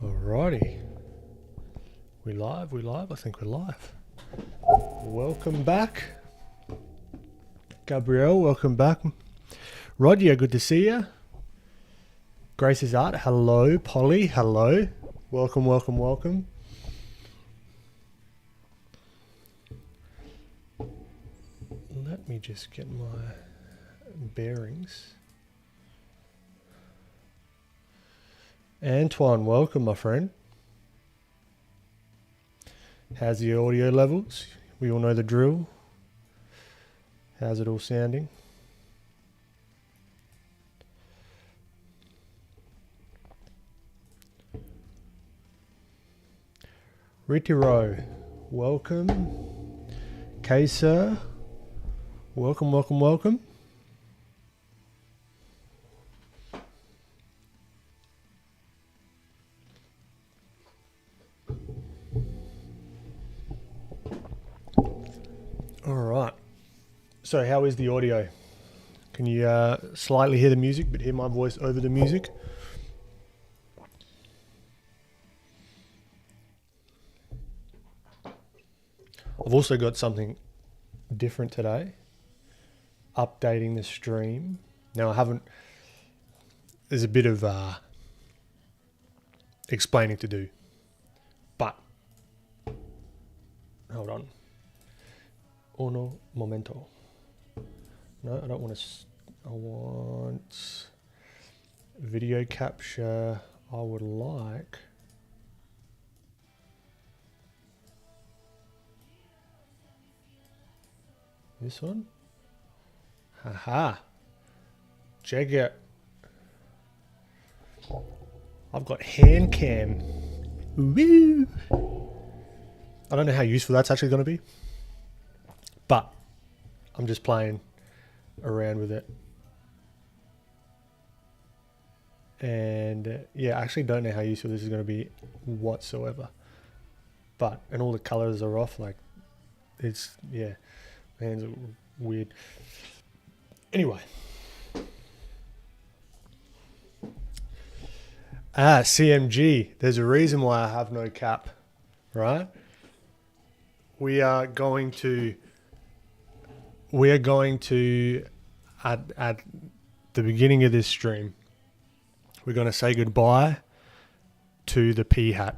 Alrighty. We live? I think we're live. Welcome back. Gabrielle, welcome back. Roger, good to see you. Grace's Art, hello. Polly, hello. Welcome. Let me just get my bearings. Antoine, welcome, my friend. How's the audio levels? We all know the drill. How's it all sounding? Ritiro, welcome. K-Sir, welcome. All right. So how is the audio? Can you slightly hear the music, but hear my voice over the music? I've also got something different today. Updating the stream. Now I haven't... There's a bit of explaining to do. But... Hold on. Uno momento. No, I don't want to... I want... Video capture. I would like... This one? Haha. Check it. I've got hand cam. Woo! I don't know how useful that's actually going to be. But I'm just playing around with it. And yeah, I actually don't know how useful this is going to be whatsoever. But, and all the colors are off, like, it's, yeah, my hands are weird. Anyway. CMG, there's a reason why I have no cap, right? We are going to at the beginning of this stream, we're going to say goodbye to the P hat.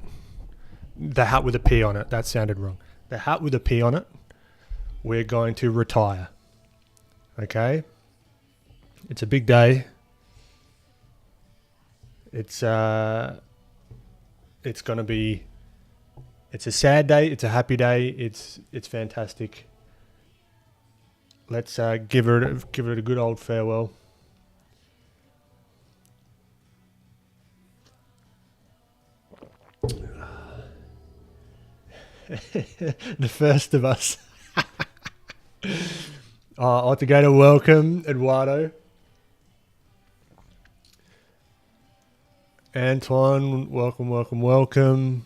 The hat with a P on it. That sounded wrong. The hat with a P on it, we're going to retire. Okay? It's a big day. It's going to be... It's a sad day. It's a happy day. It's fantastic. Let's give it a good old farewell. The first of us. Altogether, welcome, Eduardo. Antoine, welcome.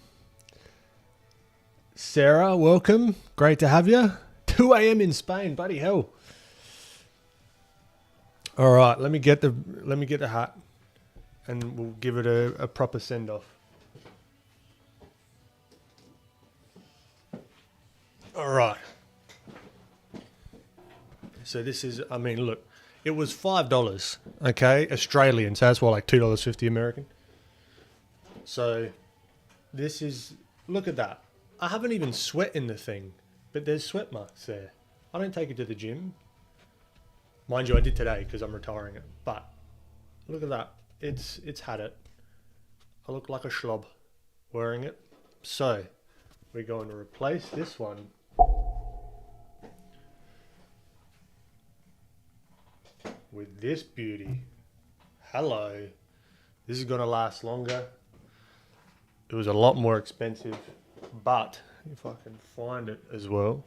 Sarah, welcome. Great to have you. 2 a.m. in Spain, bloody hell. All right, let me get the hat, and we'll give it a proper send off. All right. So this is, I mean, look, it was $5, okay, Australian. So that's what, like $2.50 American. So this is, look at that. I haven't even sweat in the thing, but there's sweat marks there. I don't take it to the gym. Mind you, I did today because I'm retiring it. But look at that. It's had it. I look like a schlob wearing it. So we're going to replace this one with this beauty. Hello. This is going to last longer. It was a lot more expensive, but if I can find it as well,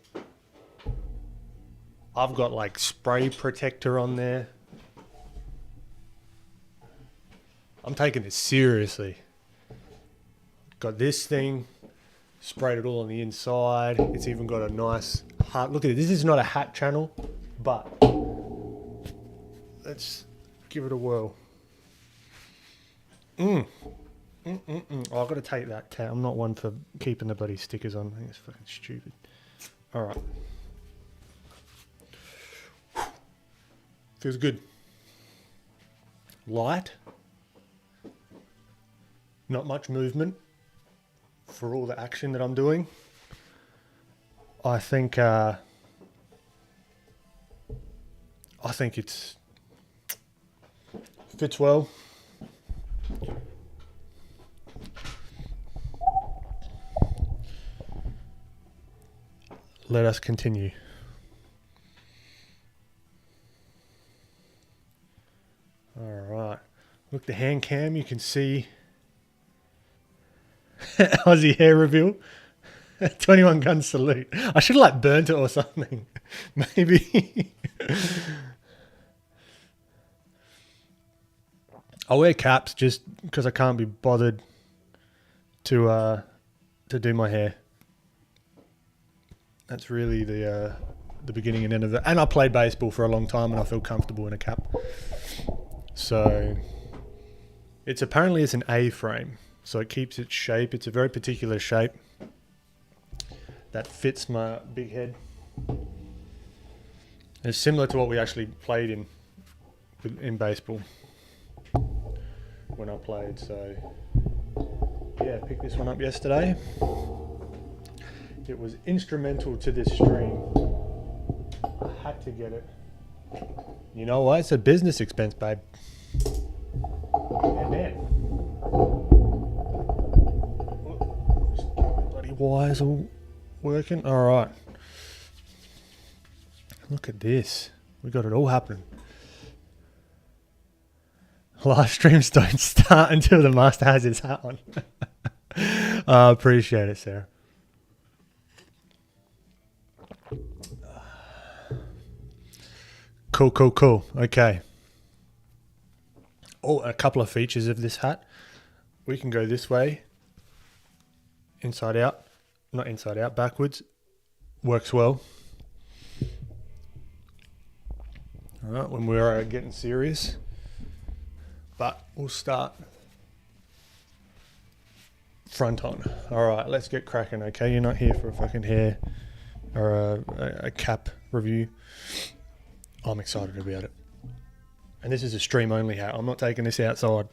I've got like spray protector on there. I'm taking this seriously. Got this thing, sprayed it all on the inside. It's even got a nice heart. Look at it. This is not a hat channel, but let's give it a whirl. Oh, I've got to take that. I'm not one for keeping the bloody stickers on. I think it's fucking stupid. All right. Feels good. Light. Not much movement for all the action that I'm doing. I think it's fits well. Let us continue. All right. Look, the hand cam, you can see Aussie hair reveal. 21 gun salute. I should have burnt it or something. Maybe. I wear caps just because I can't be bothered to do my hair. That's really the beginning and end of it. And I played baseball for a long time and I feel comfortable in a cap. So it's an A-frame. So it keeps its shape. It's a very particular shape that fits my big head. It's similar to what we actually played in baseball when I played. So yeah, I picked this one up yesterday. It was instrumental to this stream. I had to get it. You know what? It's a business expense, babe. Yeah, man. Just get the bloody wires all working. All right. Look at this. We got it all happening. Live streams don't start until the master has his hat on. I appreciate it, Sarah. Cool. Okay. Oh, a couple of features of this hat. We can go this way. Inside out. Not inside out, backwards. Works well. All right, when we're getting serious. But we'll start front on. All right, let's get cracking, okay? You're not here for a fucking hair or a cap review. I'm excited about it. And this is a stream only hat. I'm not taking this outside.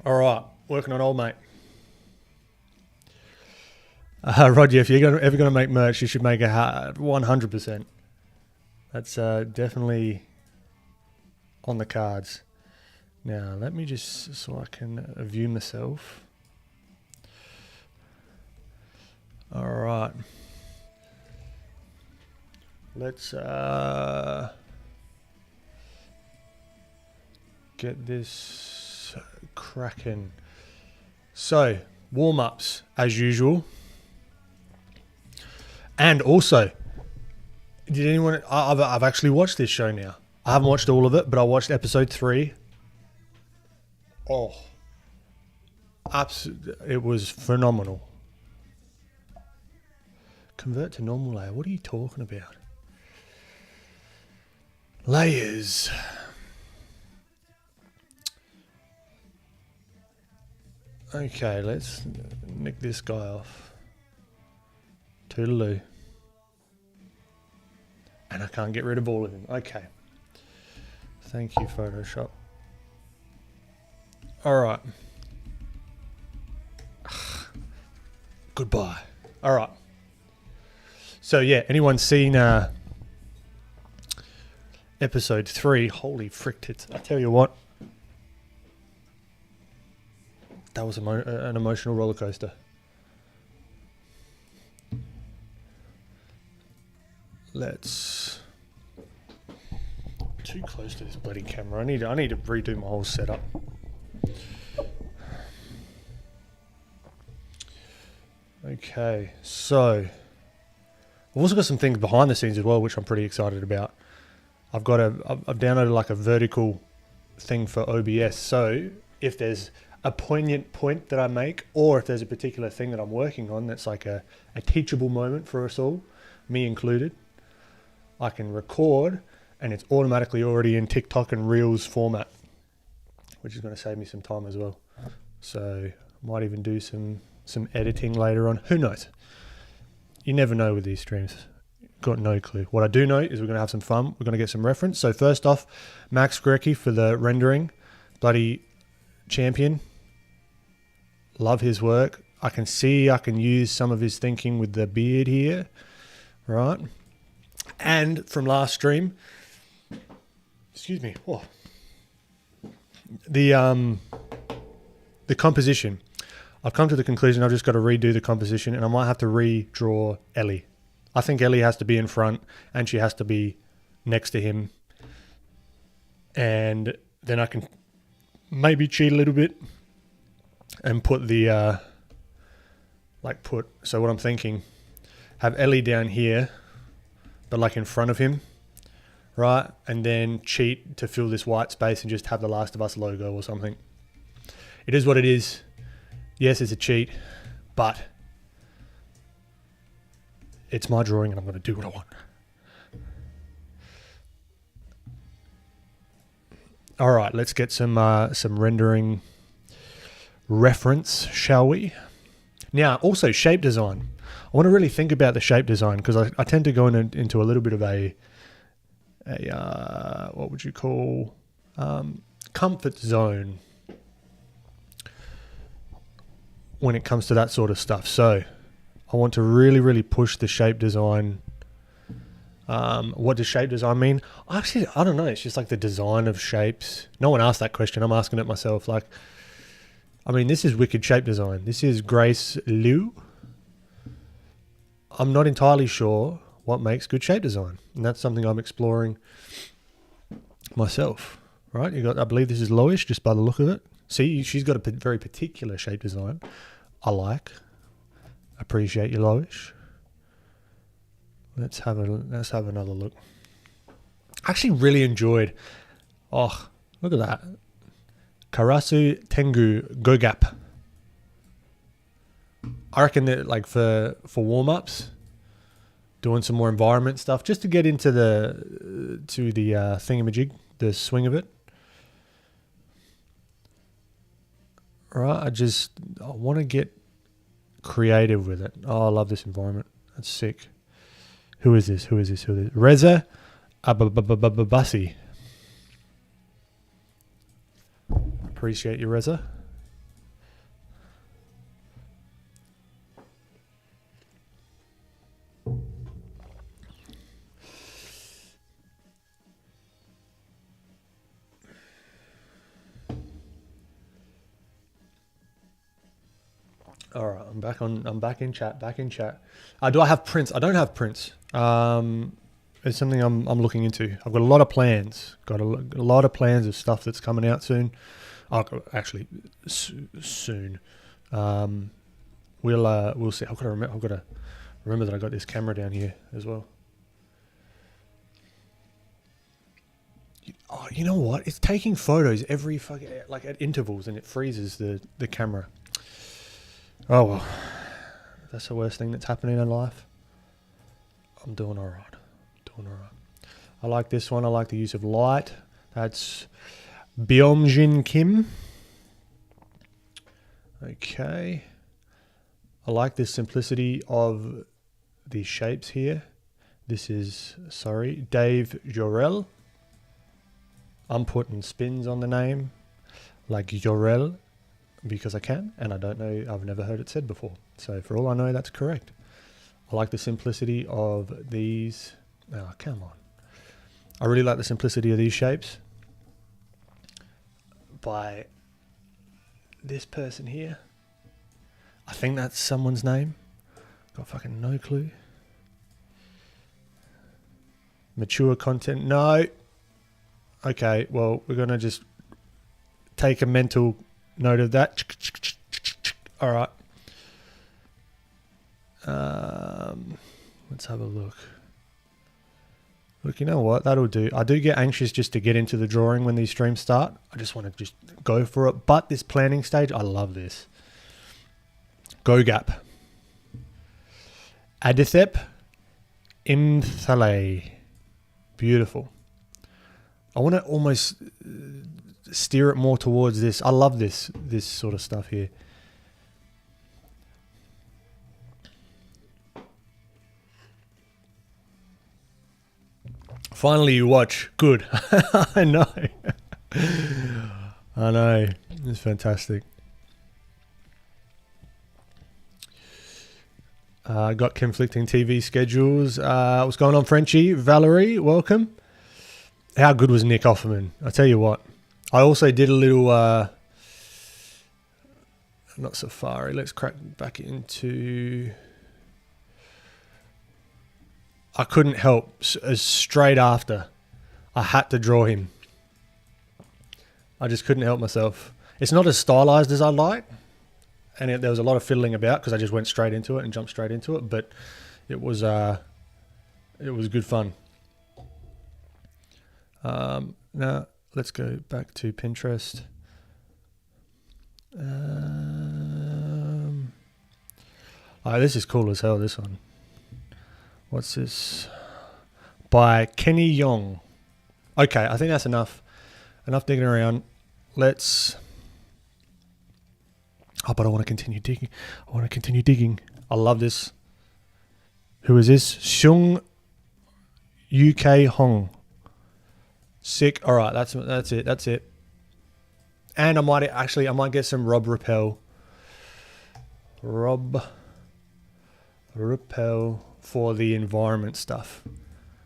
All right, working on old mate. Roger, if you're ever going to make merch, you should make a hat 100%. That's definitely on the cards. Now, let me just, so I can view myself. All right. Let's get this cracking. So, warm-ups as usual. And also, did anyone... I've actually watched this show now. I haven't watched all of it, but I watched episode 3. Oh. It was phenomenal. Convert to normal layer. What are you talking about? Layers. Okay, let's nick this guy off. Toodaloo. And I can't get rid of all of them. Okay. Thank you, Photoshop. Alright. Goodbye. Alright. So yeah, anyone seen episode 3? Holy frick tits. I tell you what. That was an emotional roller coaster. Let's... Too close to this bloody camera. I need to redo my whole setup. Okay, so I've also got some things behind the scenes as well, which I'm pretty excited about. I've downloaded like a vertical thing for OBS. So if there's a poignant point that I make, or if there's a particular thing that I'm working on that's like a teachable moment for us all, me included, I can record and it's automatically already in TikTok and Reels format. which is going to save me some time as well. So might even do some editing later on. Who knows? You never know with these streams. Got no clue. What I do know is we're going to have some fun. We're going to get some reference. So first off, Max Grecke for the rendering. Bloody champion. Love his work. I can see I can use some of his thinking with the beard here. Right. And from last stream, excuse me. Oh. The composition. I've come to the conclusion I've just got to redo the composition, and I might have to redraw Ellie. I think Ellie has to be in front and she has to be next to him. And then I can maybe cheat a little bit and put the, so what I'm thinking, have Ellie down here, but like in front of him, right? And then cheat to fill this white space and just have the Last of Us logo or something. It is what it is. Yes, it's a cheat, but it's my drawing and I'm going to do what I want. All right, let's get some rendering reference, shall we? Now, also shape design. I want to really think about the shape design because I tend to go into a little bit of a what would you call, comfort zone when it comes to that sort of stuff. So I want to really, really push the shape design. What does shape design mean? Actually, I don't know. It's just like the design of shapes. No one asked that question. I'm asking it myself. Like, I mean, this is wicked shape design. This is Grace Liu. I'm not entirely sure what makes good shape design. And that's something I'm exploring myself, right? I believe this is Loish just by the look of it. See, she's got a very particular shape design. I like. Appreciate you, Loish. Let's have another look. I actually really enjoyed. Oh, look at that. Karasu Tengu Gogap. I reckon that like for warm-ups, doing some more environment stuff just to get into the thingamajig, the swing of it. Right, I want to get creative with it. Oh, I love this environment. That's sick. Who is this? Reza Ababasi. Appreciate you, Reza. All right, I'm back in chat. Do I have prints? I don't have prints. It's something I'm looking into. I've got a lot of plans. Got a lot of plans of stuff that's coming out soon. Soon. We'll see. I've got to remember that I got this camera down here as well. Oh, you know what? It's taking photos every like at intervals, and it freezes the camera. Oh well, that's the worst thing that's happening in life. I'm doing all right. I like this one. I like the use of light. That's Byomjin Kim. Okay. I like the simplicity of the shapes here. This is, Dave Jorel. I'm putting spins on the name, like Jorel, because I can, and I don't know, I've never heard it said before. So for all I know, that's correct. I like the simplicity of these. Oh, come on. I really like the simplicity of these shapes. By this person here. I think that's someone's name. Got fucking no clue. Mature content. No. Okay, well, we're going to just take a mental note of that. All right. Let's have a look. Look, you know what? That'll do. I do get anxious just to get into the drawing when these streams start. I just want to just go for it. But this planning stage, I love this. Go Gap. Adithep Imthale. Beautiful. I want to almost steer it more towards this. I love this sort of stuff here. Finally, you watch. Good. I know. I know. It's fantastic. Got conflicting TV schedules. What's going on, Frenchie? Valerie, welcome. How good was Nick Offerman? I tell you what. I also did a little... not Safari. Let's crack back into... I couldn't help. Straight after, I had to draw him. I just couldn't help myself. It's not as stylized as I like, and there was a lot of fiddling about because I just went straight into it and jumped straight into it. But it was good fun. Now let's go back to Pinterest. Oh, this is cool as hell. This one. What's this? By Kenny Yong. Okay, I think that's enough. Enough digging around. Let's... Oh, but I want to continue digging. I love this. Who is this? Seung UK Hong. Sick. All right, that's it. And I might get some Rob Rappel for the environment stuff,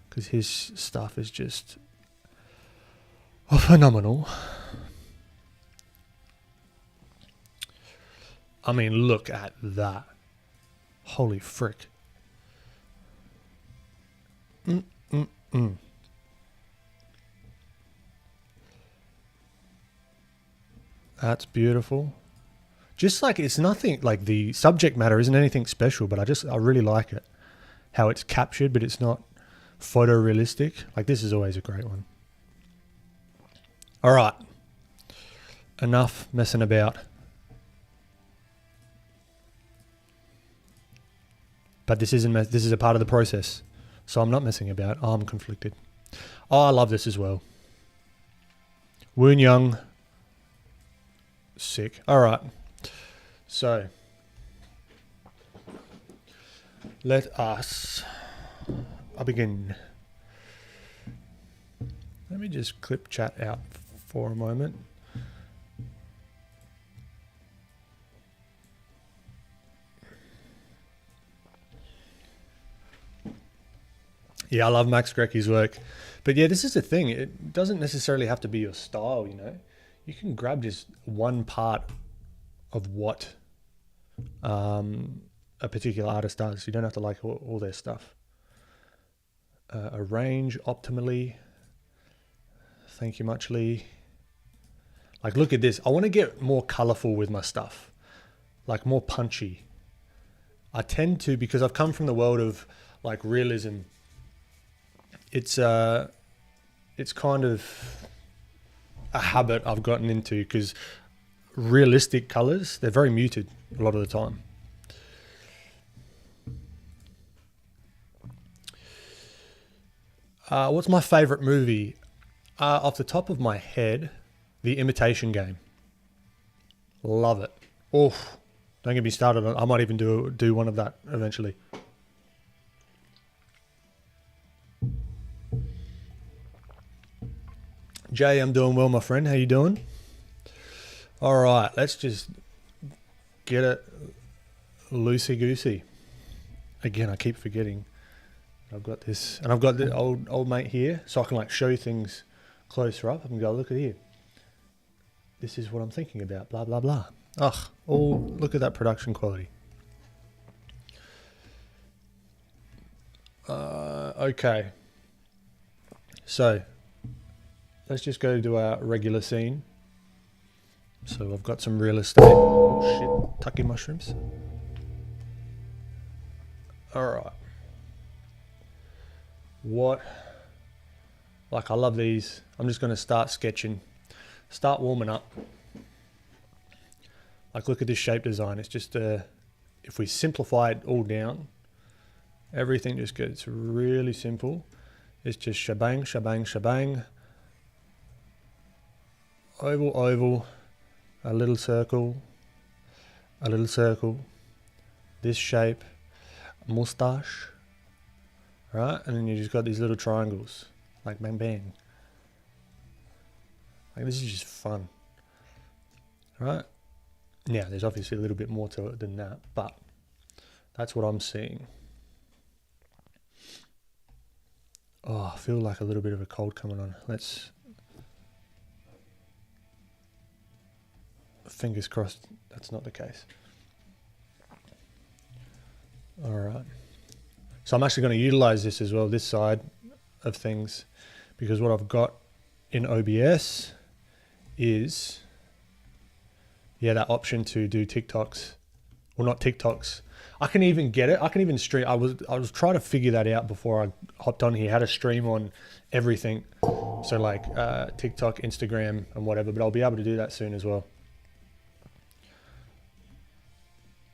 because his stuff is just phenomenal. I mean, look at that. Holy frick. That's beautiful. Just like, it's nothing, like the subject matter isn't anything special, but I really like it. How it's captured, but it's not photorealistic. Like, this is always a great one. All right. Enough messing about. But this is a part of the process. So I'm not messing about. I'm conflicted. Oh, I love this as well. Woon Young. Sick. All right. So let us begin. Let me just clip chat out for a moment. Yeah, I love Max Grecke's work. But yeah, this is the thing. It doesn't necessarily have to be your style, you know. You can grab just one part of what a particular artist does. You don't have to like all their stuff. Arrange optimally. Thank you muchly. Like, look at this. I want to get more colorful with my stuff. Like, more punchy. I tend to, because I've come from the world of like realism. It's kind of a habit I've gotten into, because realistic colors, they're very muted a lot of the time. What's my favorite movie? Off the top of my head, The Imitation Game. Love it. Oof. Don't get me started on it. I might even do one of that eventually. Jay, I'm doing well, my friend. How you doing? All right, let's just get it loosey-goosey. Again, I keep forgetting. I've got this, and I've got the old mate here, so I can like show things closer up. I can go, look at here. This is what I'm thinking about, blah, blah, blah. Ugh, look at that production quality. Okay. So, let's just go to our regular scene. So I've got some real estate. Oh shit, tucky mushrooms. All right. Like, I love these. I'm just going to start sketching, start warming up. Like, look at this shape design. It's just, if we simplify it all down, everything just gets really simple. It's just shebang, shebang, shebang. oval, oval, a little circle, this shape, moustache, right? And then you just got these little triangles, like bang bang. Like this is just fun, right? Now there's obviously a little bit more to it than that, but that's what I'm seeing. Oh, I feel like a little bit of a cold coming on. Let's, fingers crossed that's not the case. All right. So I'm actually going to utilize this as well, this side of things, because what I've got in OBS is, yeah, that option to do TikToks. Well, not TikToks. I can even get it. I can even stream. I was trying to figure that out before I hopped on here, how to stream on everything. So like TikTok, Instagram and whatever, but I'll be able to do that soon as well.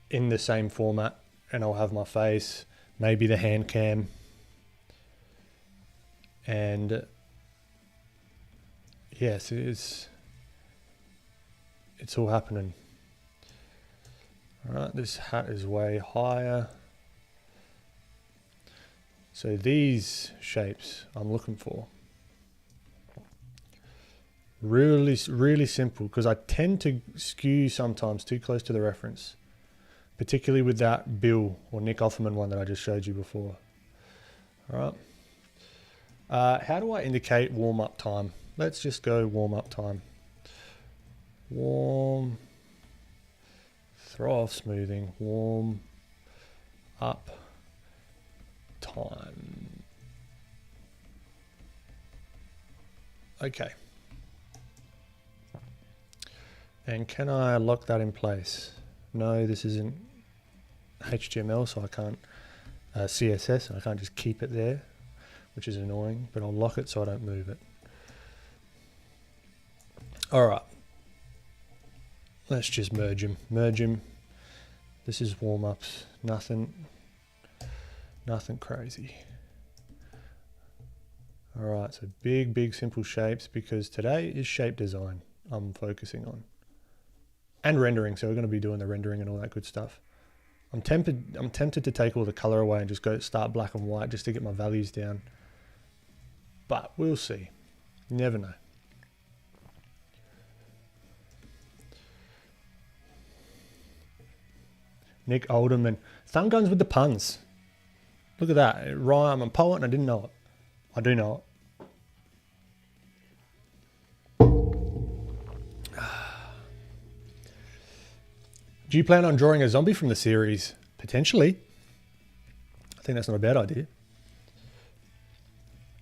In the same format, and I'll have my face, maybe the hand cam, and yes, it's all happening. All right, this hat is way higher. So these shapes I'm looking for. Really, really simple, because I tend to skew sometimes too close to the reference, particularly with that Bill or Nick Offerman one that I just showed you before. All right. How do I indicate warm-up time? Let's just go warm-up time. Warm, throw off smoothing, warm up time. Okay. And can I lock that in place? No, this isn't HTML, so I can't CSS, and I can't just keep it there, which is annoying, but I'll lock it so I don't move it. All right. Let's just merge them. Merge them. This is warm-ups. Nothing crazy. All right, so big, simple shapes, because today is shape design I'm focusing on. And rendering, so we're going to be doing the rendering and all that good stuff. I'm tempted to take all the color away and just go start black and white just to get my values down. But we'll see. You never know. Nick Alderman. Thumb guns with the puns. Look at that. It rhyme. I'm a poet and I didn't know it. I do know it. Do you plan on drawing a zombie from the series? Potentially. I think that's not a bad idea.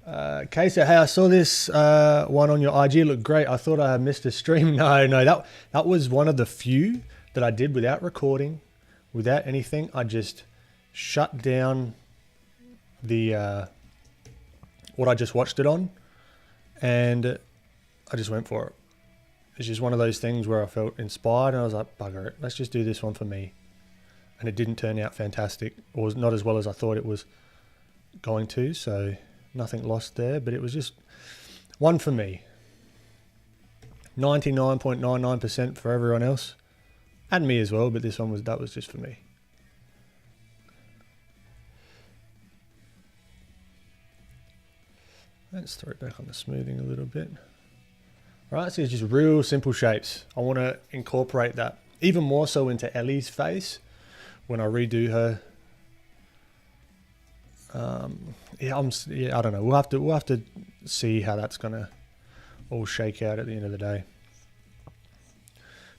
Kaysa, hey, I saw this one on your IG. It looked great. I thought I had missed a stream. No, that was one of the few that I did without recording, without anything. I just shut down the what I just watched it on, and I just went for it. It's just one of those things where I felt inspired and I was like, bugger it, let's just do this one for me. And it didn't turn out fantastic, or not as well as I thought it was going to, so nothing lost there, but it was just one for me. 99.99% for everyone else, and me as well, but this one was just for me. Let's throw it back on the smoothing a little bit. All right, so it's just real simple shapes. I want to incorporate that even more so into Ellie's face when I redo her. I don't know. We'll have to see how that's gonna all shake out at the end of the day.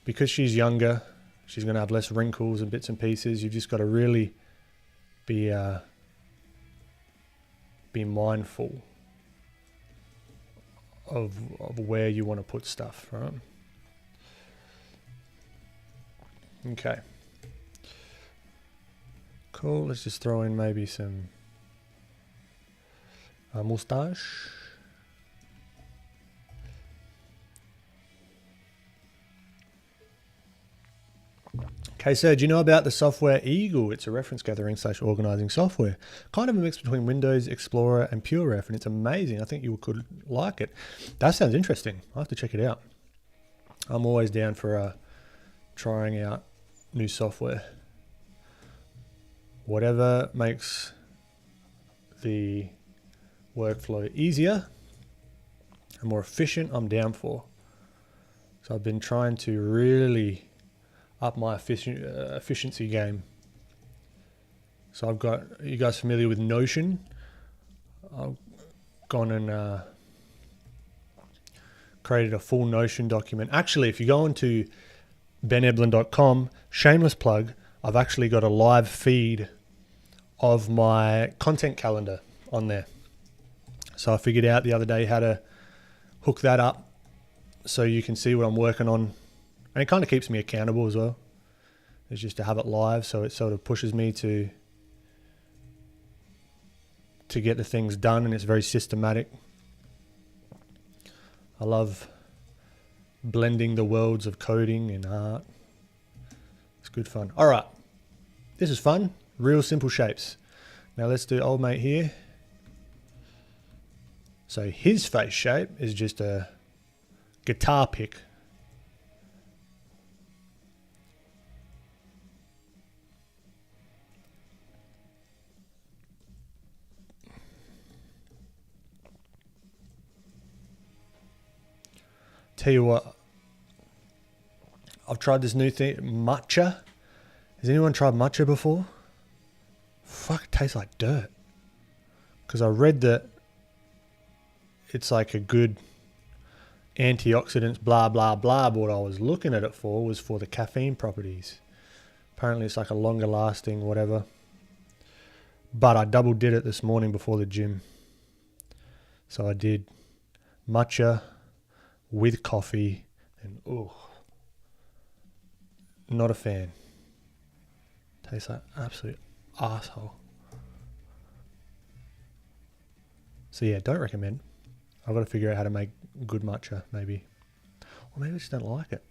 Because she's younger, she's gonna have less wrinkles and bits and pieces. You've just got to really be mindful of where you want to put stuff, right? Okay. Cool. Let's just throw in maybe some moustache. Okay, so do you know about the software Eagle? It's a reference gathering / organizing software. Kind of a mix between Windows, Explorer and PureRef, and it's amazing. I think you could like it. That sounds interesting. I'll have to check it out. I'm always down for trying out new software. Whatever makes the workflow easier and more efficient, I'm down for. So I've been trying to really up my efficiency game. So I've got, are you guys familiar with Notion? I've gone and created a full Notion document. Actually, if you go onto beneblin.com, shameless plug, I've actually got a live feed of my content calendar on there. So I figured out the other day how to hook that up so you can see what I'm working on. And it kind of keeps me accountable as well. It's just to have it live, so it sort of pushes me to get the things done, and it's very systematic. I love blending the worlds of coding and art. It's good fun. All right, this is fun. Real simple shapes. Now let's do old mate here. So his face shape is just a guitar pick. Tell you what, I've tried this new thing, matcha. Has anyone tried matcha before? Fuck, it tastes like dirt. Because I read that it's like a good antioxidants, blah, blah, blah. But what I was looking at it for was for the caffeine properties. Apparently it's like a longer lasting, whatever. But I double did it this morning before the gym. So I did matcha with coffee, and not a fan. Tastes like absolute asshole. So yeah, don't recommend. I've got to figure out how to make good matcha, maybe. Or maybe I just don't like it.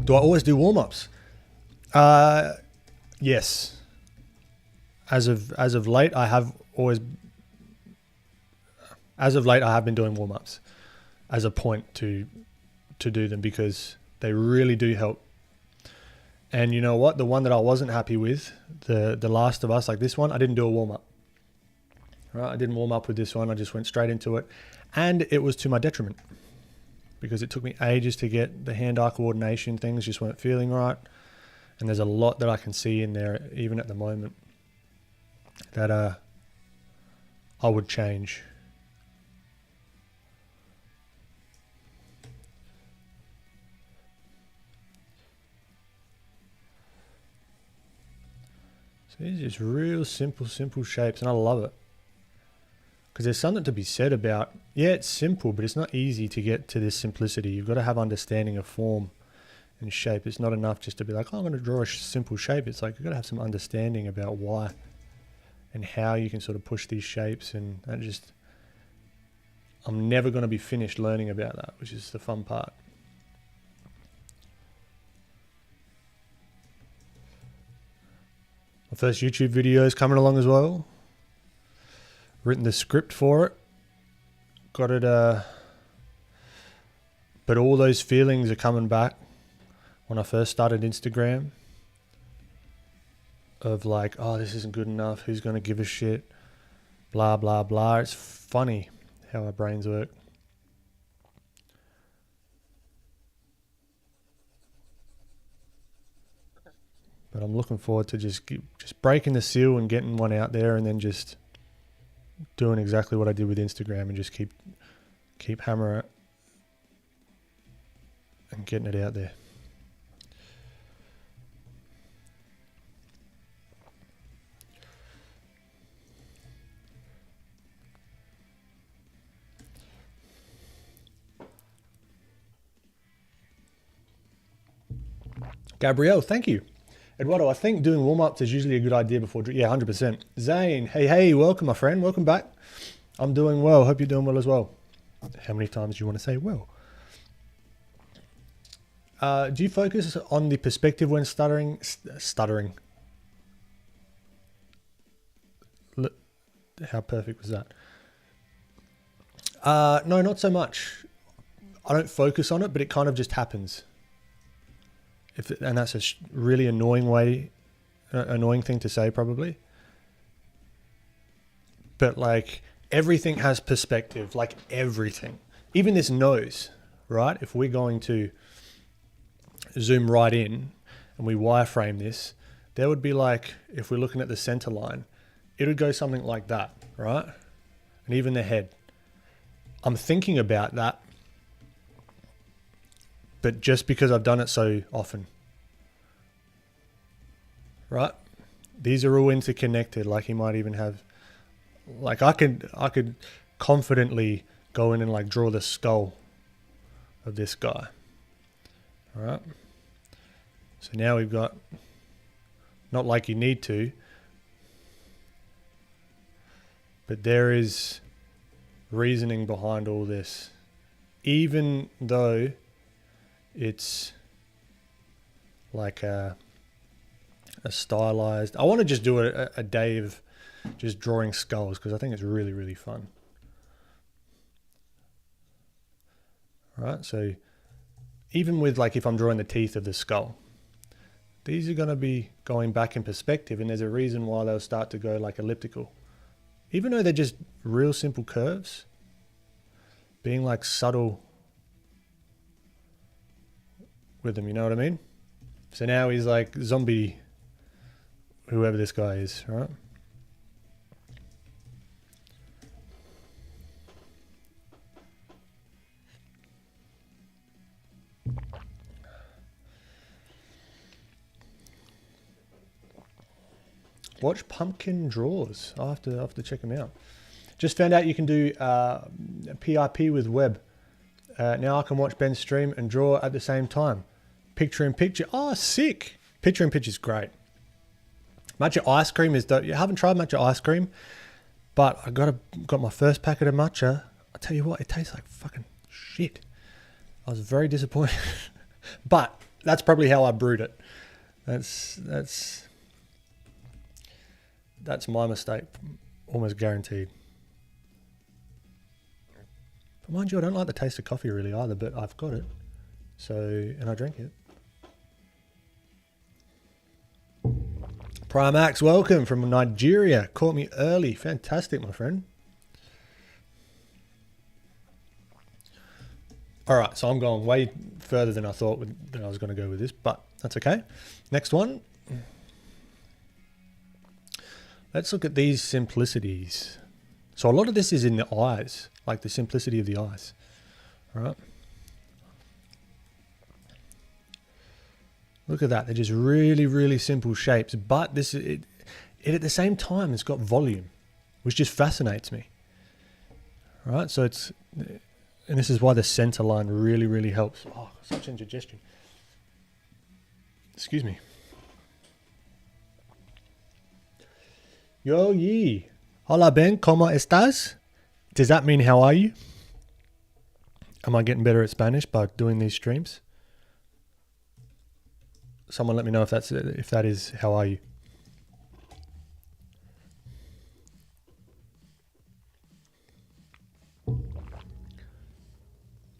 Do I always do warm-ups? Yes. As of late, I have been doing warm-ups as a point to do them, because they really do help. And you know what? The one that I wasn't happy with, the Last of Us, like this one, I didn't do a warm-up. Right? I didn't warm up with this one. I just went straight into it. And it was to my detriment, because it took me ages to get the hand-eye coordination. Things just weren't feeling right. And there's a lot that I can see in there, even at the moment, that I would change. So these are just real simple shapes, and I love it. Because there's something to be said about, yeah, it's simple, but it's not easy to get to this simplicity. You've got to have understanding of form and shape. It's not enough just to be like, oh, I'm going to draw a simple shape. It's like you've got to have some understanding about why and how you can sort of push these shapes. And that just, I'm never going to be finished learning about that, which is the fun part. My first YouTube video is coming along as well. Written the script for it. Got it, but all those feelings are coming back when I first started Instagram. Of like, oh, this isn't good enough. Who's going to give a shit? Blah, blah, blah. It's funny how our brains work. But I'm looking forward to just breaking the seal and getting one out there, and then just doing exactly what I did with Instagram and just keep hammering it and getting it out there. Gabrielle, thank you. Eduardo, I think doing warm-ups is usually a good idea before... Yeah, 100%. Zane, hey, welcome, my friend. Welcome back. I'm doing well. Hope you're doing well as well. How many times do you want to say well? Do you focus on the perspective when stuttering? Stuttering. Look, how perfect was that? No, not so much. I don't focus on it, but it kind of just happens. And that's a really annoying thing to say, probably. But like everything has perspective, like everything. Even this nose, right? If we're going to zoom right in and we wireframe this, there would be like, if we're looking at the center line, it would go something like that, right? And even the head. I'm thinking about that, but just because I've done it so often, right? These are all interconnected. Like he might even have, like I could confidently go in and like draw the skull of this guy. All right. So now we've got, not like you need to, but there is reasoning behind all this, even though it's like a stylized. I want to just do a day of just drawing skulls because I think it's really, really fun. Right, so even with like if I'm drawing the teeth of the skull, these are going to be going back in perspective, and there's a reason why they'll start to go like elliptical. Even though they're just real simple curves, being like subtle with them, you know what I mean? So now he's like zombie, whoever this guy is, right? Watch Pumpkin Draws. I'll have to check them out. Just found out you can do PIP with web. Now I can watch Ben's stream and draw at the same time. Picture in picture. Oh, sick. Picture in picture is great. Matcha ice cream is dope. You haven't tried matcha ice cream, but I got my first packet of matcha. I tell you what, it tastes like fucking shit. I was very disappointed. But that's probably how I brewed it. That's my mistake, almost guaranteed. But mind you, I don't like the taste of coffee really either, but I've got it. So, and I drank it. Primax, welcome from Nigeria. Caught me early. Fantastic, my friend. All right, so I'm going way further than I thought that I was going to go with this, but that's okay. Next one. Let's look at these simplicities. So a lot of this is in the eyes, like the simplicity of the eyes. All right. Look at that. They're just really, really simple shapes. But this it at the same time, it's got volume, which just fascinates me. All right. So it's, and this is why the center line really, really helps. Oh, such indigestion. Excuse me. Yo, ye. Hola, Ben. ¿Cómo estás? Does that mean how are you? Am I getting better at Spanish by doing these streams? Someone let me know if that is how are you.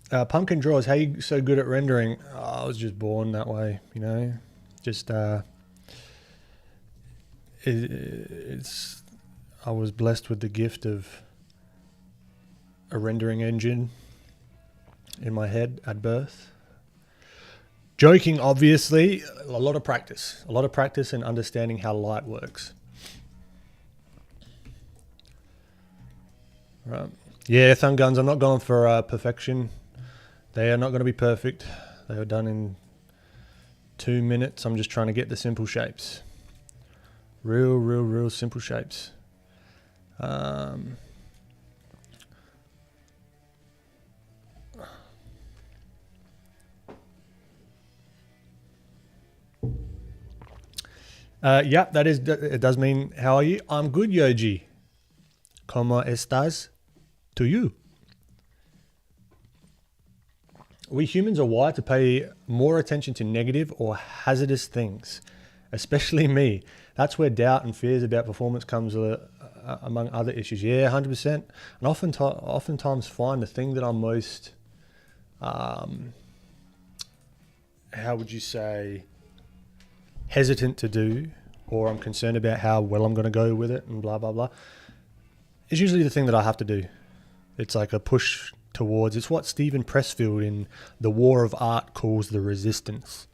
Pumpkin Draws, how are you so good at rendering? Oh, I was just born that way, you know. Just I was blessed with the gift of a rendering engine in my head at birth. Joking, obviously, a lot of practice and understanding how light works. Right. Yeah, thumb guns, I'm not going for perfection. They are not going to be perfect. They were done in 2 minutes. I'm just trying to get the simple shapes. Real simple shapes. Yeah, it does mean how are you? I'm good, Yoji. ¿Cómo estás? To you. We humans are wired to pay more attention to negative or hazardous things, especially me. That's where doubt and fears about performance comes among other issues. Yeah, 100%. And oftentimes find the thing that I'm most, how would you say, hesitant to do, or I'm concerned about how well I'm going to go with it and blah, blah, blah, is usually the thing that I have to do. It's like a push towards, it's what Stephen Pressfield in The War of Art calls the resistance.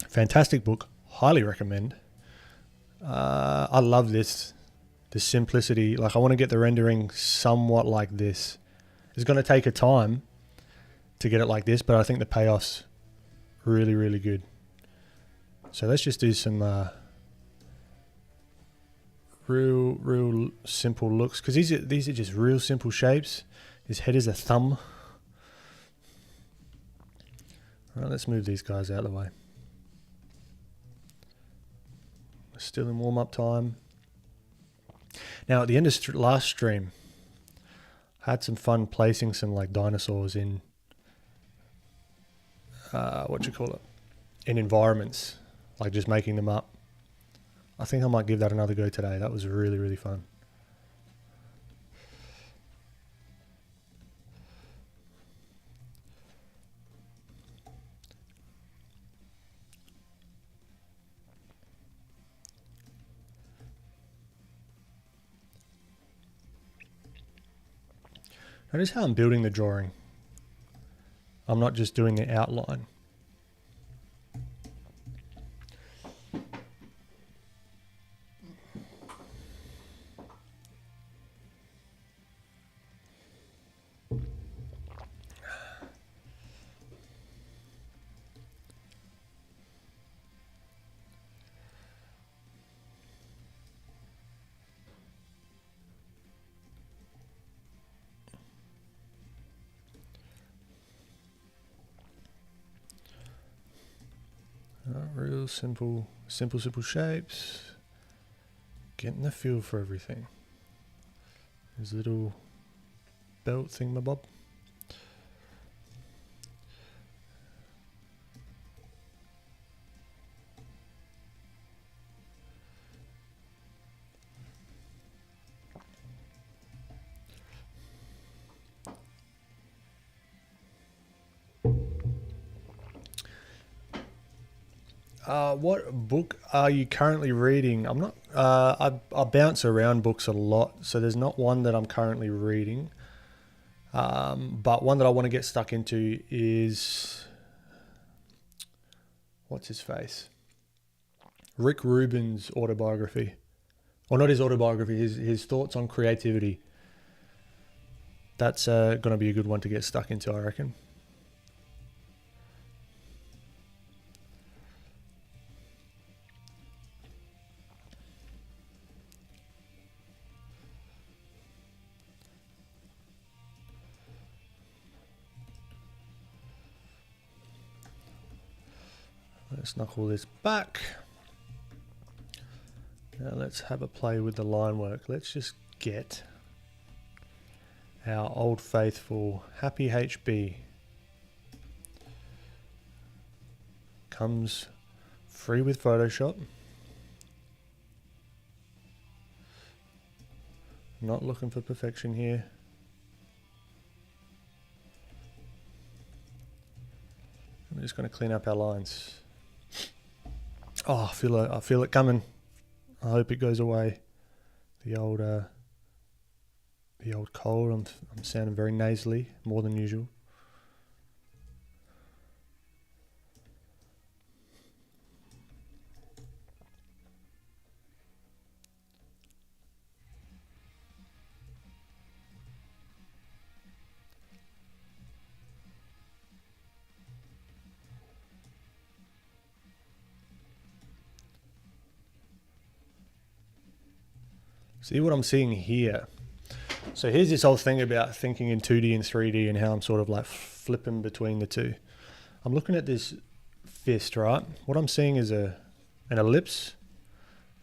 Fantastic book, highly recommend. I love this, the simplicity. Like I want to get the rendering somewhat like this. It's going to take a time to get it like this, but I think the payoff's really, really good. So let's just do some real simple looks, because these are just real simple shapes. His head is a thumb. All right, let's move these guys out of the way. We're still in warm-up time. Now, at the end of last stream, I had some fun placing some like dinosaurs in in environments, like just making them up. I think I might give that another go today. That was really, really fun. Notice how I'm building the drawing. I'm not just doing the outline. Real simple shapes. Getting the feel for everything. His little belt thingamabob. What book are you currently reading? I'm not. I bounce around books a lot, so there's not one that I'm currently reading. But one that I want to get stuck into is, what's his face? Rick Rubin's autobiography, or not his autobiography, his thoughts on creativity. That's going to be a good one to get stuck into, I reckon. Let's knuckle this back. Now let's have a play with the line work. Let's just get our old faithful Happy HB. Comes free with Photoshop. Not looking for perfection here. I'm just going to clean up our lines. Oh, I feel it coming. I hope it goes away. The old cold. I'm sounding very nasally, more than usual. See what I'm seeing here? So here's this whole thing about thinking in 2D and 3D and how I'm sort of like flipping between the two. I'm looking at this fist, right? What I'm seeing is an ellipse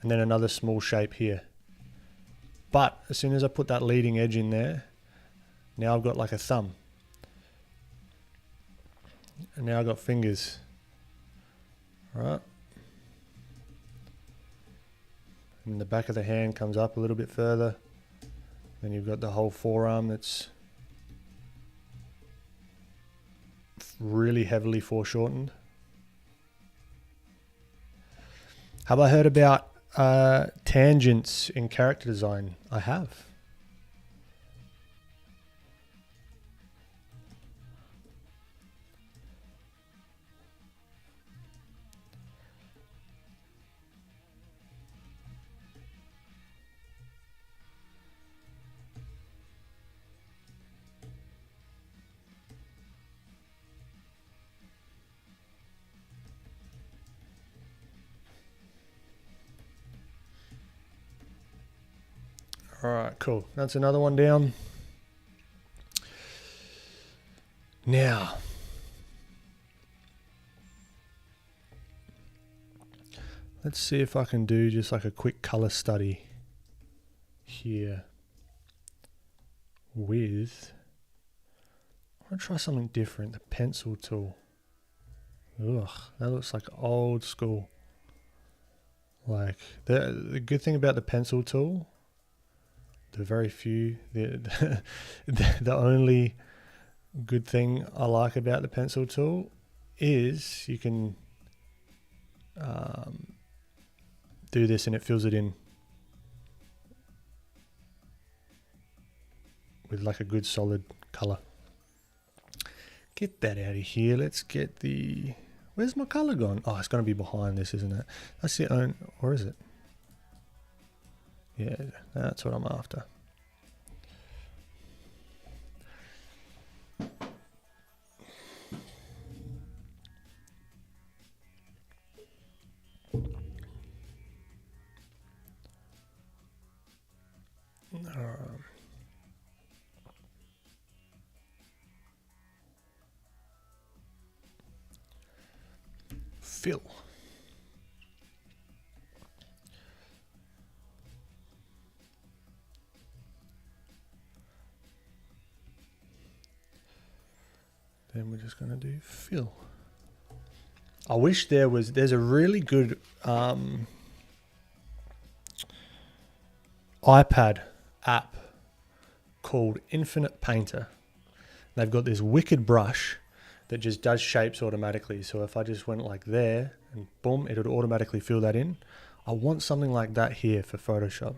and then another small shape here. But as soon as I put that leading edge in there, now I've got like a thumb. And now I've got fingers. Right. And the back of the hand comes up a little bit further. Then you've got the whole forearm that's really heavily foreshortened. Have I heard about tangents in character design? I have. All right, cool. That's another one down. Now, let's see if I can do just like a quick color study here with, I'm gonna try something different, the pencil tool. Ugh, that looks like old school. Like, the good thing about the pencil tool, the very few, the only good thing I like about the pencil tool is you can do this and it fills it in with like a good solid color. Get that out of here. Let's get the, where's my color gone? Oh, it's going to be behind this, isn't it? That's the own, or is it? Yeah, that's what I'm after. Fill. Then we're just going to do fill. I wish there's a really good iPad app called Infinite Painter. They've got this wicked brush that just does shapes automatically. So if I just went like there and boom, it would automatically fill that in. I want something like that here for Photoshop,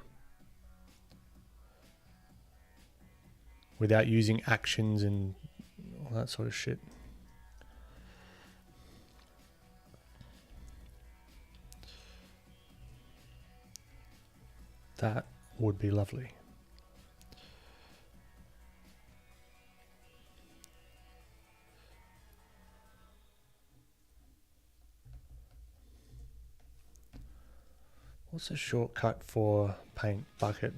without using actions and all that sort of shit. That would be lovely. What's a shortcut for paint bucket?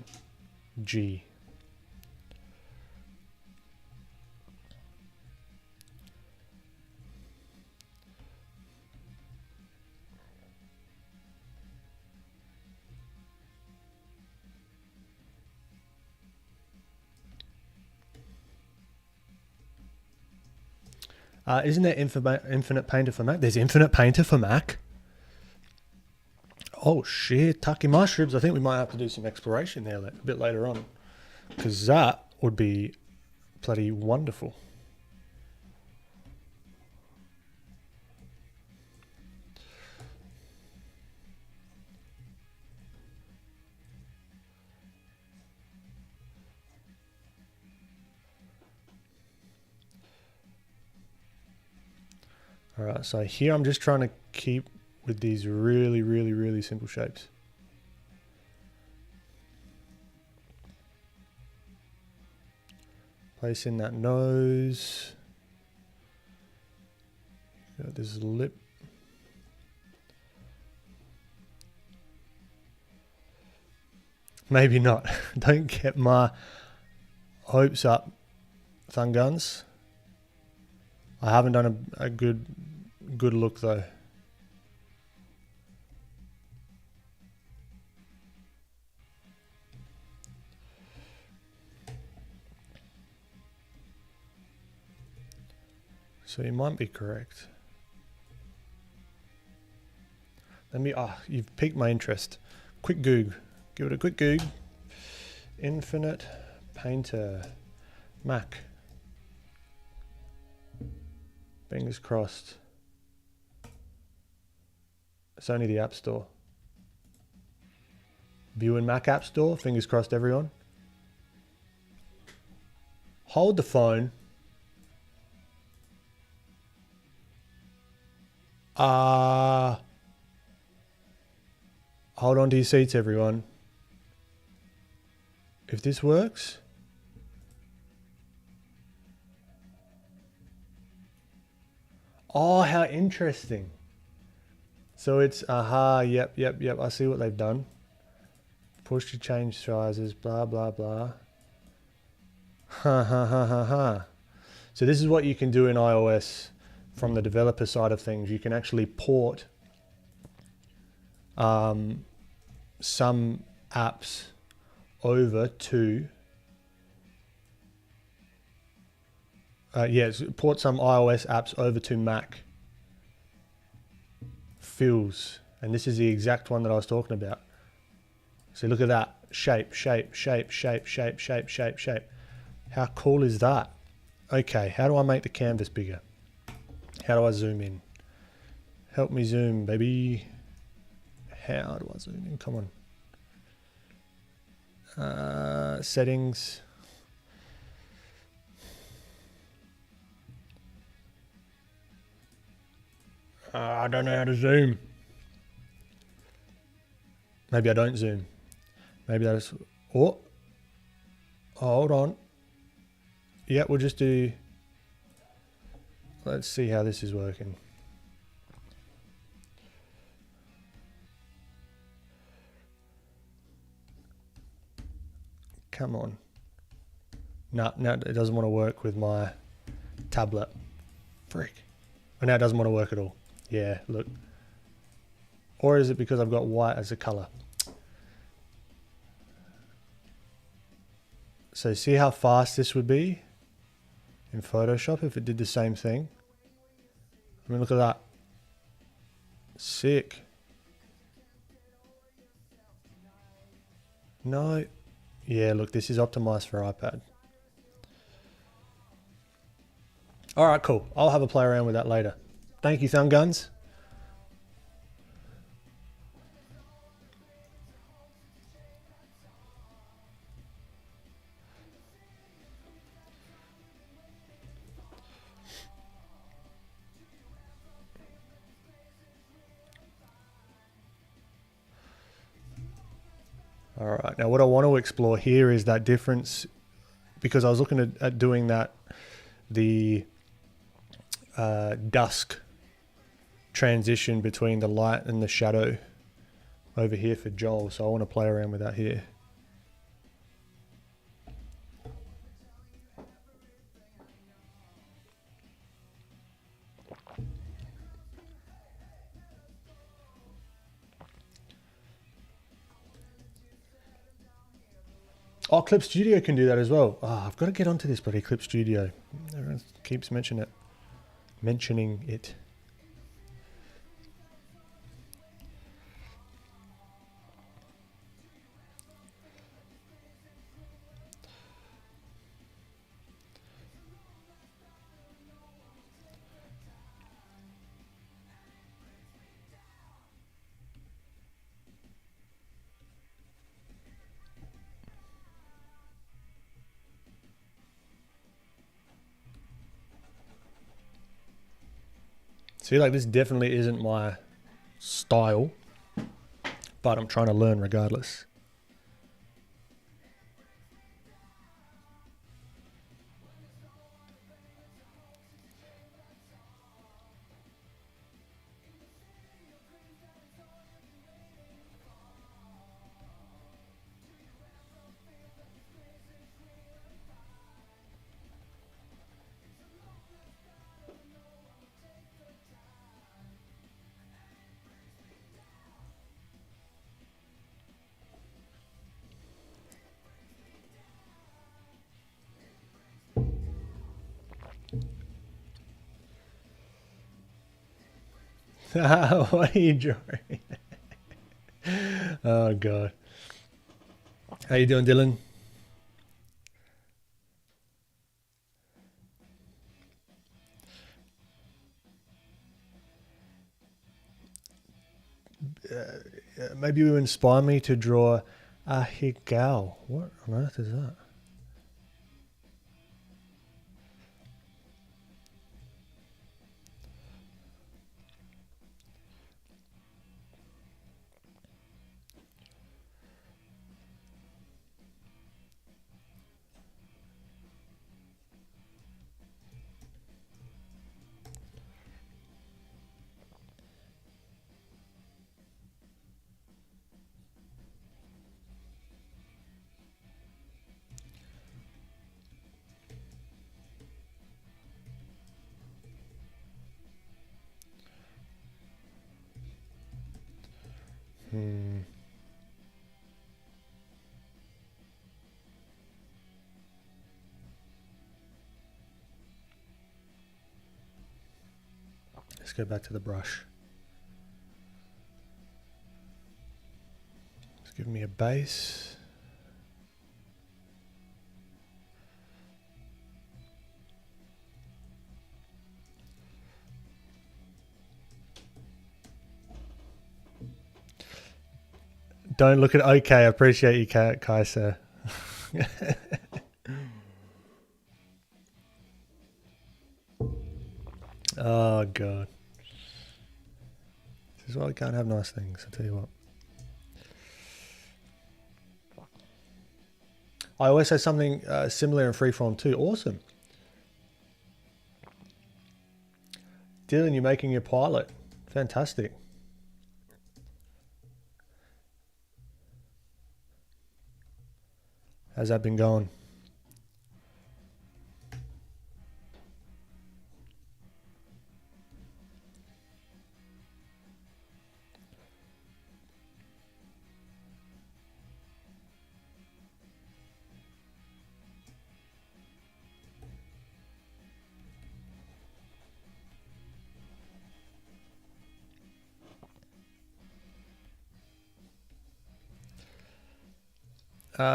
G. Isn't there Infinite Painter for Mac? There's Infinite Painter for Mac. Oh shit, Taki mushrooms. I think we might have to do some exploration there a bit later on, because that would be bloody wonderful. All right, so here I'm just trying to keep with these really simple shapes. Place in that nose. Got this lip. Maybe not. Don't get my hopes up, Thun Guns. I haven't done a good look though. So you might be correct. Let me, you've piqued my interest. Quick Goog. Give it a quick Goog. Infinite Painter. Mac. Fingers crossed. It's only the App Store. View in Mac App Store. Fingers crossed, everyone. Hold the phone. Hold on to your seats, everyone. If this works. Oh, how interesting. So it's, yep. I see what they've done. Push to change sizes, blah, blah, blah. Ha. So this is what you can do in iOS from the developer side of things. You can actually port some apps over to port some iOS apps over to Mac fills, and this is the exact one that I was talking about. So look at that shape. How cool is that? Okay, how do I make the canvas bigger? How do I zoom in? Help me zoom, baby. How do I zoom in? Come on. Settings. I don't know how to zoom. Maybe I don't zoom. Maybe that's... Oh, hold on. Yeah, we'll just do... Let's see how this is working. Come on. No, it doesn't want to work with my tablet. Frick. Oh, no, it doesn't want to work at all. Yeah, look. Or is it because I've got white as a color? So see how fast this would be in Photoshop if it did the same thing? I mean, look at that. Sick. No. Yeah, look, this is optimized for iPad. All right, cool. I'll have a play around with that later. Thank you, Thumb Guns. All right, now what I want to explore here is that difference, because I was looking at doing that, the dusk transition between the light and the shadow over here for Joel, so I want to play around with that here. Oh, Clip Studio can do that as well. Oh, I've got to get onto this bloody Clip Studio. Everyone keeps mentioning it. See, like, this definitely isn't my style, but I'm trying to learn regardless. What are you drawing? Oh god. How you doing, Dylan? Maybe you inspire me to draw a higao. What on earth is that? Let's go back to the brush. It's giving me a base. Don't look at okay. I appreciate you, Kaiser. Oh god. This is why we can't have nice things, I tell you what. I always say something similar in freeform too. Awesome. Dylan, you're making your pilot. Fantastic. How's that been going?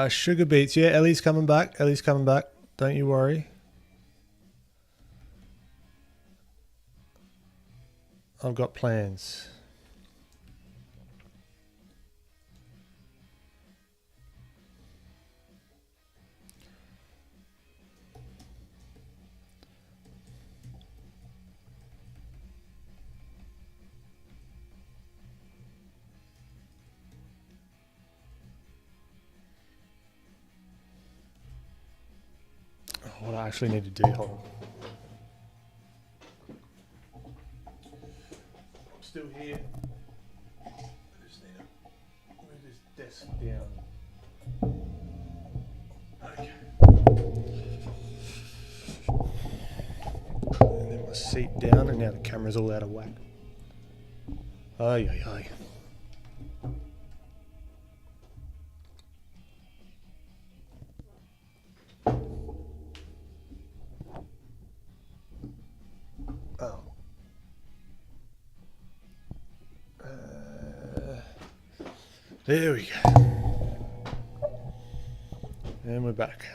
Sugar beets. Yeah, Ellie's coming back. Ellie's coming back. Don't you worry. I've got plans. What I actually need to do, hold on. I'm still here. I just need to move this desk down. Okay. And then my seat down, and now the camera's all out of whack. Ay, ay, ay. There we go. And we're back.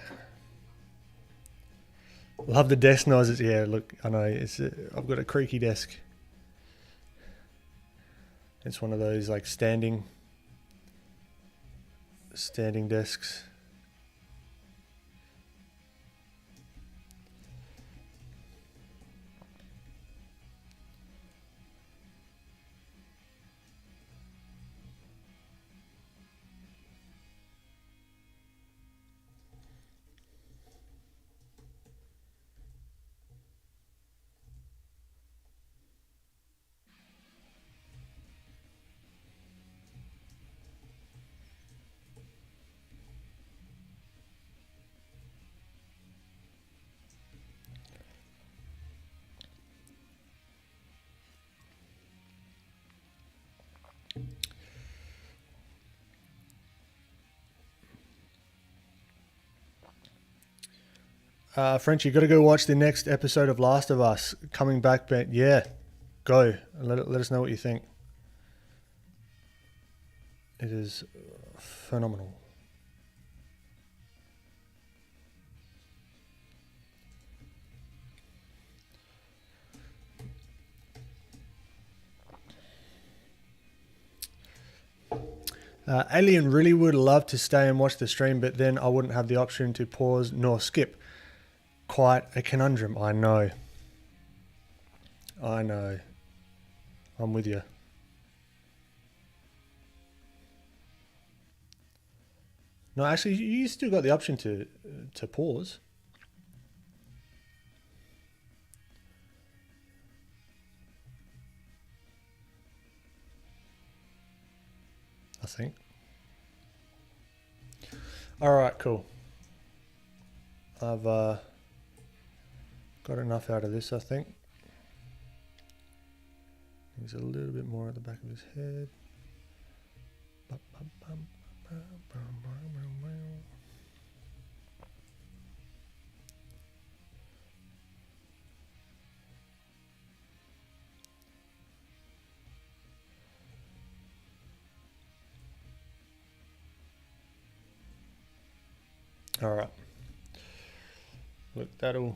Love the desk noises. Yeah, look, I know it's. I've got a creaky desk. It's one of those like standing desks. French, you got to go watch the next episode of Last of Us. Coming back, Ben. Yeah. Go and let us know what you think. It is phenomenal. Alien really would love to stay and watch the stream, but then I wouldn't have the option to pause nor skip. Quite a conundrum. I know. I'm with you. No, actually, you still got the option to pause. I think. All right, cool. I've got enough out of this, I think. He's a little bit more at the back of his head. All right. Look, that'll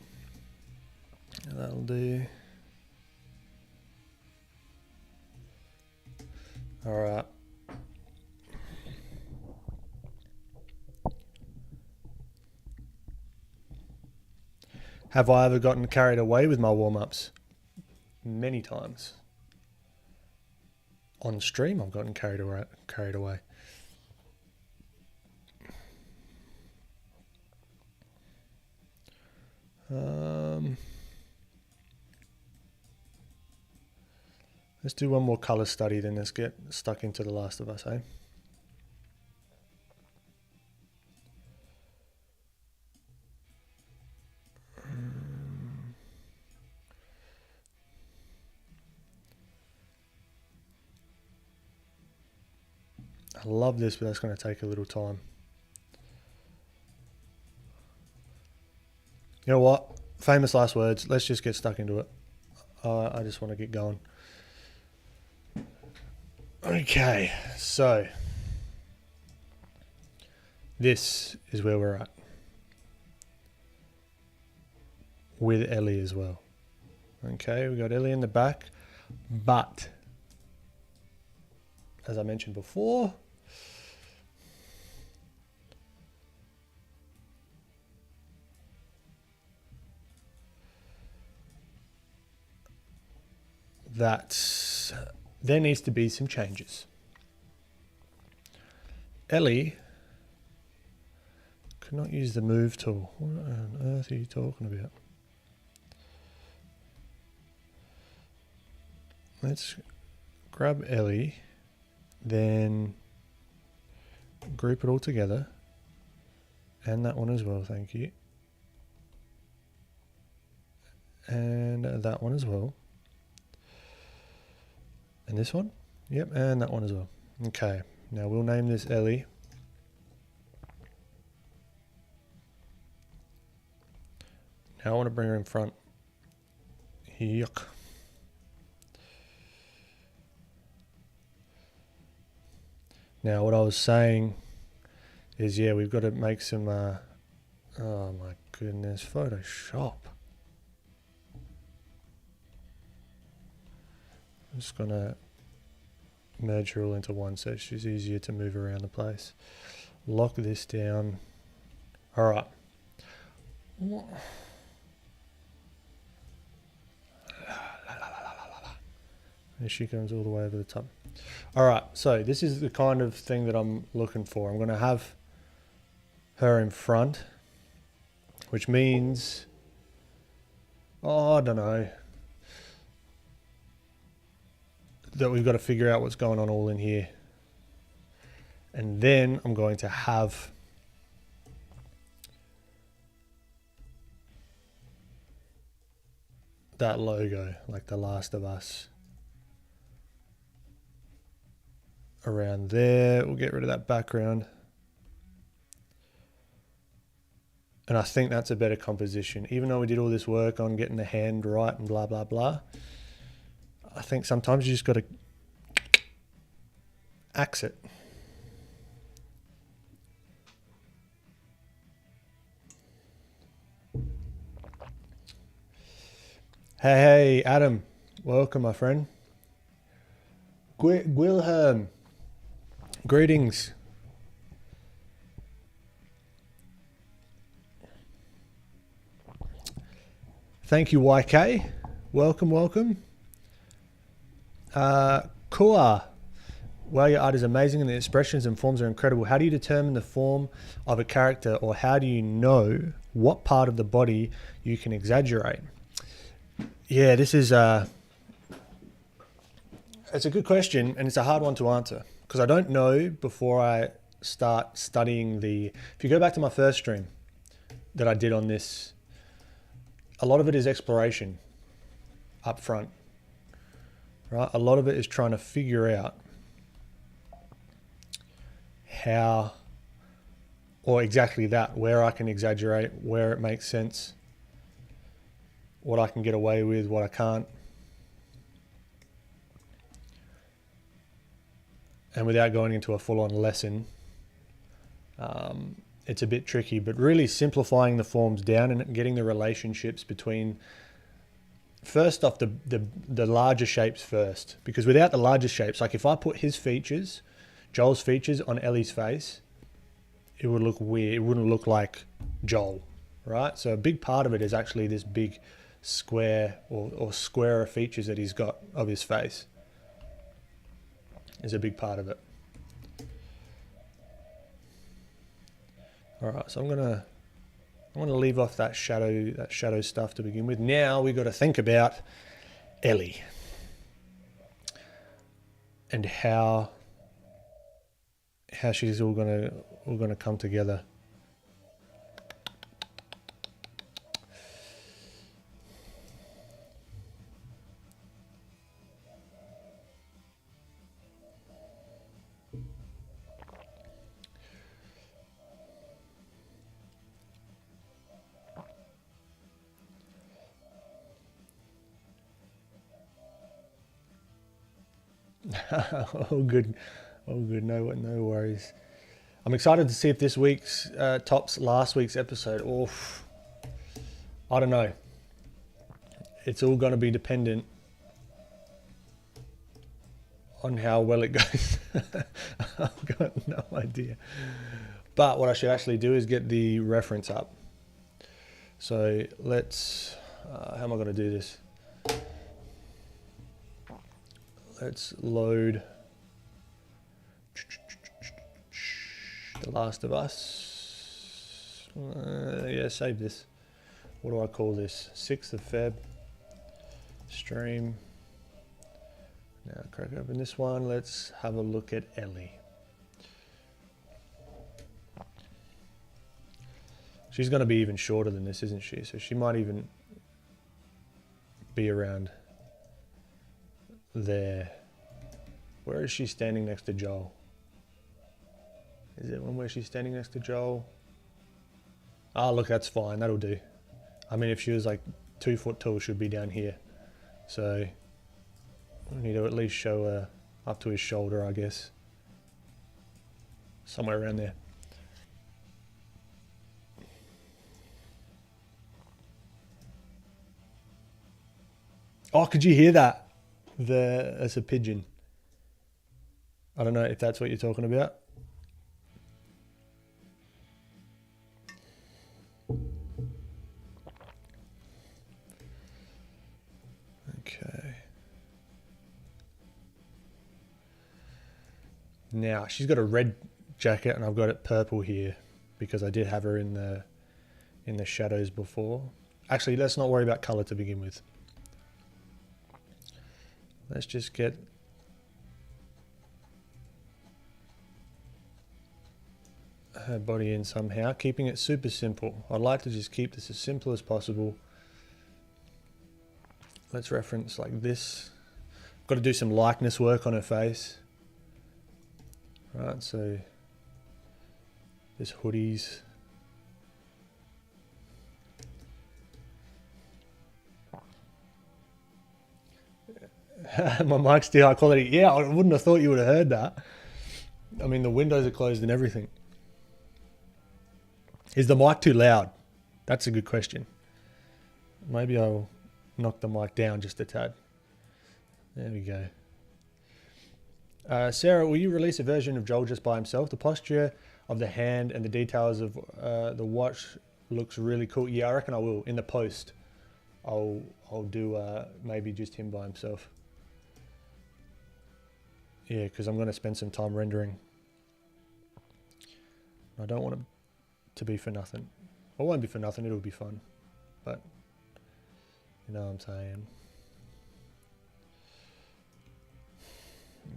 do. All right. Have I ever gotten carried away with my warm-ups? Many times. On stream, I've gotten carried away. Let's do one more color study, then let's get stuck into The Last of Us, eh? I love this, but that's going to take a little time. You know what? Famous last words. Let's just get stuck into it. I just want to get going. Okay, so this is where we're at. With Ellie as well. Okay, we got Ellie in the back, but as I mentioned before, that there needs to be some changes. Ellie could not use the move tool. What on earth are you talking about? Let's grab Ellie, then group it all together, and that one as well, thank you. And that one as well. And this one? Yep, and that one as well. Okay, now we'll name this Ellie. Now I want to bring her in front. Yuck. Now what I was saying is, yeah, we've got to make some, oh my goodness, Photoshop. I'm just going to merge her all into one so she's easier to move around the place. Lock this down. All right. There she comes all the way over the top. All right, so this is the kind of thing that I'm looking for. I'm going to have her in front, which means, oh, I don't know, that we've got to figure out what's going on all in here. And then I'm going to have that logo, like The Last of Us, around there. We'll get rid of that background. And I think that's a better composition. Even though we did all this work on getting the hand right and blah, blah, blah, I think sometimes you just got to axe it. Hey, Adam. Welcome, my friend. Wilhelm. Greetings. Thank you, YK. Welcome, welcome. Kua. Wow, your art is amazing and the expressions and forms are incredible. How do you determine the form of a character, or how do you know what part of the body you can exaggerate? Yeah, this is it's a good question, and it's a hard one to answer because I don't know before I start studying the... If you go back to my first stream that I did on this, a lot of it is exploration up front, right? A lot of it is trying to figure out how, or exactly that, where I can exaggerate, where it makes sense, what I can get away with, what I can't. And without going into a full-on lesson, it's a bit tricky, but really simplifying the forms down and getting the relationships between, first off, the larger shapes first. Because without the larger shapes, like if I put his features, Joel's features on Ellie's face, it would look weird. It wouldn't look like Joel, right? So a big part of it is actually this big square or squarer features that he's got of his face. Is a big part of it. All right, so I'm gonna leave off that shadow stuff to begin with. Now we got to think about Ellie and how she's all gonna come together. All good. No worries. I'm excited to see if this week's tops last week's episode. Oof. I don't know. It's all going to be dependent on how well it goes. I've got no idea. But what I should actually do is get the reference up. So let's... how am I going to do this? Let's load The Last of Us. Yeah, save this. What do I call this? 6th of Feb. Stream. Now crack open this one. Let's have a look at Ellie. She's going to be even shorter than this, isn't she? So she might even be around there. Where is she standing next to Joel? Is it one where she's standing next to Joel? Oh, look, that's fine. That'll do. I mean, if she was like 2 foot tall, she'd be down here. So we need to at least show her up to his shoulder, I guess. Somewhere around there. Oh, could you hear that? That's a pigeon. I don't know if that's what you're talking about. Okay. Now, she's got a red jacket and I've got it purple here because I did have her in the shadows before. Actually, let's not worry about color to begin with. Let's just get her body in somehow, keeping it super simple. I'd like to just keep this as simple as possible. Let's reference like this. Got to do some likeness work on her face. Right, so this hoodies. My mic's still high quality. Yeah, I wouldn't have thought you would have heard that. I mean, the windows are closed and everything. Is the mic too loud? That's a good question. Maybe I'll knock the mic down just a tad. There we go. Sarah, will you release a version of Joel just by himself? The posture of the hand and the details of the watch looks really cool. Yeah, I reckon I will. In the post, I'll do maybe just him by himself. Yeah, because I'm going to spend some time rendering. I don't want it to be for nothing. It won't be for nothing, it'll be fun. But, you know what I'm saying.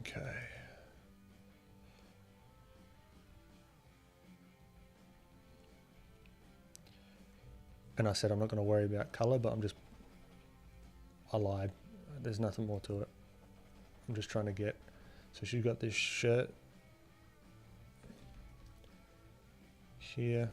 Okay. And I said I'm not going to worry about colour, but I lied. There's nothing more to it. I'm just trying to get... So she's got this shirt here.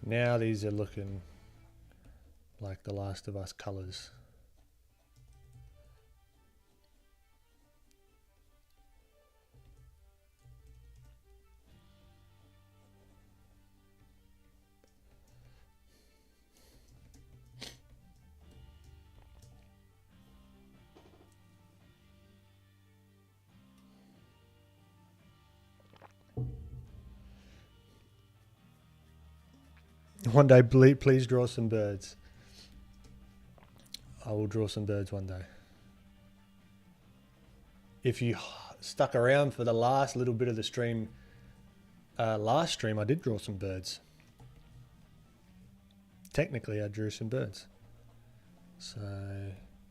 Now these are looking like the Last of Us colours. One day, please draw some birds. I will draw some birds one day. If you stuck around for the last little bit of the stream, last stream I did draw some birds. Technically I drew some birds. So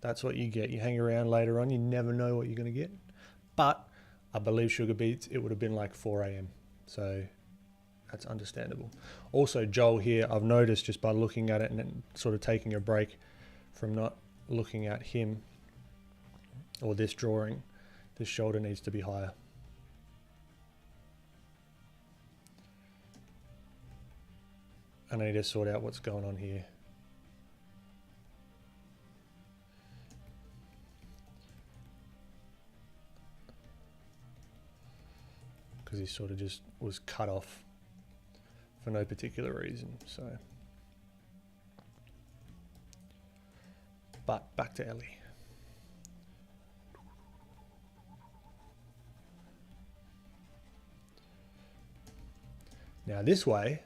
that's what you get. You hang around later on, you never know what you're going to get. But I believe Sugar Beats, it would have been like 4 a.m. So that's understandable. Also, Joel here, I've noticed just by looking at it and then sort of taking a break from not looking at him or this drawing, this shoulder needs to be higher. And I need to sort out what's going on here. Because he sort of just was cut off for no particular reason, so. But back to Ellie. Now this way,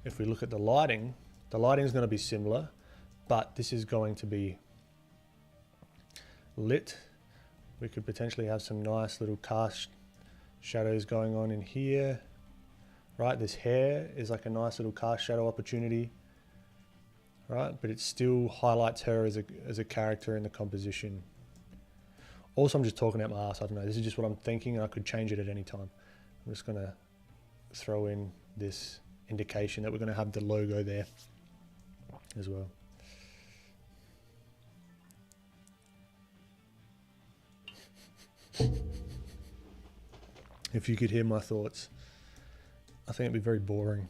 if we look at the lighting is going to be similar, but this is going to be lit. We could potentially have some nice little cast shadows going on in here. Right, this hair is like a nice little cast shadow opportunity, right? But it still highlights her as a character in the composition. Also, I'm just talking out my ass. I don't know. This is just what I'm thinking, and I could change it at any time. I'm just gonna throw in this indication that we're gonna have the logo there as well. If you could hear my thoughts. I think it'd be very boring.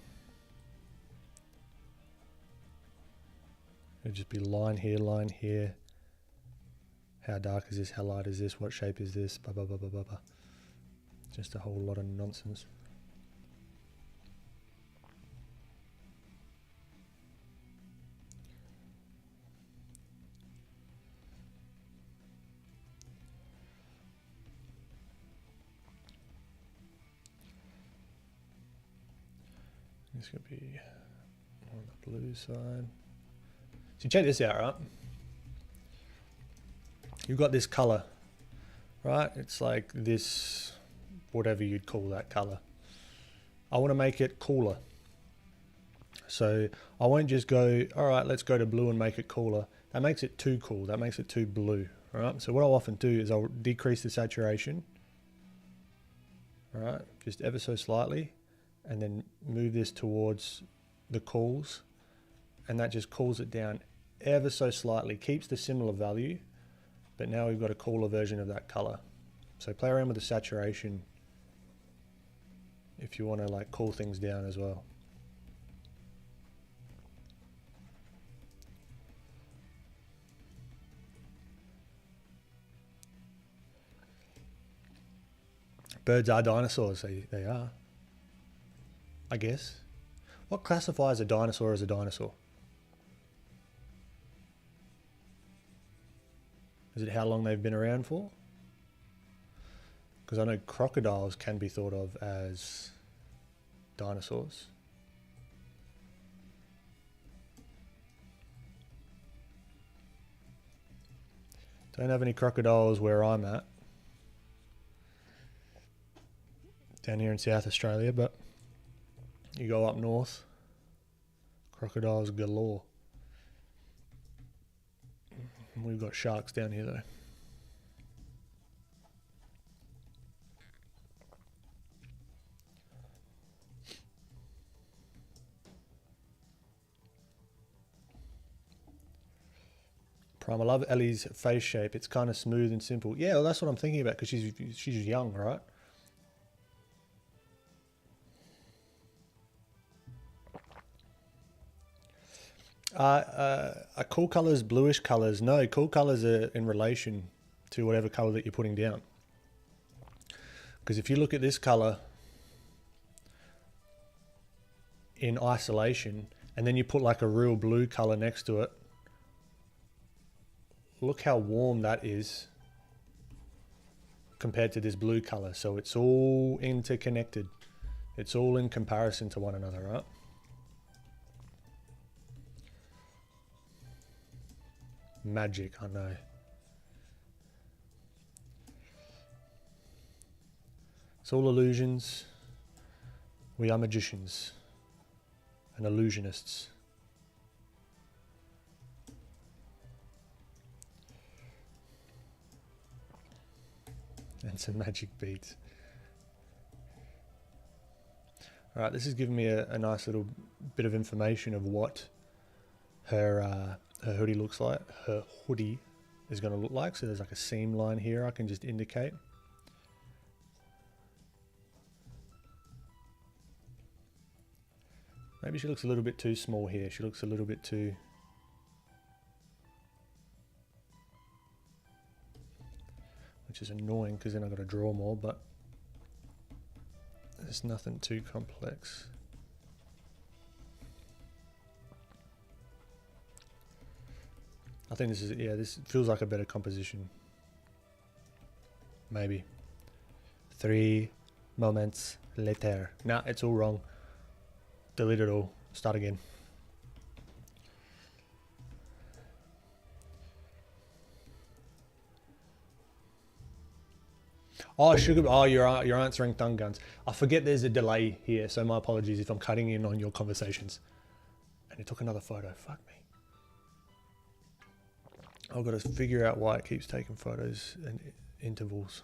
It'd just be line here. How dark is this? How light is this? What shape is this? Blah, blah, blah, blah, blah, blah. Just a whole lot of nonsense. It's going to be on the blue side. So check this out, right? You've got this color, right? It's like this, whatever you'd call that color. I want to make it cooler. So I won't just go, all right, let's go to blue and make it cooler. That makes it too cool. That makes it too blue, all right? So what I'll often do is I'll decrease the saturation, all right? Just ever so slightly. And then move this towards the cools, and that just cools it down ever so slightly, keeps the similar value, but now we've got a cooler version of that color. So play around with the saturation if you want to like cool things down as well. Birds are dinosaurs, they are. I guess. What classifies a dinosaur as a dinosaur? Is it how long they've been around for? Because I know crocodiles can be thought of as dinosaurs. Don't have any crocodiles where I'm at. Down here in South Australia, but you go up north, crocodiles galore. We've got sharks down here though. Prime, I love Ellie's face shape. It's kind of smooth and simple. Yeah, well, that's what I'm thinking about because she's young, right? Are cool colors bluish colors? No, cool colors are in relation to whatever color that you're putting down. Because if you look at this color in isolation and then you put like a real blue color next to it, look how warm that is compared to this blue color. So it's all interconnected. It's all in comparison to one another, right? Magic, I know. It's all illusions. We are magicians and illusionists. And some magic beads. All right, this is giving me a nice little bit of information of what her hoodie looks like. Her hoodie is going to look like. So there's like a seam line here I can just indicate. Maybe she looks a little bit too small here. She looks a little bit too... which is annoying because then I've got to draw more, but there's nothing too complex. I think this is, yeah, this feels like a better composition. Maybe. 3 moments later. Nah, it's all wrong. Delete it all. Start again. Oh, sugar. Oh, you're answering thumb guns. I forget there's a delay here, so my apologies if I'm cutting in on your conversations. And it took another photo. Fuck me. I've got to figure out why it keeps taking photos and intervals.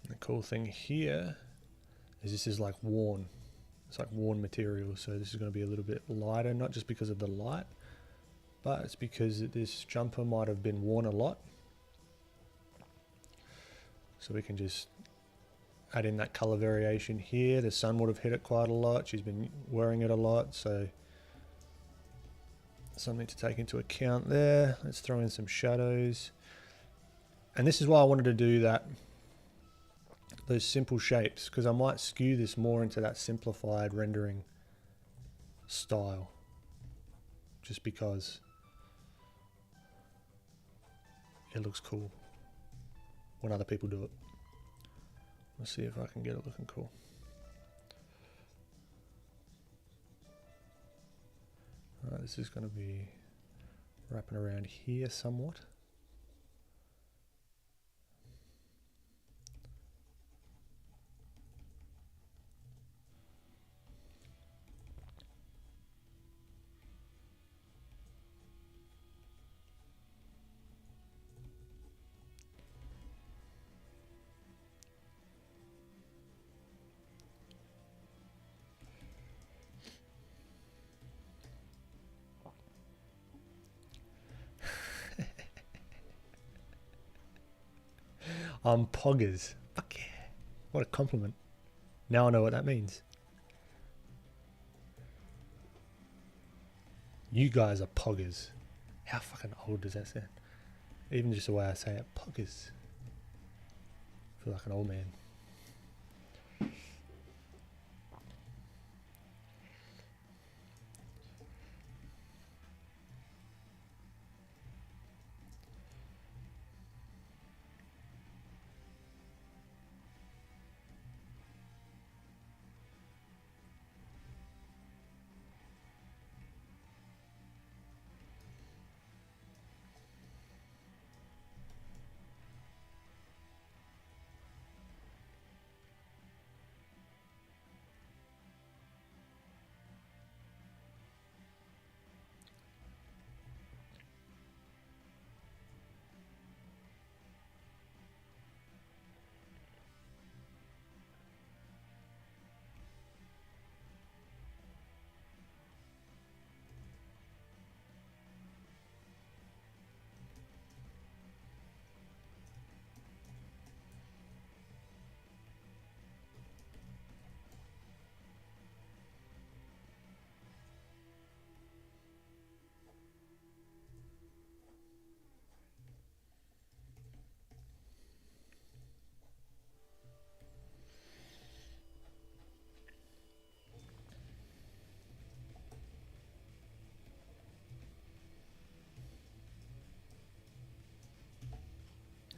The cool thing here is this is like worn. It's like worn material, so this is going to be a little bit lighter, not just because of the light, but it's because this jumper might have been worn a lot. So we can just add in that color variation here. The sun would have hit it quite a lot. She's been wearing it a lot, so something to take into account there. Let's throw in some shadows. And this is why I wanted to do that, those simple shapes, because I might skew this more into that simplified rendering style, just because it looks cool when other people do it. Let's see if I can get it looking cool. Alright, this is going to be wrapping around here somewhat. I'm poggers. Fuck yeah. What a compliment. Now I know what that means. You guys are poggers. How fucking old does that sound? Even just the way I say it, poggers. I feel like an old man.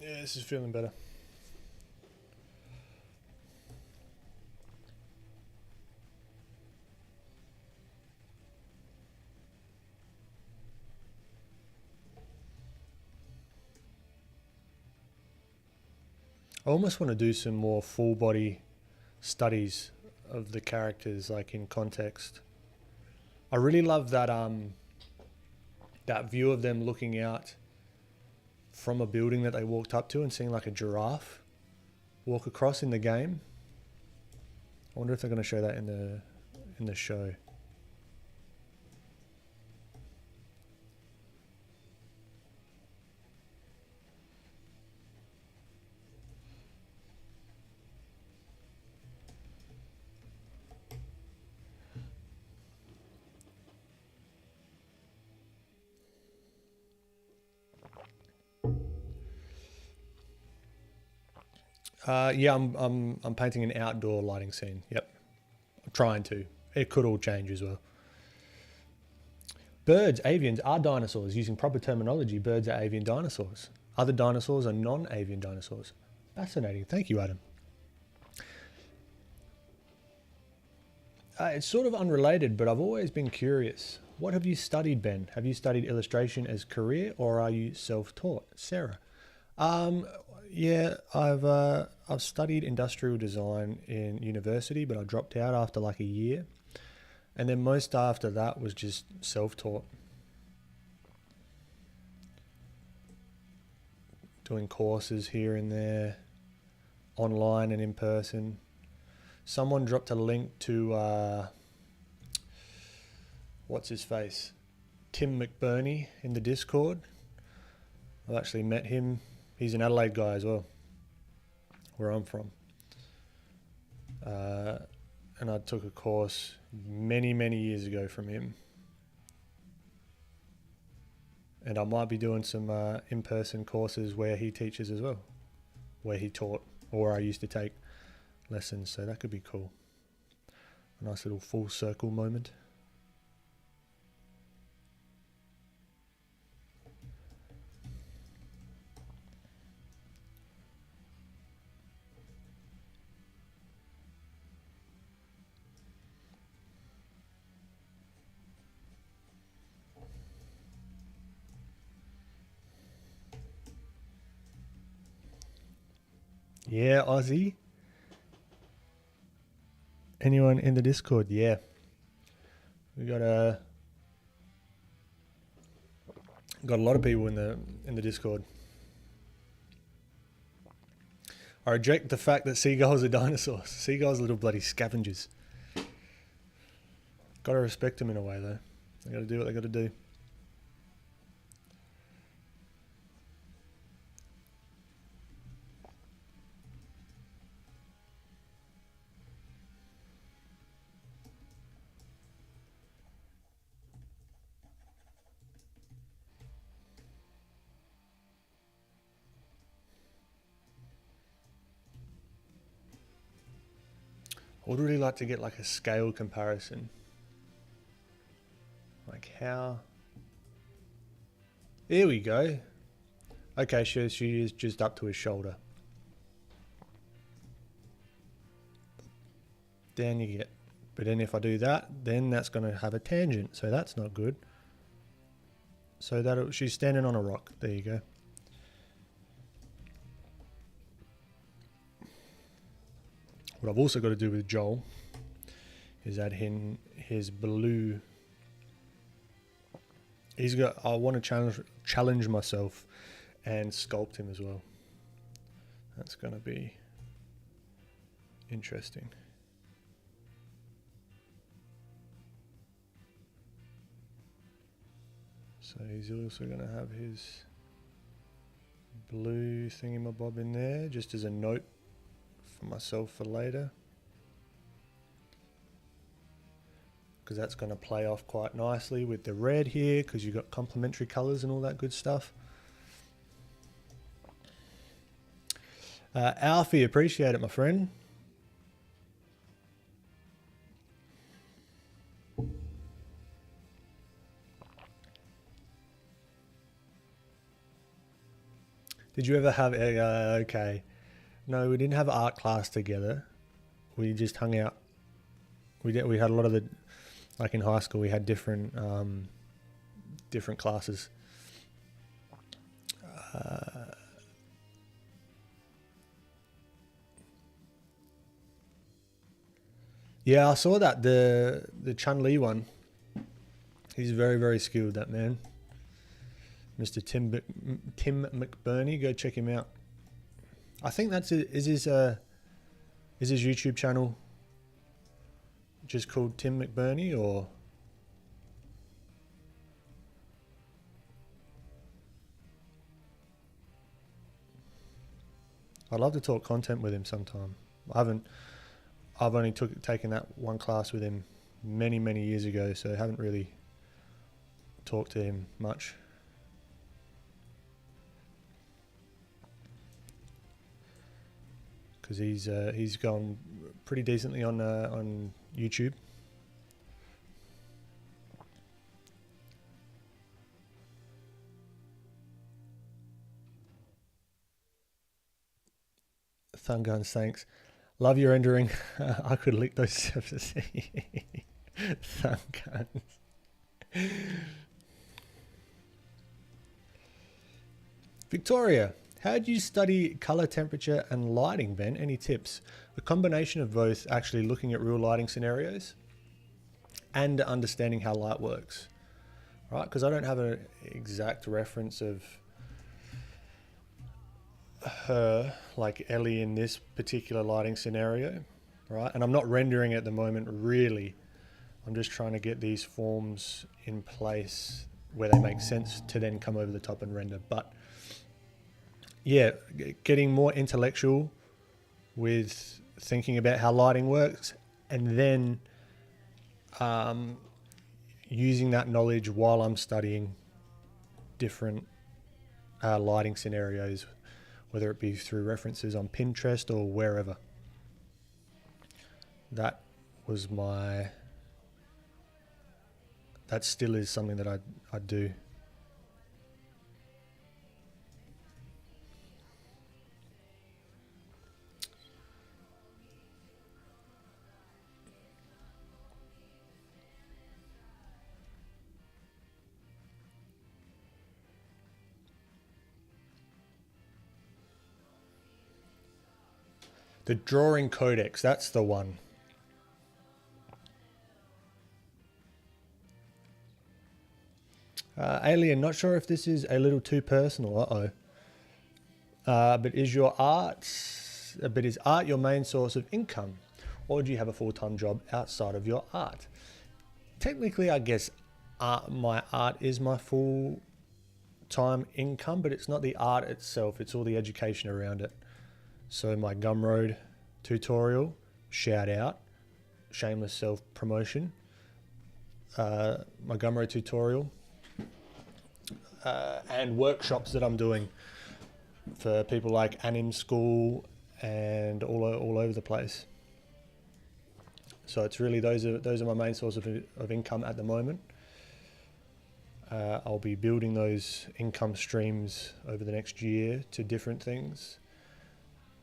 Yeah, this is feeling better. I almost want to do some more full body studies of the characters, like in context. I really love that that view of them looking out from a building that they walked up to and seeing like a giraffe walk across in the game. I wonder if they're going to show that in the show. Yeah, I'm painting an outdoor lighting scene. Yep, I'm trying to. It could all change as well. Birds, avians are dinosaurs. Using proper terminology, birds are avian dinosaurs. Other dinosaurs are non-avian dinosaurs. Fascinating. Thank you, Adam. It's sort of unrelated, but I've always been curious. What have you studied, Ben? Have you studied illustration as career, or are you self-taught? Sarah. Yeah, I've studied industrial design in university, but I dropped out after like a year. And then most after that was just self-taught. Doing courses here and there, online and in person. Someone dropped a link to, what's his face? Tim McBurney in the Discord. I've actually met him. He's an Adelaide guy as well, where I'm from. And I took a course many, many years ago from him. And I might be doing some in-person courses where he teaches as well, where he taught, or I used to take lessons. So that could be cool. A nice little full circle moment. Yeah, Aussie. Anyone in the Discord? Yeah. We got a lot of people in the Discord. I reject the fact that seagulls are dinosaurs. Seagulls are little bloody scavengers. Gotta respect them in a way though. They gotta do what they gotta do. I would really like to get like a scale comparison. Like how... There we go. Okay, she is just up to his shoulder. Then you get... But then if I do that, then that's going to have a tangent. So that's not good. So that she's standing on a rock. There you go. What I've also got to do with Joel is add in his blue. I want to challenge myself and sculpt him as well. That's going to be interesting. So he's also going to have his blue thingamabob in there, just as a note for myself for later. Because that's going to play off quite nicely with the red here, because you've got complementary colours and all that good stuff. Alfie, appreciate it, my friend. Did you ever have okay? No, we didn't have art class together. We just hung out. We had a lot of the, like in high school, we had different different classes. Yeah, I saw that the Chun-Li one. He's very, very skilled, that man. Mr. Tim McBurney, go check him out. I think that's it. Is his YouTube channel just called Tim McBurney, or? I'd love to talk content with him sometime. I've only taken that one class with him many, many years ago, so I haven't really talked to him much. Because he's gone pretty decently on YouTube. Thumb guns, thanks. Love your rendering. I could lick those surfaces. Thumb guns. Victoria. How do you study color, temperature, and lighting, Ben? Any tips? A combination of both, actually looking at real lighting scenarios and understanding how light works, right? Because I don't have an exact reference of her, like Ellie in this particular lighting scenario, right? And I'm not rendering at the moment, really. I'm just trying to get these forms in place where they make sense to then come over the top and render. But yeah, getting more intellectual with thinking about how lighting works, and then using that knowledge while I'm studying different lighting scenarios, whether it be through references on Pinterest or wherever. That still is something that I do. The drawing codex, that's the one. Alien, not sure if this is a little too personal. But is art your main source of income, or do you have a full-time job outside of your art? Technically, I guess my art is my full-time income, but it's not the art itself, it's all the education around it. So my Gumroad tutorial, shout out, shameless self-promotion, my Gumroad tutorial, and workshops that I'm doing for people like Ahmen School and all over the place. So it's really those are my main source of income at the moment. I'll be building those income streams over the next year to different things,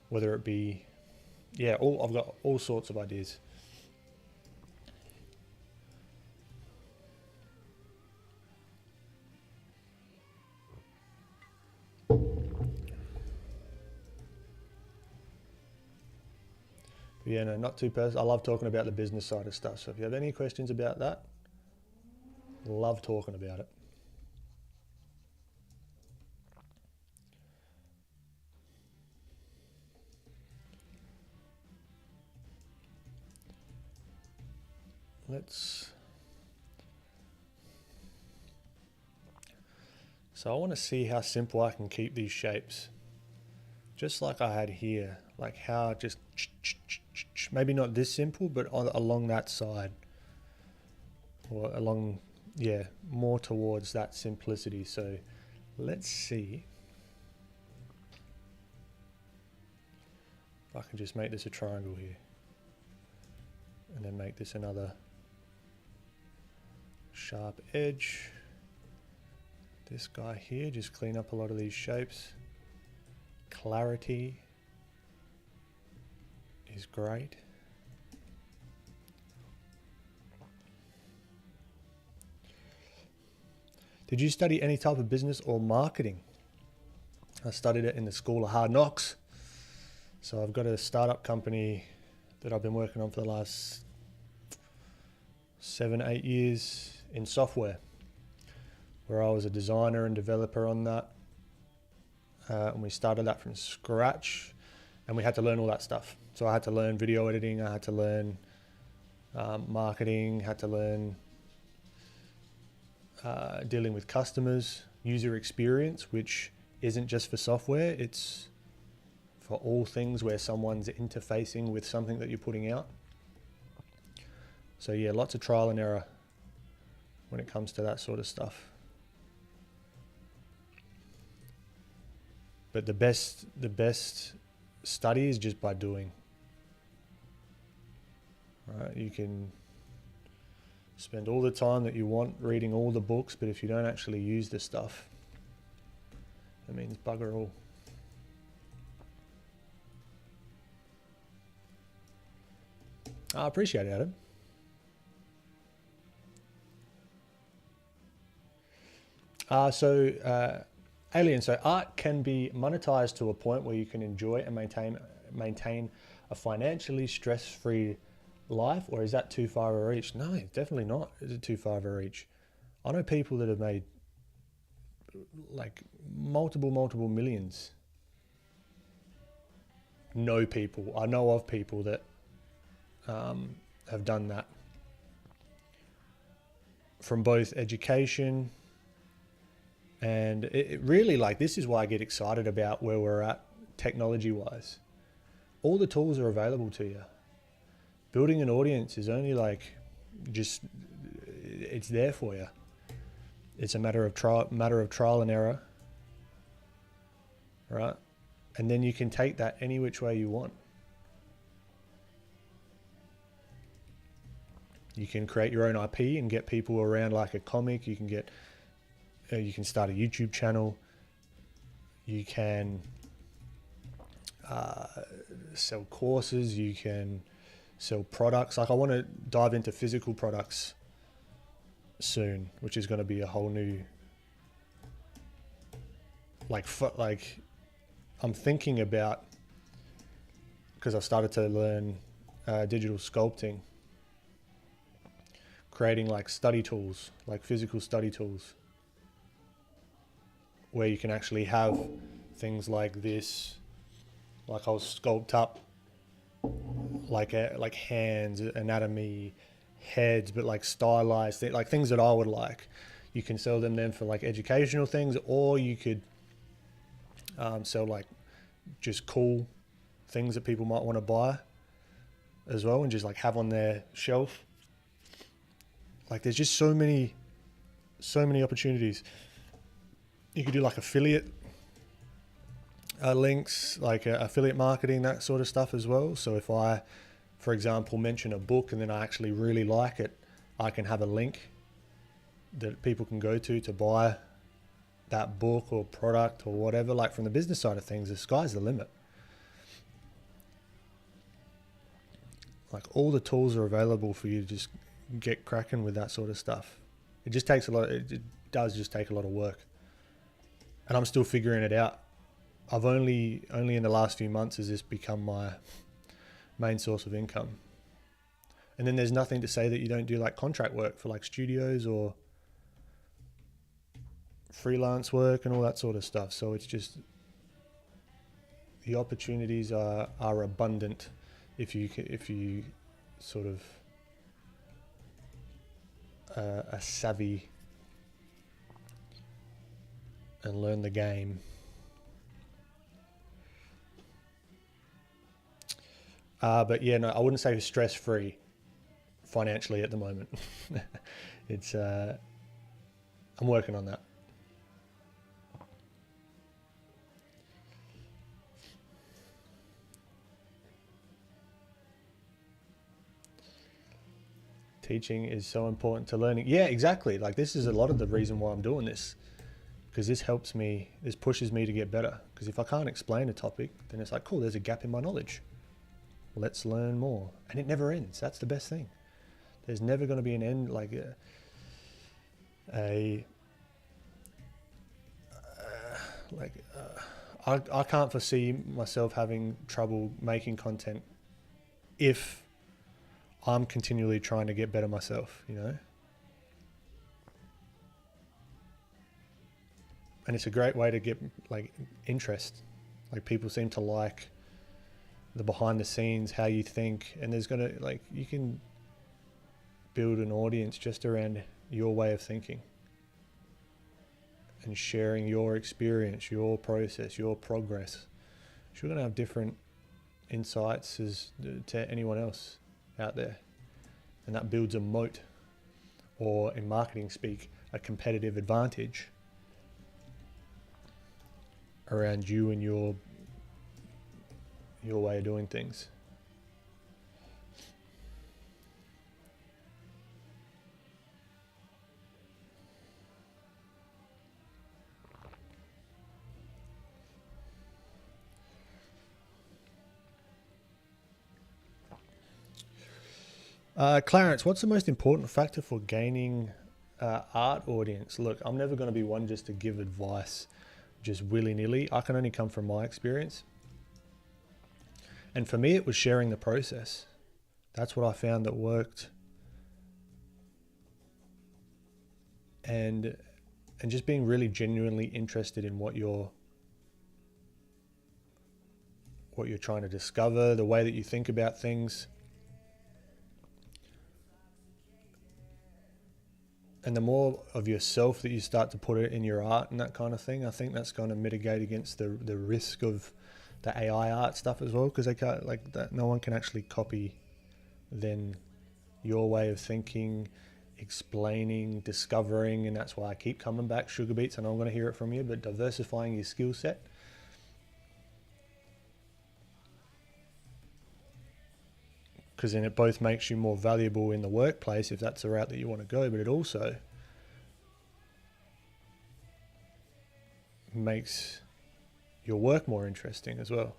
whether it be, I've got all sorts of ideas. But yeah, no, not too personal. I love talking about the business side of stuff. So if you have any questions about that, love talking about it. So I want to see how simple I can keep these shapes. Just like I had here, like how just, maybe not this simple, but along that side. Or along, more towards that simplicity. So let's see if I can just make this a triangle here. And then make this another sharp edge. This guy here, just clean up a lot of these shapes. Clarity is great. Did you study any type of business or marketing? I studied it in the School of Hard Knocks. So I've got a startup company that I've been working on for the last 7-8 years in software, where I was a designer and developer on that. And we started that from scratch, and we had to learn all that stuff. So I had to learn video editing, I had to learn marketing, had to learn dealing with customers, user experience, which isn't just for software, it's for all things where someone's interfacing with something that you're putting out. So yeah, lots of trial and error when it comes to that sort of stuff. But the best study is just by doing. Right? You can spend all the time that you want reading all the books, but if you don't actually use the stuff, that means bugger all. I appreciate it, Adam. Alien, so art can be monetized to a point where you can enjoy and maintain a financially stress-free life, or is that too far of a reach? No, definitely not. Is it too far of a reach? I know people that have made like multiple millions. I know of people that have done that from both education. And it really, like, this is why I get excited about where we're at technology-wise. All the tools are available to you. Building an audience is only it's there for you. It's a matter of trial and error, right? And then you can take that any which way you want. You can create your own IP and get people around like a comic. You can start a YouTube channel. You can sell courses. You can sell products. Like, I want to dive into physical products soon, which is going to be a whole new, I'm thinking about, because I've started to learn digital sculpting, creating like study tools, like physical study tools, where you can actually have things like this, like I'll sculpt up like hands, anatomy, heads, but like stylized, like things that I would like. You can sell them then for like educational things, or you could sell like just cool things that people might want to buy as well, and just like have on their shelf. Like, there's just so many opportunities. You could do like affiliate links, like affiliate marketing, that sort of stuff as well. So if for example, mention a book and then I actually really like it, I can have a link that people can go to buy that book or product or whatever. Like from the business side of things, the sky's the limit. Like all the tools are available for you to just get cracking with that sort of stuff. It just takes it does just take a lot of work. And I'm still figuring it out. I've only in the last few months has this become my main source of income. And then there's nothing to say that you don't do like contract work for like studios or freelance work and all that sort of stuff. So it's just, the opportunities are abundant if you sort of are savvy and learn the game. But yeah, no, I wouldn't say stress-free financially at the moment. It's I'm working on that. Teaching is so important to learning. Yeah, exactly. Like this is a lot of the reason why I'm doing this, because this helps me, this pushes me to get better. Because if I can't explain a topic, then it's like, cool, there's a gap in my knowledge. Let's learn more. And it never ends. That's the best thing. There's never going to be an end, like I can't foresee myself having trouble making content if I'm continually trying to get better myself, you know? And it's a great way to get like interest. Like people seem to like the behind the scenes, how you think, and there's gonna, like, you can build an audience just around your way of thinking and sharing your experience, your process, your progress. You're gonna have different insights as to anyone else out there, and that builds a moat, or in marketing speak, a competitive advantage around you and your way of doing things. Clarence, what's the most important factor for gaining art audience? Look, I'm never going to be one just to give advice just willy-nilly. I can only come from my experience. And for me, it was sharing the process. That's what I found that worked. And just being really genuinely interested in what you're trying to discover, the way that you think about things. And the more of yourself that you start to put it in your art and that kind of thing, I think that's going to mitigate against the risk of the AI art stuff as well, because they can't, like, that no one can actually copy then your way of thinking, explaining, discovering. And that's why I keep coming back, Sugar Beats. I know I'm going to hear it from you, but diversifying your skill set. Because then it both makes you more valuable in the workplace if that's the route that you want to go, but it also makes your work more interesting as well.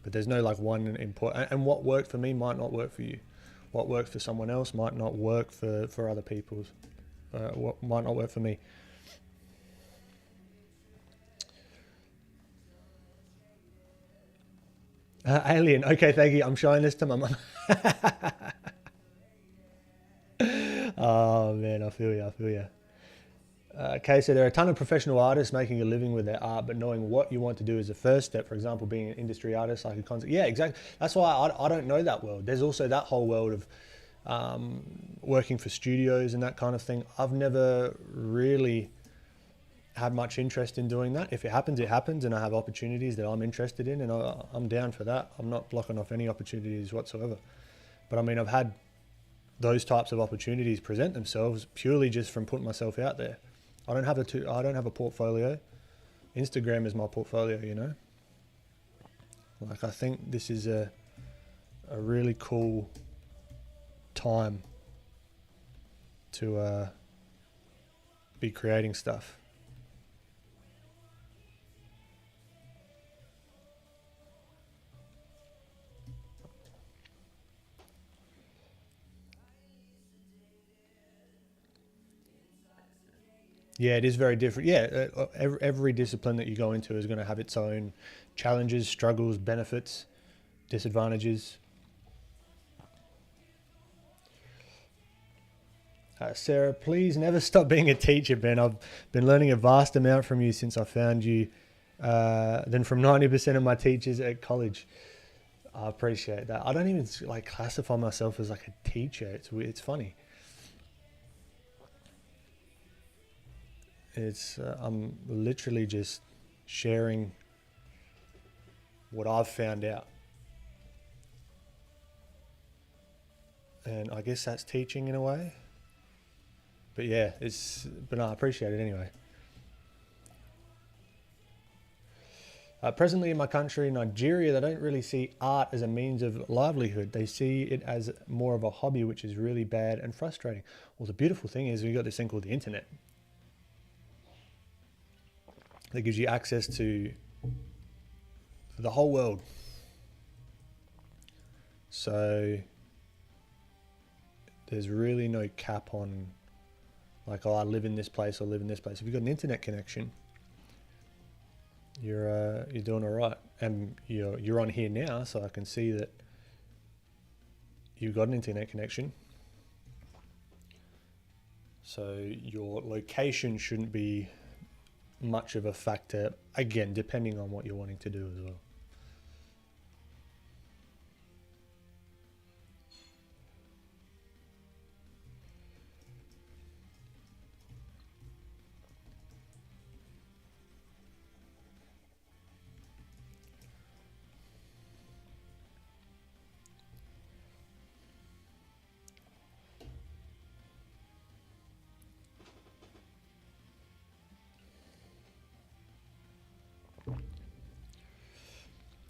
But there's no like one important, and what worked for me might not work for you. What works for someone else might not work for other people's. What might not work for me. Alien, okay, thank you. I'm showing this to my mum. Oh man, I feel you. Okay, so there are a ton of professional artists making a living with their art, but knowing what you want to do is the first step. For example, being an industry artist, like a concept. Yeah, exactly. That's why I don't know that world. There's also that whole world of working for studios and that kind of thing. I've never really had much interest in doing that. If it happens, it happens, and I have opportunities that I'm interested in, and I'm down for that. I'm not blocking off any opportunities whatsoever. But I mean, I've had those types of opportunities present themselves purely just from putting myself out there. I don't have a portfolio. Instagram is my portfolio, you know. Like, I think this is a really cool time to be creating stuff. Yeah, it is very different. Yeah, every discipline that you go into is going to have its own challenges, struggles, benefits, disadvantages. Sarah, please never stop being a teacher, Ben. I've been learning a vast amount from you since I found you, than from 90% of my teachers at college. I appreciate that. I don't even like classify myself as like a teacher. It's funny. It's I'm literally just sharing what I've found out, and I guess that's teaching in a way. But yeah, but no, I appreciate it anyway. Presently in my country, Nigeria, they don't really see art as a means of livelihood. They see it as more of a hobby, which is really bad and frustrating. Well, the beautiful thing is we've got this thing called the internet that gives you access to the whole world. So there's really no cap on like, oh, I live in this place or live in this place. If you've got an internet connection, you're doing all right. And you're on here now, so I can see that you've got an internet connection. So your location shouldn't be much of a factor, again, depending on what you're wanting to do as well.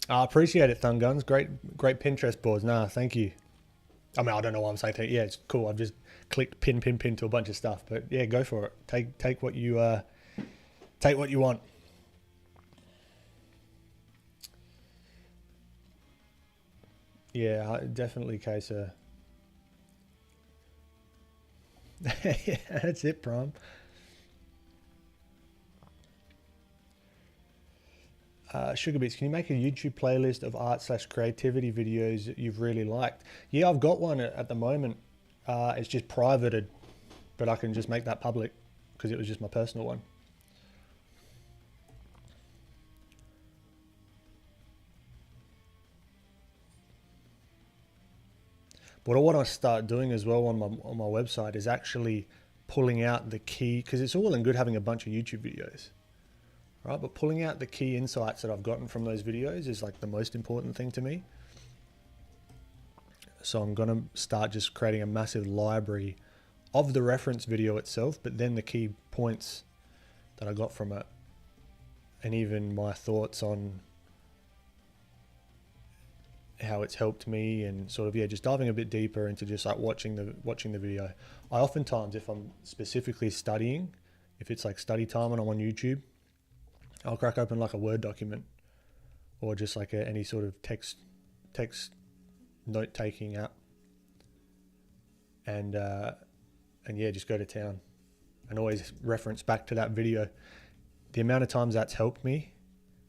I appreciate it, Thumb Guns. Great Pinterest boards. Nah, thank you. I mean, I don't know why I'm saying thank you. Yeah, it's cool. I've just clicked pin to a bunch of stuff. But yeah, go for it. Take what you want. Yeah, definitely, Kesa. Yeah, that's it, Prime. Sugar Beats, can you make a YouTube playlist of art/creativity videos that you've really liked? Yeah, I've got one at the moment. It's just privated, but I can just make that public because it was just my personal one. But what I start doing as well on my website is actually pulling out the key, because it's all in good having a bunch of YouTube videos, right? But pulling out the key insights that I've gotten from those videos is like the most important thing to me. So I'm going to start just creating a massive library of the reference video itself, but then the key points that I got from it, and even my thoughts on how it's helped me, and sort of, yeah, just diving a bit deeper into just like watching the video. I oftentimes, if I'm specifically studying, if it's like study time and I'm on YouTube, I'll crack open like a Word document or just like any sort of text note-taking app, and yeah, just go to town and always reference back to that video. The amount of times that's helped me,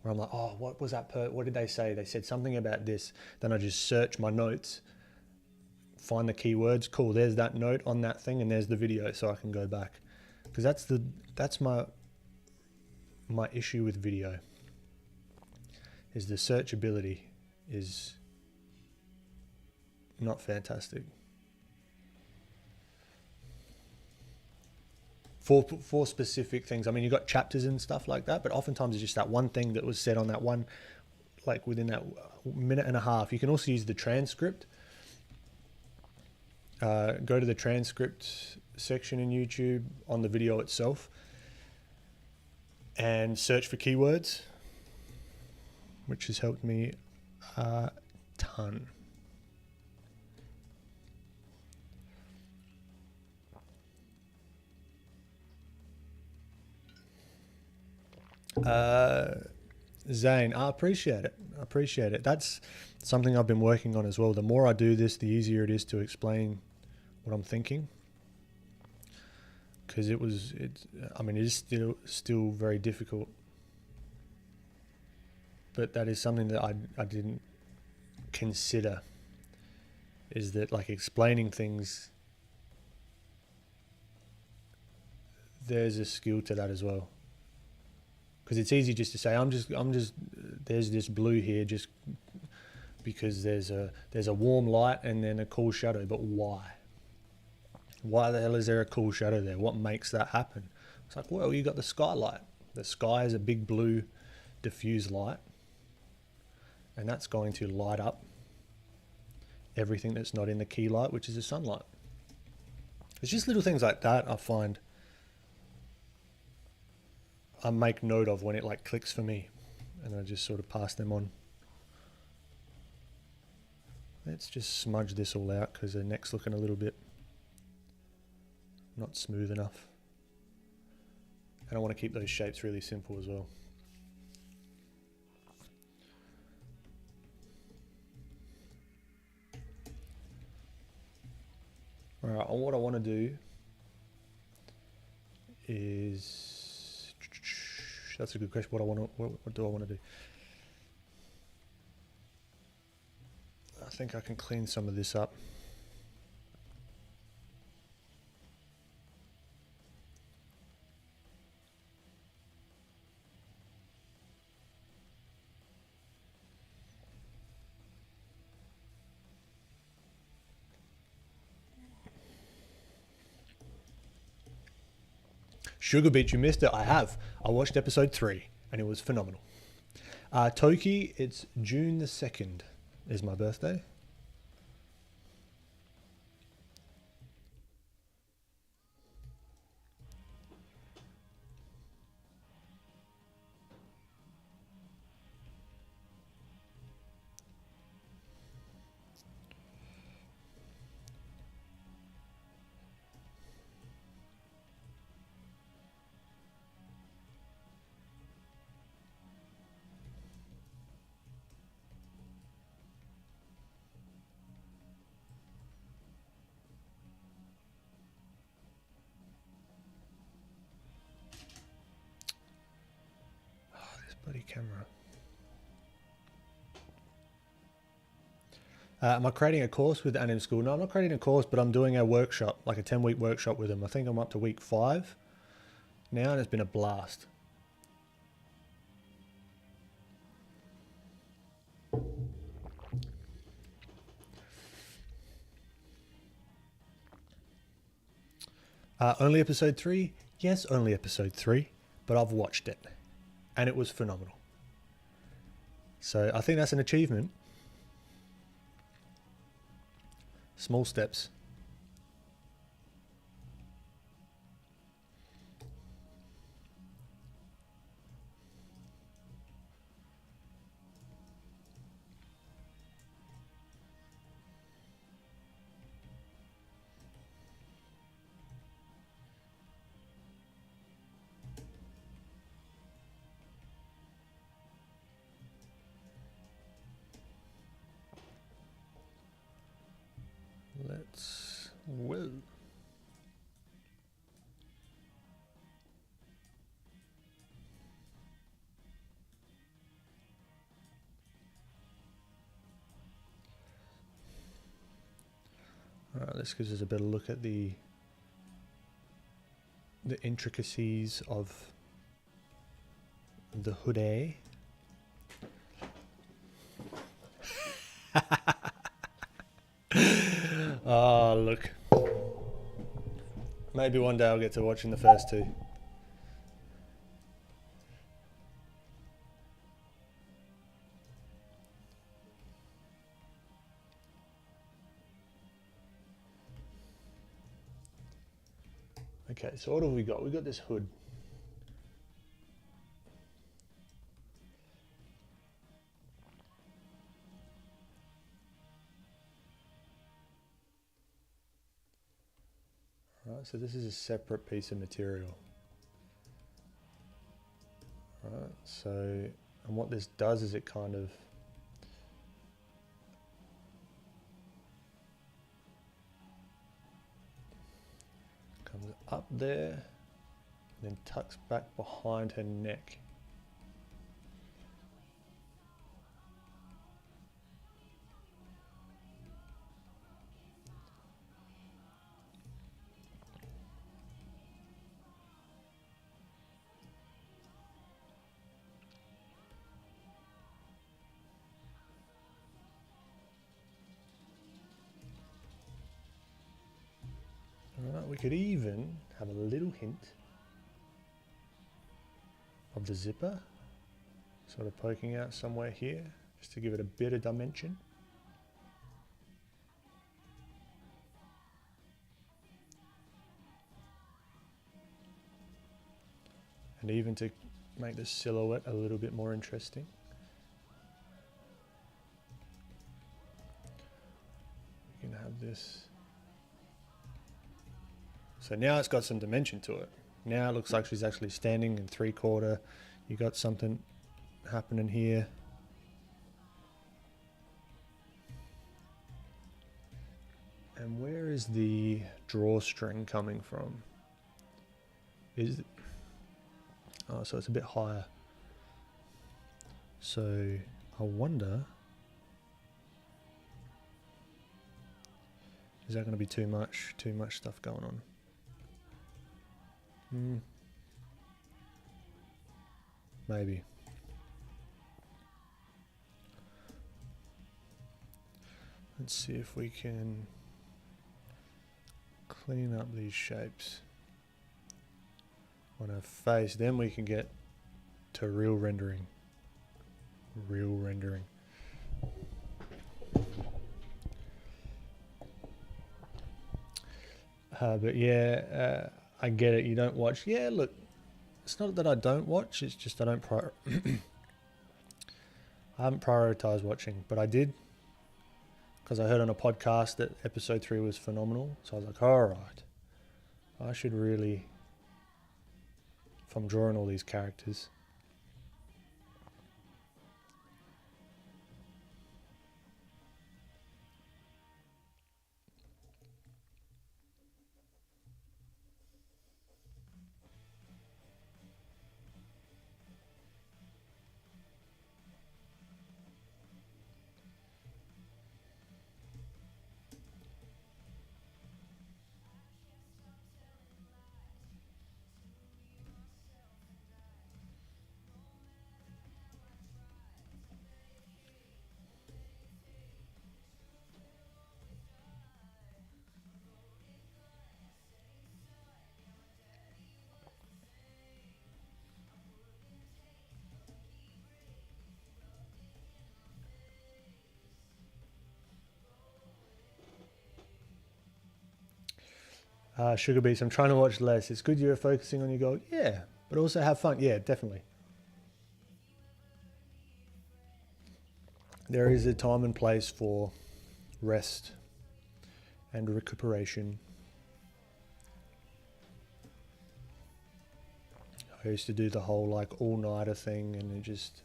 where I'm like, oh, what was that? What did they say? They said something about this. Then I just search my notes, find the keywords. Cool, there's that note on that thing, and there's the video, so I can go back. Because that's my issue with video, is the searchability is not fantastic. For specific things. I mean, you've got chapters and stuff like that, but oftentimes it's just that one thing that was said on that one, like within that minute and a half. You can also use the transcript. Go to the transcript section in YouTube on the video itself. and search for keywords, which has helped me a ton. Zane, I appreciate it. I appreciate it. That's something I've been working on as well. The more I do this, the easier it is to explain what I'm thinking. Because it is still very difficult. But that is something that I didn't consider, is that like explaining things, there's a skill to that as well. Because it's easy just to say, I'm just there's this blue here just because there's a warm light and then a cool shadow. But why? Why the hell is there a cool shadow there? What makes that happen? It's like, well, you got the skylight. The sky is a big blue diffuse light, and that's going to light up everything that's not in the key light, which is the sunlight. It's just little things like that I find I make note of when it like clicks for me, and I just sort of pass them on. Let's just smudge this all out because the neck's looking a little bit not smooth enough. And I want to keep those shapes really simple as well. All right, what I want to do is, that's a good question. What do I want to do? I think I can clean some of this up. Sugar Beach, you missed it. I have. I watched episode 3 and it was phenomenal. Toki, it's June the 2nd is my birthday. Bloody camera. Am I creating a course with Ahmen School? No, I'm not creating a course, but I'm doing a workshop, like a 10-week workshop with them. I think I'm up to week 5 now, and it's been a blast. Only episode 3? Yes, only episode 3, but I've watched it, and it was phenomenal. So I think that's an achievement. Small steps. Whoa. All right, this gives us a better look at the intricacies of the hoodie. Oh, look. Maybe one day I'll get to watching the first 2. Okay, so what have we got? We've got this hood. Right, so this is a separate piece of material. Right, so, and what this does is it kind of comes up there and then tucks back behind her neck. Alright, we could even have a little hint of the zipper sort of poking out somewhere here, just to give it a bit of dimension. And even to make the silhouette a little bit more interesting. You can have this. So now it's got some dimension to it. Now it looks like she's actually standing in 3/4. You got something happening here. And where is the drawstring coming from? Oh, so it's a bit higher. So I wonder, is that going to be too much stuff going on? Maybe. Let's see if we can clean up these shapes on her face. Then we can get to real rendering. But yeah, I get it. You don't watch. Yeah, look, it's not that I don't watch. It's just I don't I haven't prioritized watching, but I did because I heard on a podcast that episode 3 was phenomenal. So I was like, all right, I should really, if I'm drawing all these characters. Sugar Beast, I'm trying to watch less. It's good you're focusing on your goal. Yeah, but also have fun. Yeah, definitely. There is a time and place for rest and recuperation. I used to do the whole like all-nighter thing, and it just,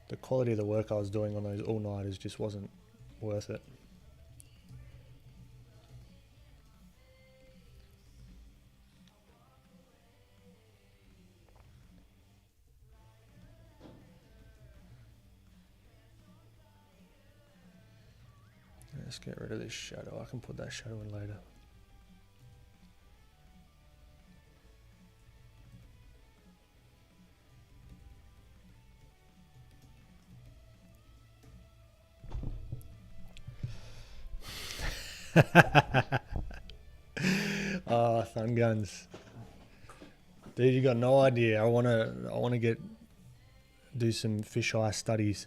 the quality of the work I was doing on those all-nighters just wasn't worth it. Let's get rid of this shadow. I can put that shadow in later. Oh, Thun Guns. Dude, you got no idea. I wanna do some fisheye studies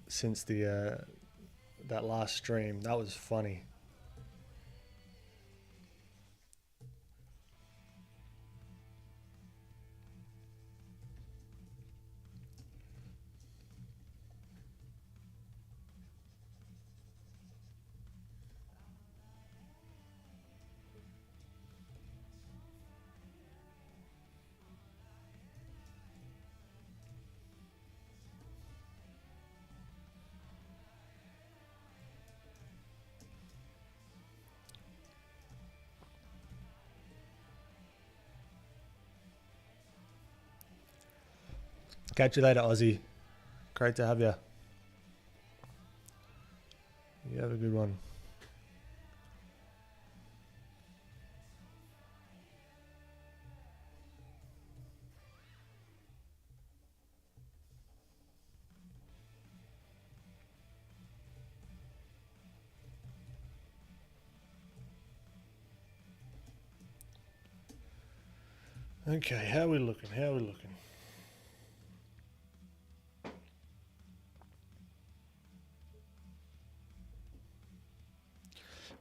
since the that last stream. That was funny. Catch you later, Aussie. Great to have you. You have a good one. Okay, how are we looking? How are we looking?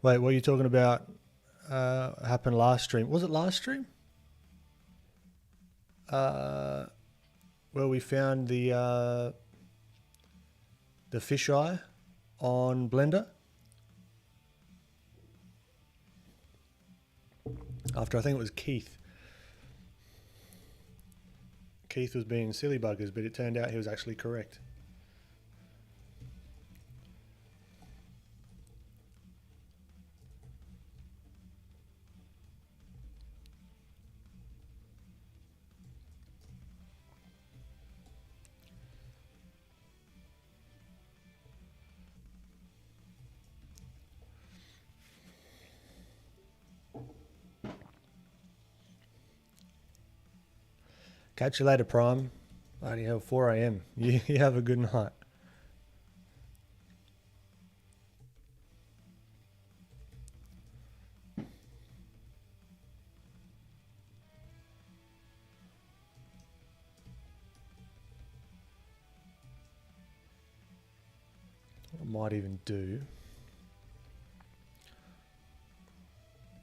Wait, what are you talking about? Happened last stream. Was it last stream? Where we found the fisheye on Blender. After I think it was Keith. Keith was being silly buggers, but it turned out he was actually correct. Catch you later, Prime. Bloody hell, 4 a.m. You have a good night. What I might even do,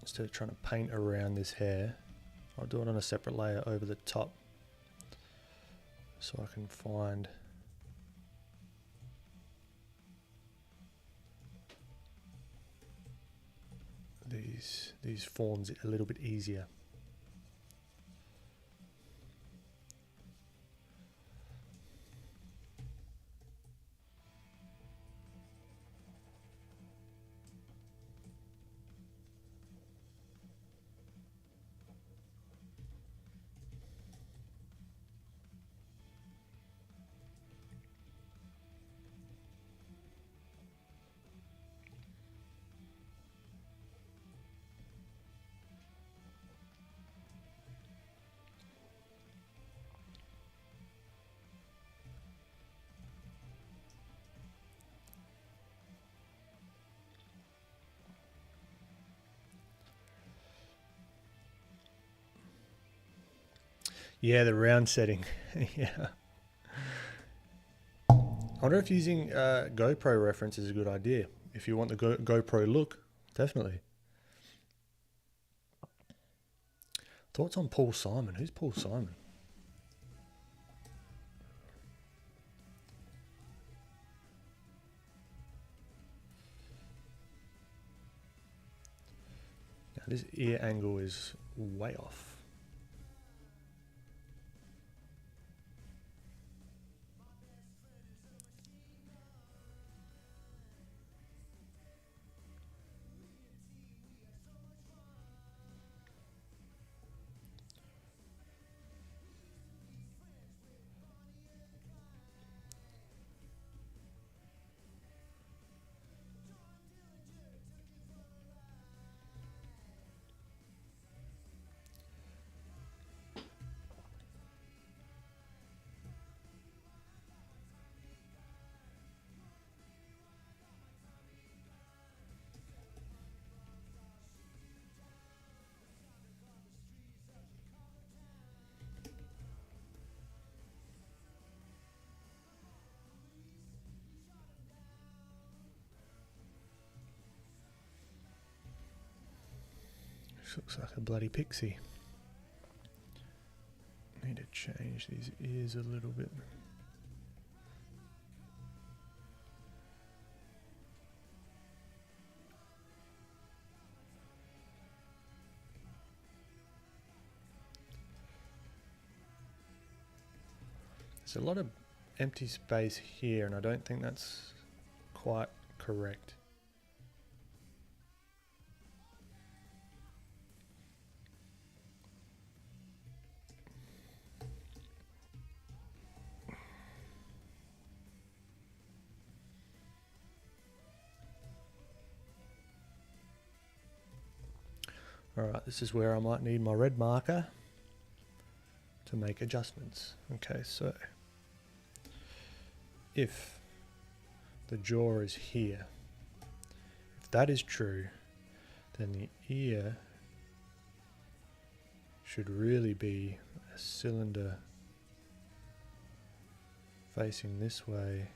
instead of trying to paint around this hair, I'll do it on a separate layer over the top. So I can find these forms a little bit easier. Yeah, the round setting. Yeah. I wonder if using GoPro reference is a good idea. If you want the GoPro look, definitely. Thoughts on Paul Simon? Who's Paul Simon? Now this ear angle is way off. Looks like a bloody pixie. Need to change these ears a little bit. There's a lot of empty space here, and I don't think that's quite correct. Alright, this is where I might need my red marker to make adjustments. Okay, so if the jaw is here, if that is true, then the ear should really be a cylinder facing this way.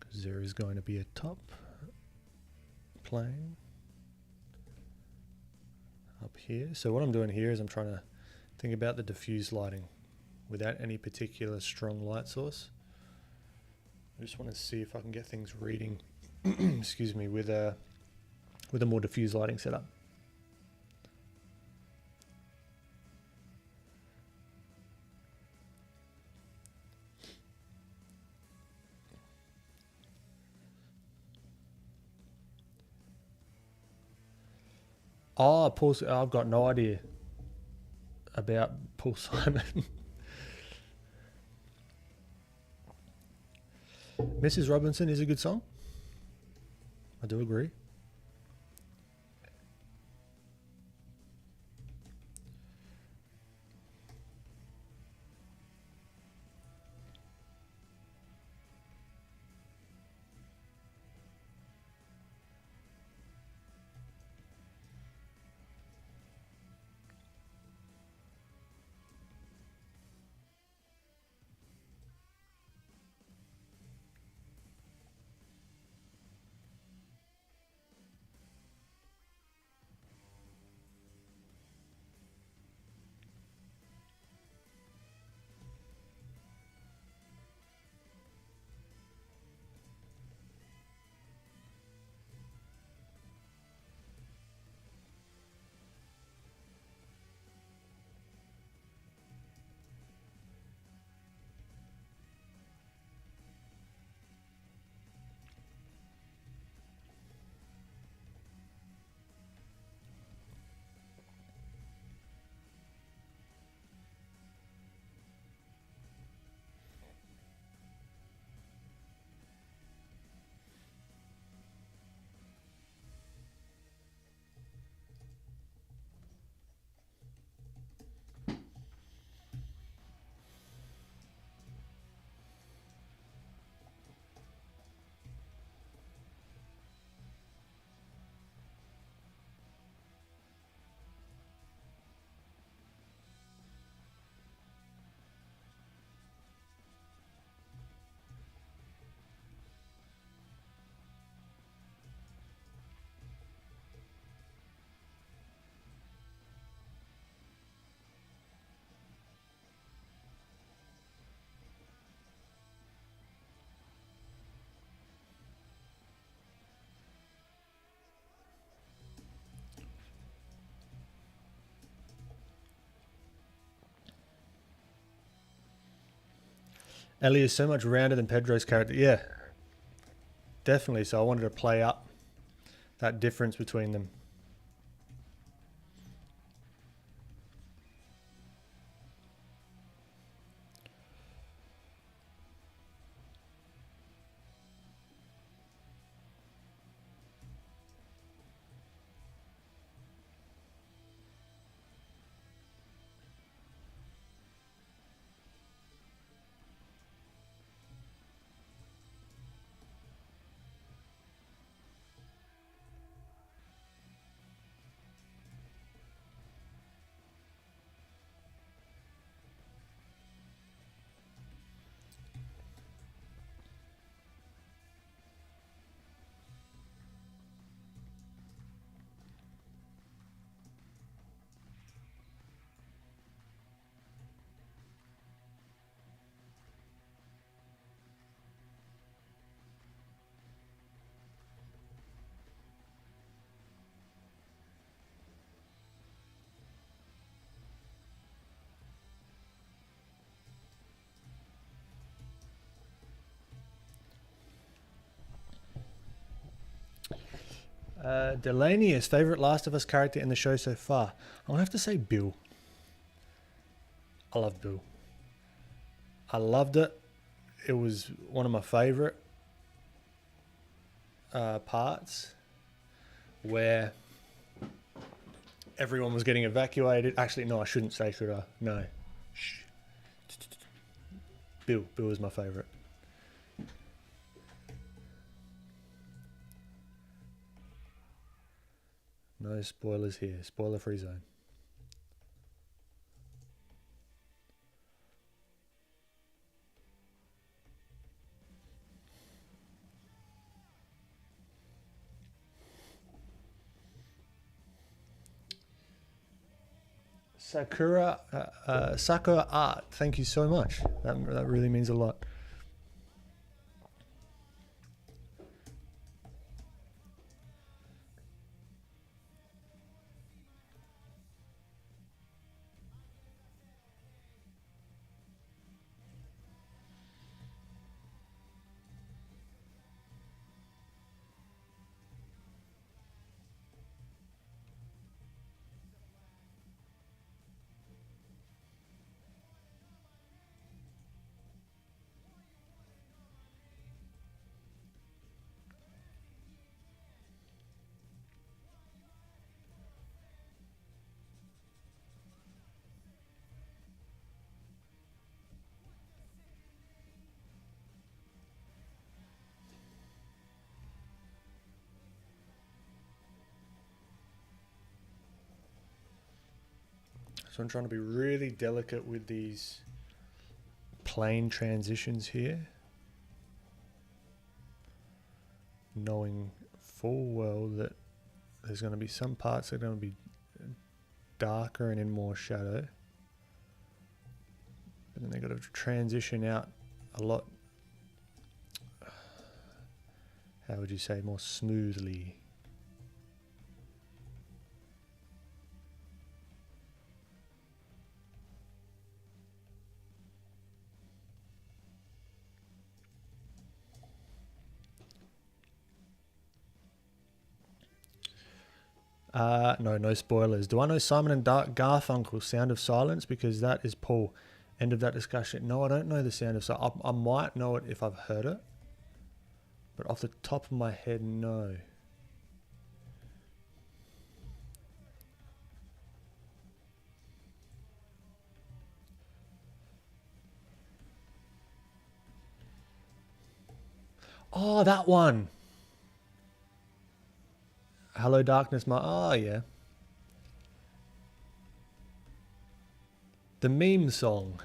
Because there is going to be a top plane up here. So what I'm doing here is I'm trying to think about the diffuse lighting without any particular strong light source. I just want to see if I can get things reading excuse me, with a more diffuse lighting setup. Oh, Paul, I've got no idea about Paul Simon. Mrs. Robinson is a good song. I do agree. Ellie is so much rounder than Pedro's character. Yeah, definitely. So I wanted to play up that difference between them. Delaney's favorite Last of Us character in the show so far. I'm gonna have to say Bill. I love Bill. I loved it. It was one of my favorite parts where everyone was getting evacuated. Actually, no, I shouldn't say, should I? No. Shh. Bill was my favorite. No spoilers here. Spoiler-free zone. Sakura Art, thank you so much. That really means a lot. So I'm trying to be really delicate with these plane transitions here, knowing full well that there's going to be some parts that are going to be darker and in more shadow, but then they've got to transition out a lot, how would you say, more smoothly. No spoilers. Do I know Simon and Garfunkel's Sound of Silence? Because that is Paul. End of that discussion. No, I don't know the Sound of Silence. I might know it if I've heard it, but off the top of my head, no. Oh, that one. Hello Darkness, my... Oh, yeah. The meme song.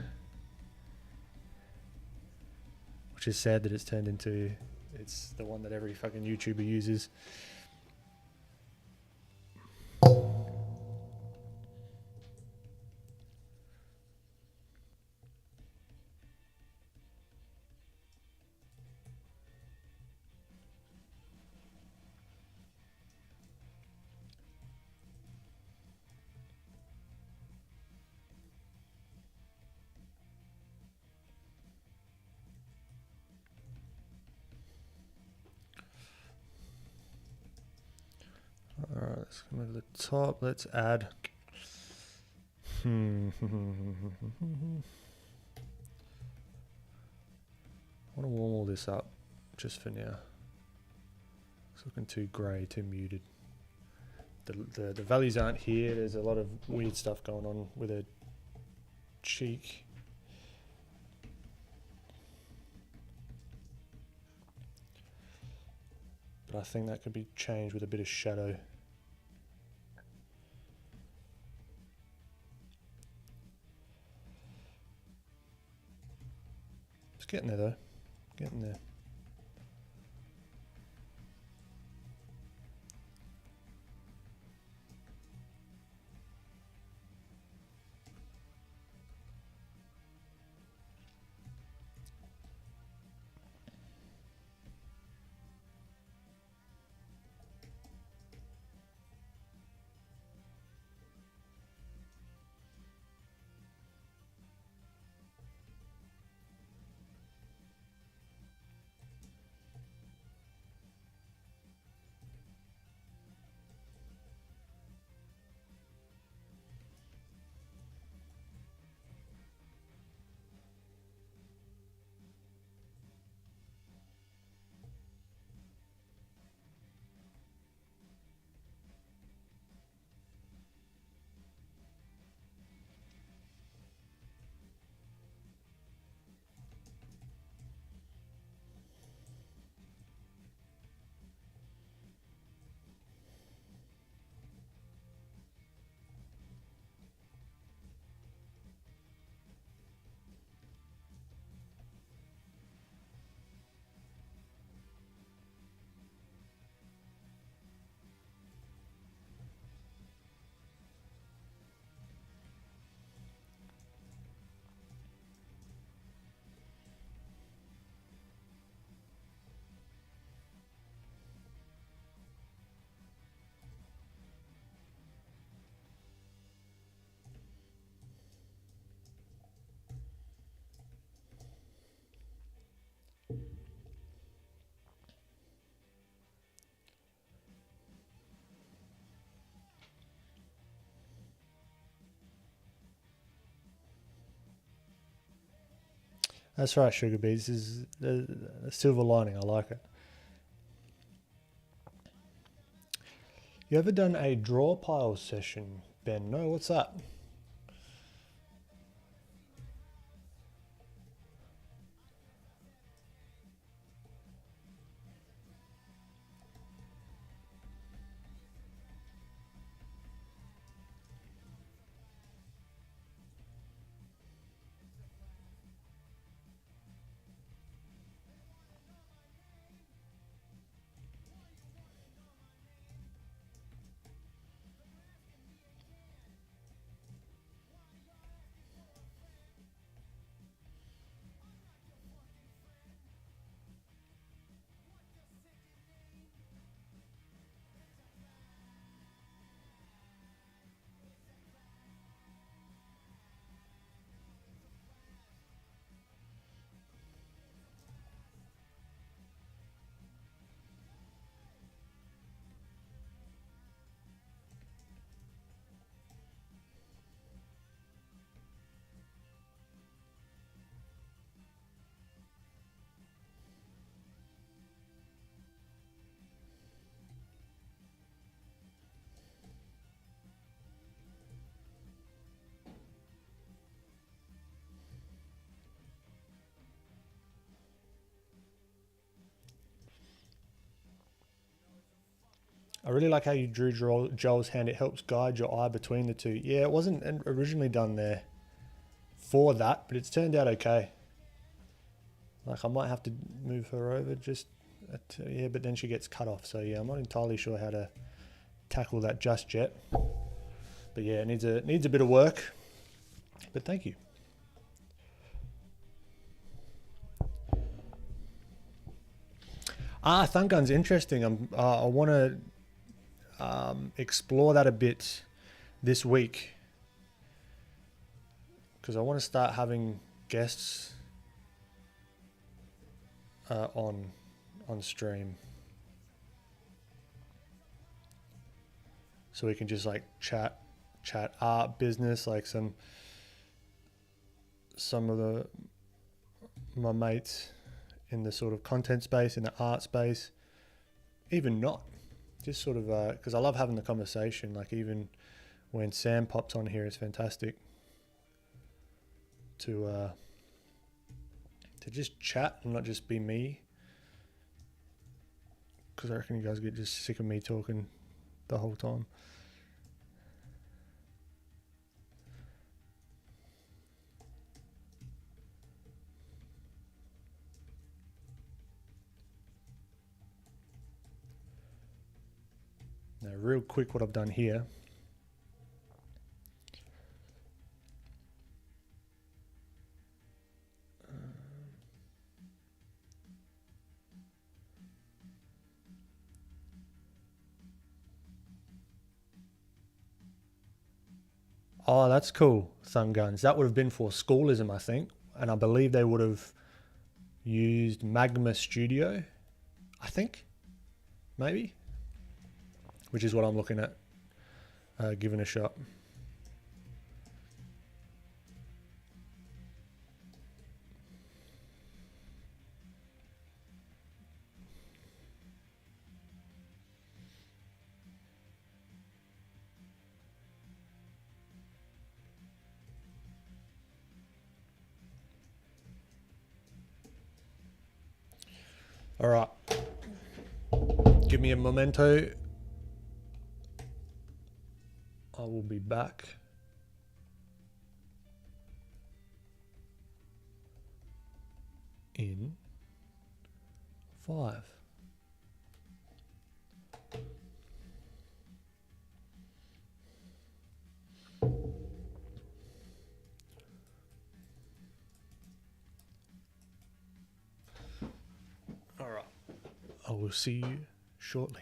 Which is sad that it's turned into... It's the one that every fucking YouTuber uses. Alright, let's come over to the top. Let's add... I want to warm all this up just for now. It's looking too grey, too muted. The values aren't here. There's a lot of weird stuff going on with her cheek. But I think that could be changed with a bit of shadow. It's getting there though. Getting there. That's right, Sugar Bees. This is a silver lining. I like it. You ever done a draw pile session, Ben? No, what's that? I really like how you drew Joel's hand. It helps guide your eye between the two. Yeah, it wasn't originally done there for that, but it's turned out okay. Like, I might have to move her over just, yeah, but then she gets cut off. So yeah, I'm not entirely sure how to tackle that just yet. But yeah, it needs a bit of work. But thank you. Thumb gun's interesting. I want to explore that a bit this week because I want to start having guests on stream, so we can just like chat art, business, like some of my mates in the sort of content space, in the art space, even not. Just sort of, because I love having the conversation. Like, even when Sam pops on here, it's fantastic to just chat and not just be me. Because I reckon you guys get just sick of me talking the whole time. Now, real quick, what I've done here. Oh, that's cool. Thumb guns. That would have been for schoolism, I think. And I believe they would have used Magma Studio, I think. Maybe. Which is what I'm looking at giving a shot. All right. Give me a memento. I will be back. In 5. All right. I will see you shortly.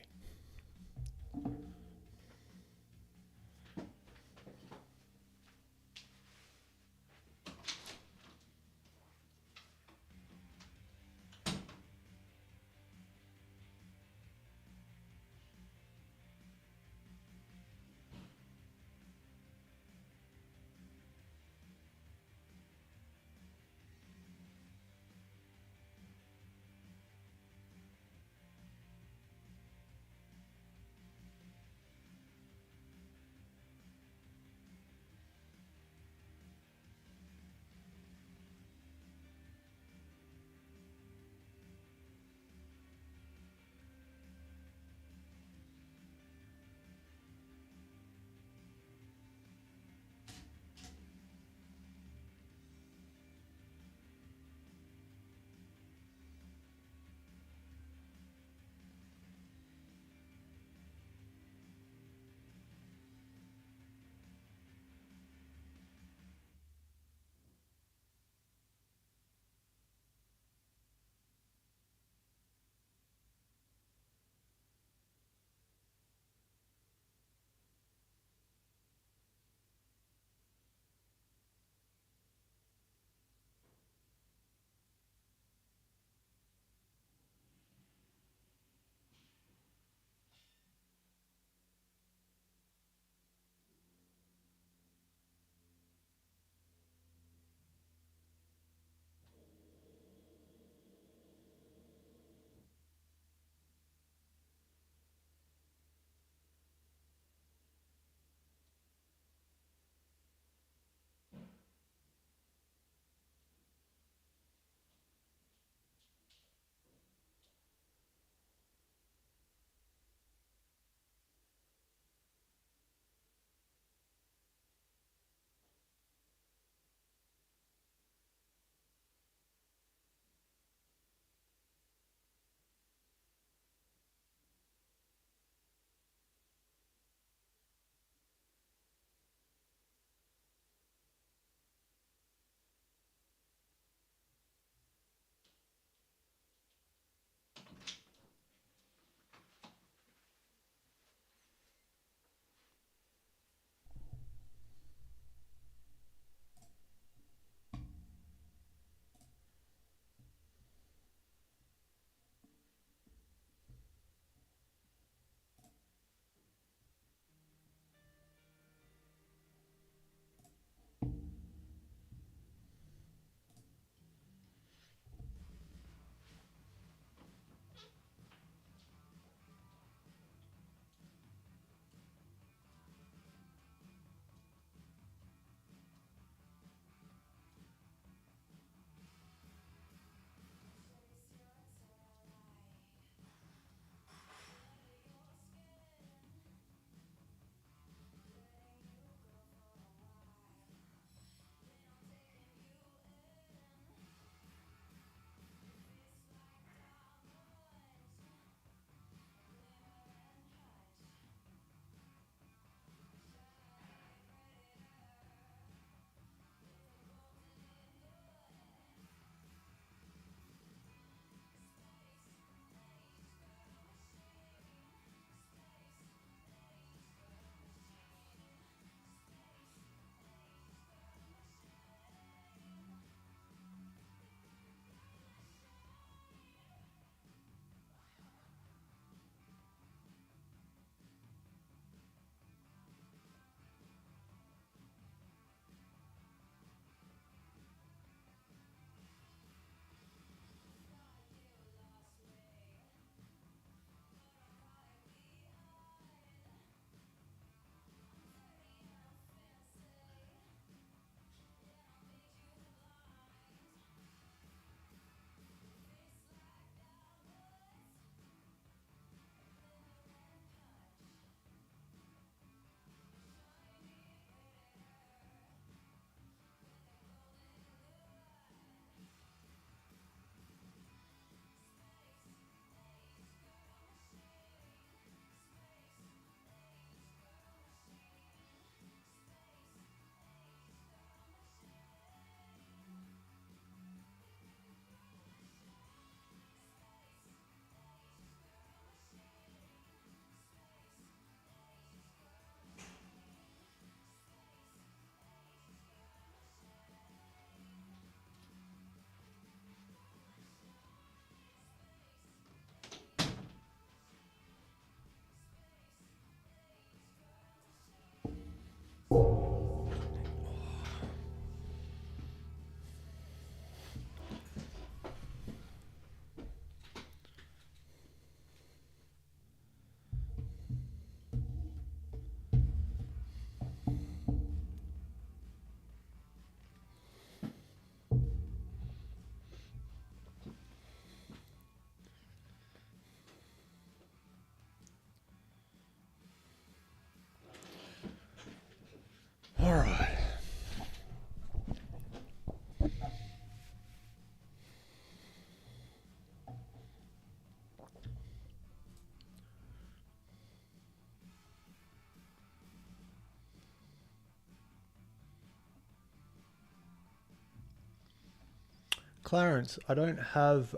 Clarence, I don't have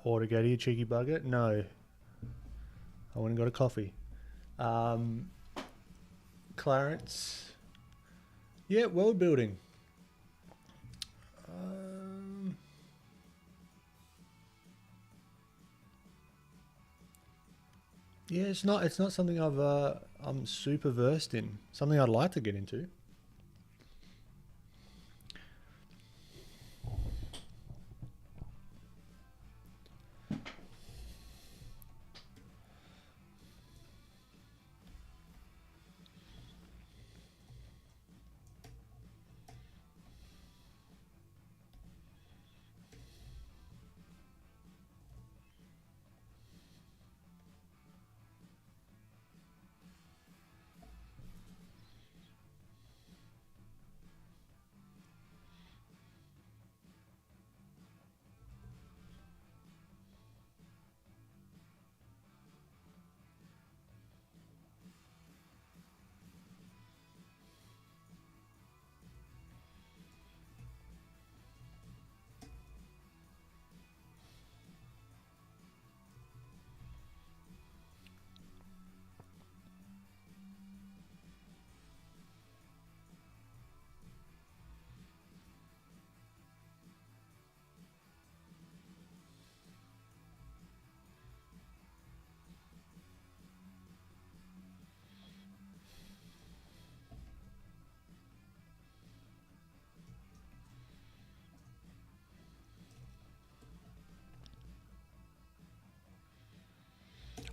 or to go to your cheeky bugger. No. I went and got a coffee. Clarence. Yeah, world building. Yeah, it's not something I'm super versed in. Something I'd like to get into.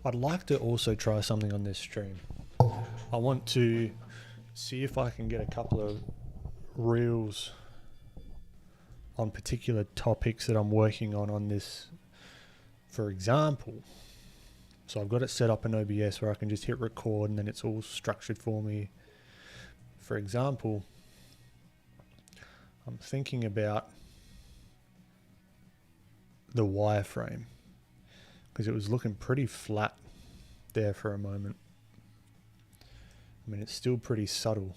I'd like to also try something on this stream. I want to see if I can get a couple of reels on particular topics that I'm working on this. For example, so I've got it set up in OBS where I can just hit record and then it's all structured for me. For example, I'm thinking about the wireframe because it was looking pretty flat there for a moment. I mean, it's still pretty subtle.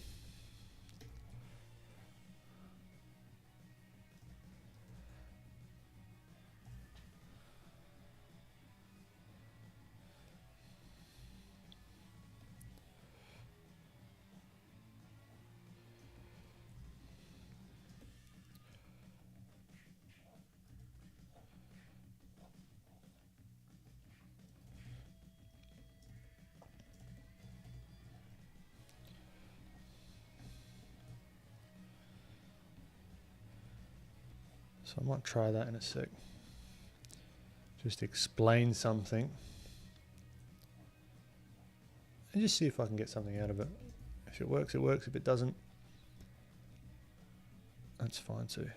So I might try that in a sec. Just explain something. And just see if I can get something out of it. If it works, it works. If it doesn't, that's fine too.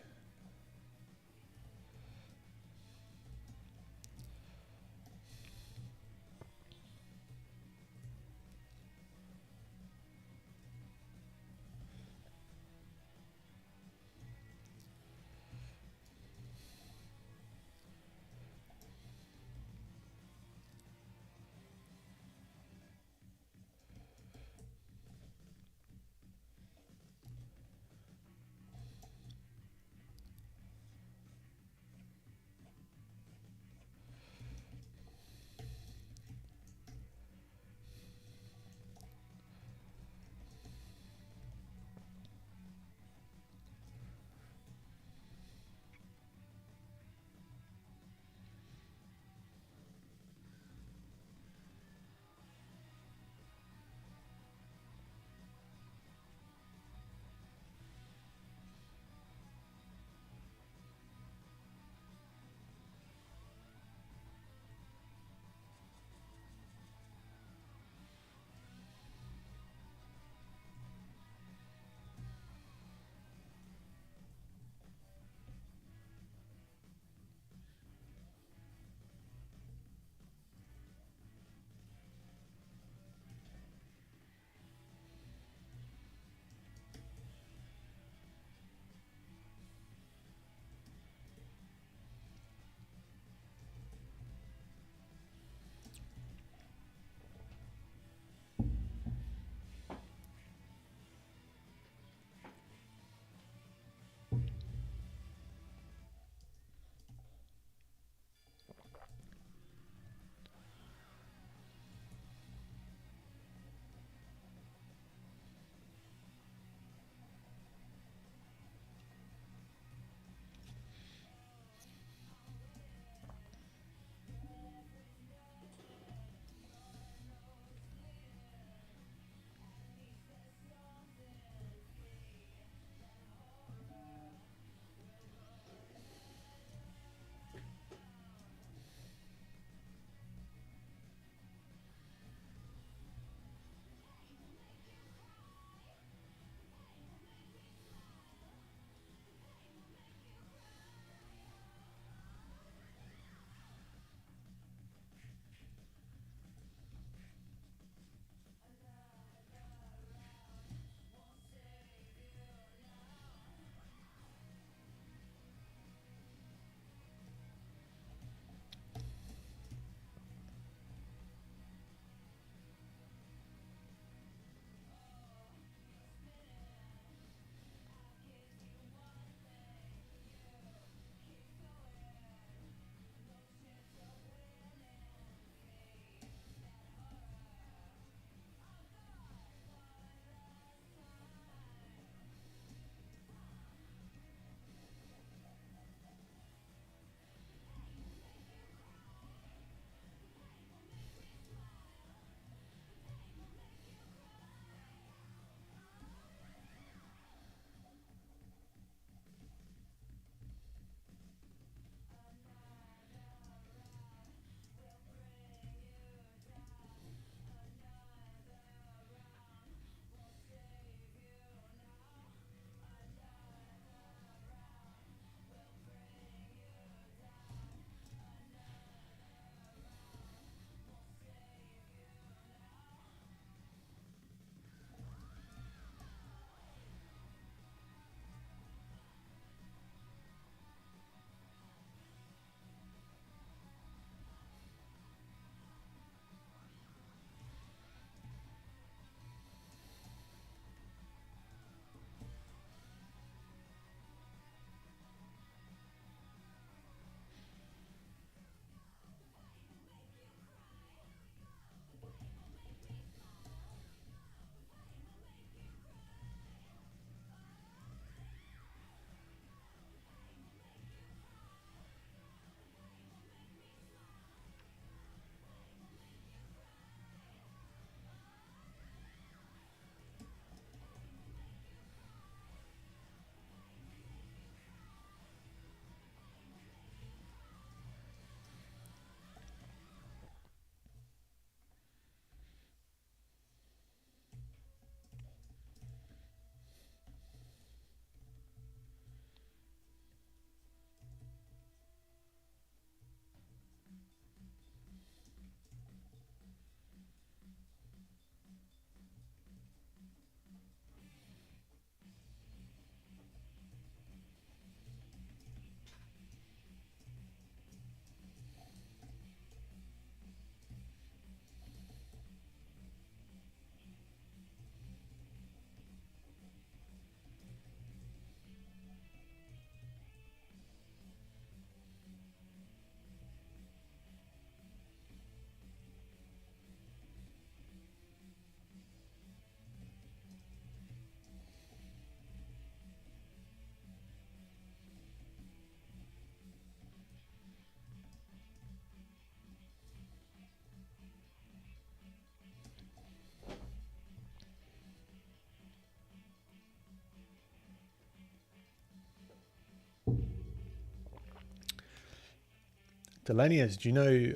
Delanius, do you know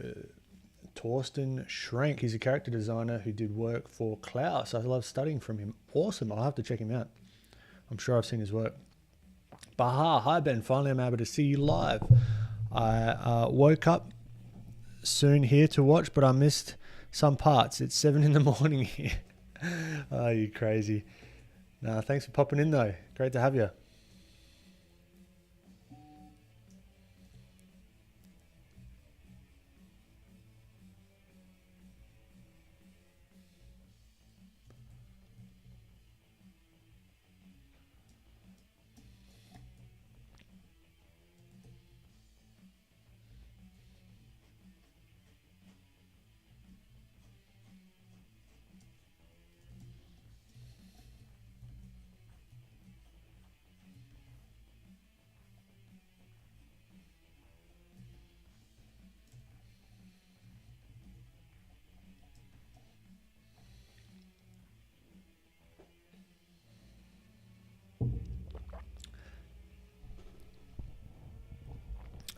Torsten Schrank? He's a character designer who did work for Klaus. I love studying from him. Awesome. I'll have to check him out. I'm sure I've seen his work. Baha, hi Ben. Finally, I'm able to see you live. I woke up soon here to watch, but I missed some parts. It's 7 in the morning here. Oh, you crazy. Nah, thanks for popping in though. Great to have you.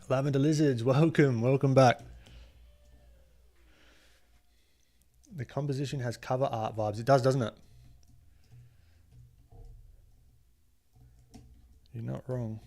Lavender Lizards, welcome back. The composition has cover art vibes. It does, doesn't it? You're not wrong.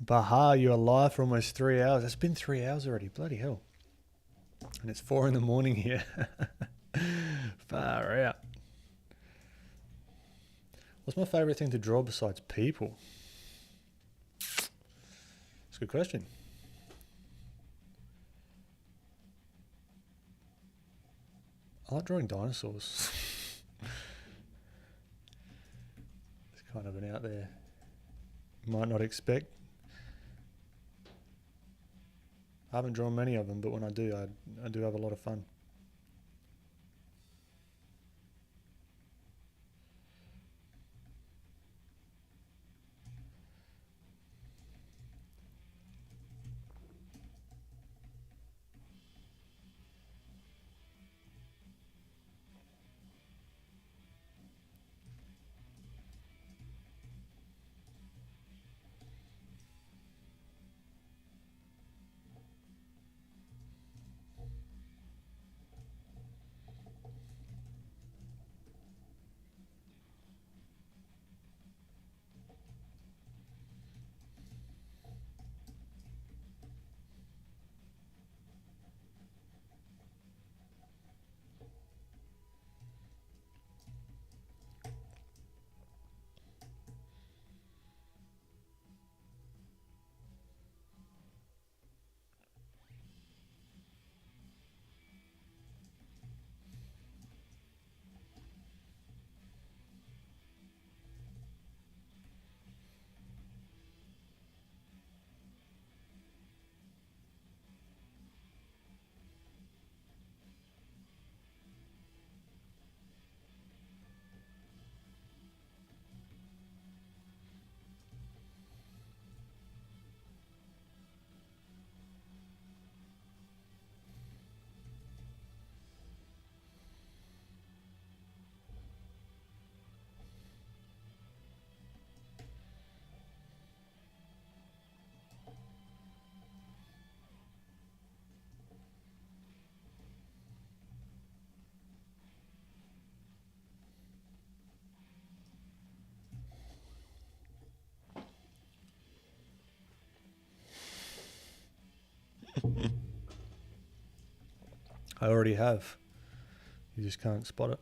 Baha, you're alive for almost 3 hours. It's been 3 hours already. Bloody hell. And it's 4 in the morning here. Far out. What's my favourite thing to draw besides people? That's a good question. I like drawing dinosaurs. It's kind of an out there. Might not expect. I haven't drawn many of them, but when I do, I do have a lot of fun. I already have. You just can't spot it.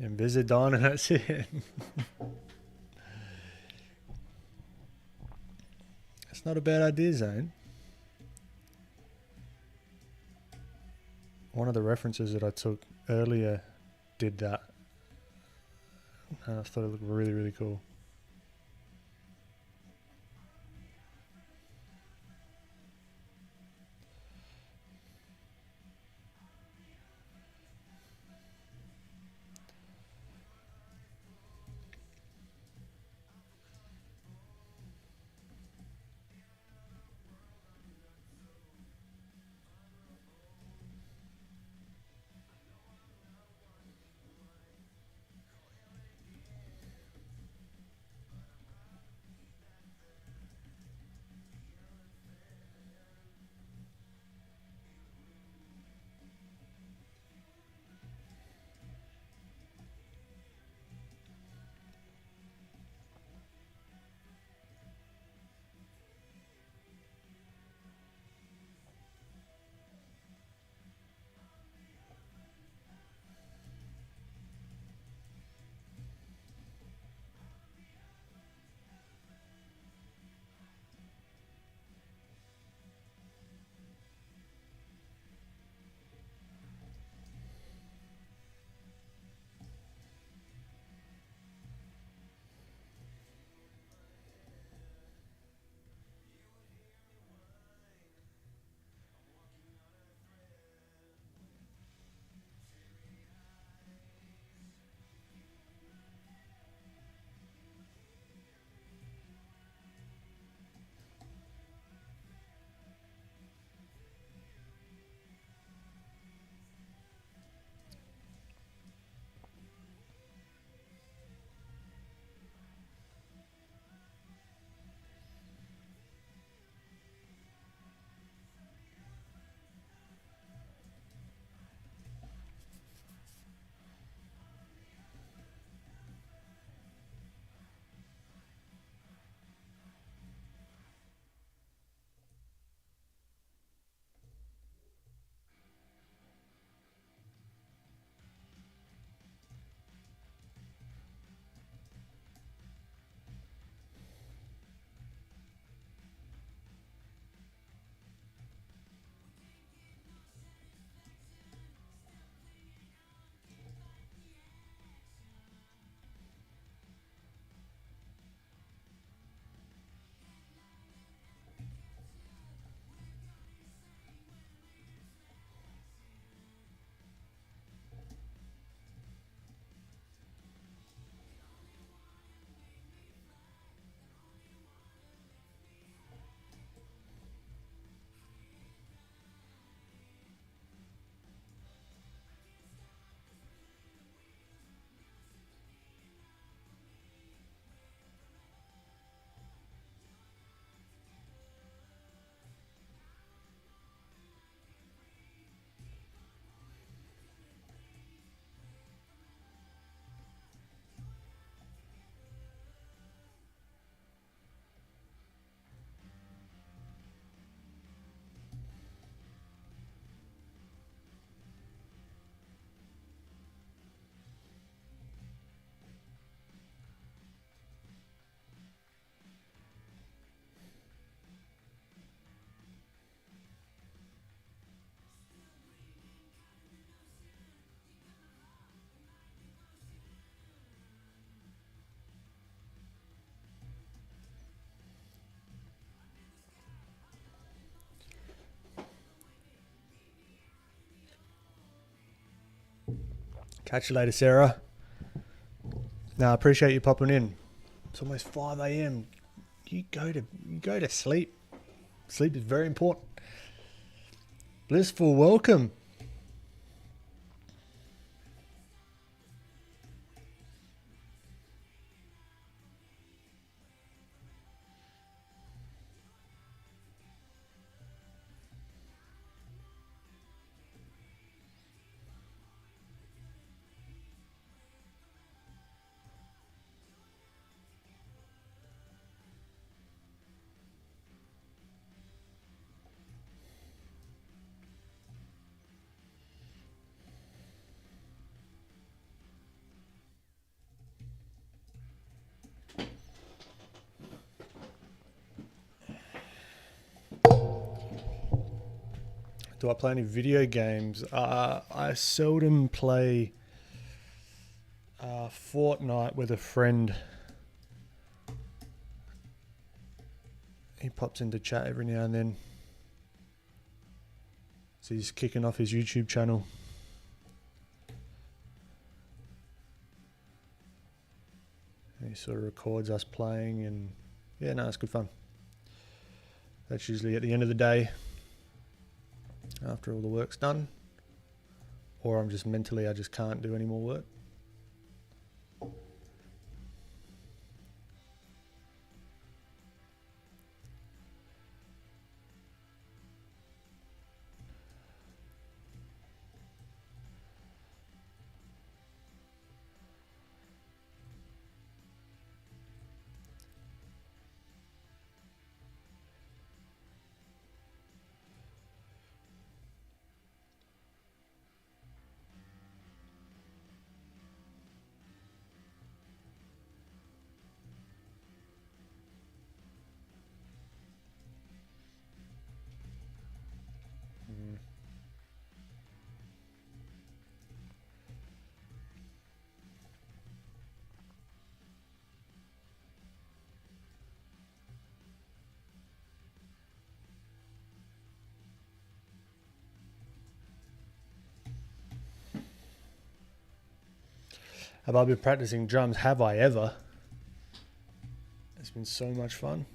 And visit Dawn and that's it. It's not a bad idea, Zane. One of the references that I took earlier did that. And I thought it looked really, really cool. Catch you later, Sarah. Now, I appreciate you popping in. It's almost 5 a.m. You go to sleep. Sleep is very important. Blissful welcome. Do I play any video games? I seldom play Fortnite with a friend. He pops into chat every now and then. So he's kicking off his YouTube channel. And he sort of records us playing, and yeah, no, it's good fun. That's usually at the end of the day, after all the work's done, or I'm just mentally, I just can't do any more work. Have I been practicing drums? Have I ever? It's been so much fun.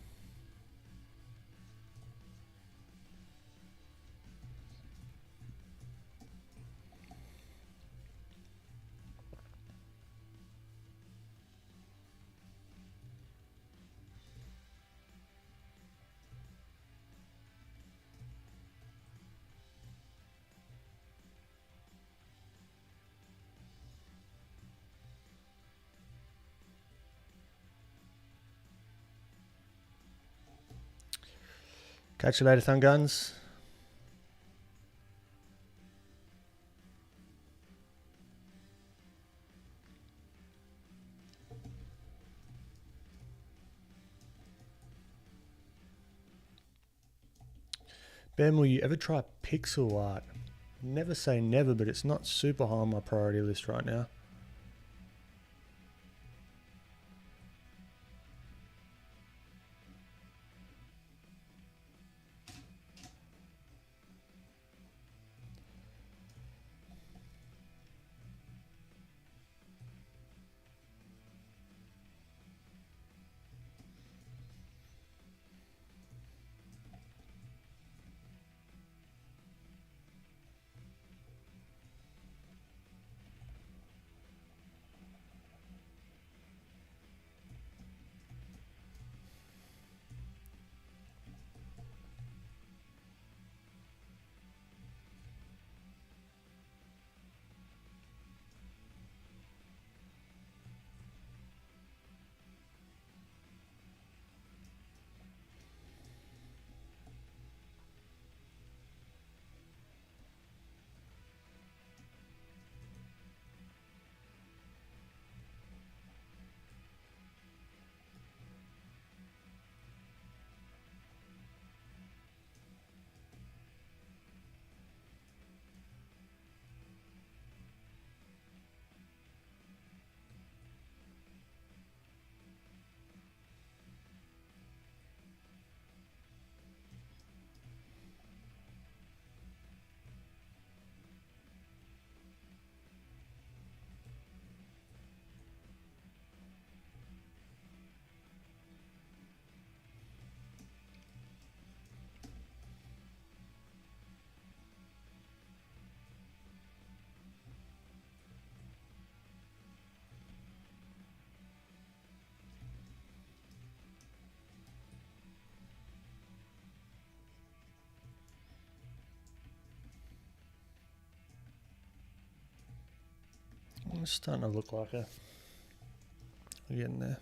Catch you later, Thun Guns. Ben, will you ever try pixel art? Never say never, but it's not super high on my priority list right now. It's starting to look like a... We're getting there.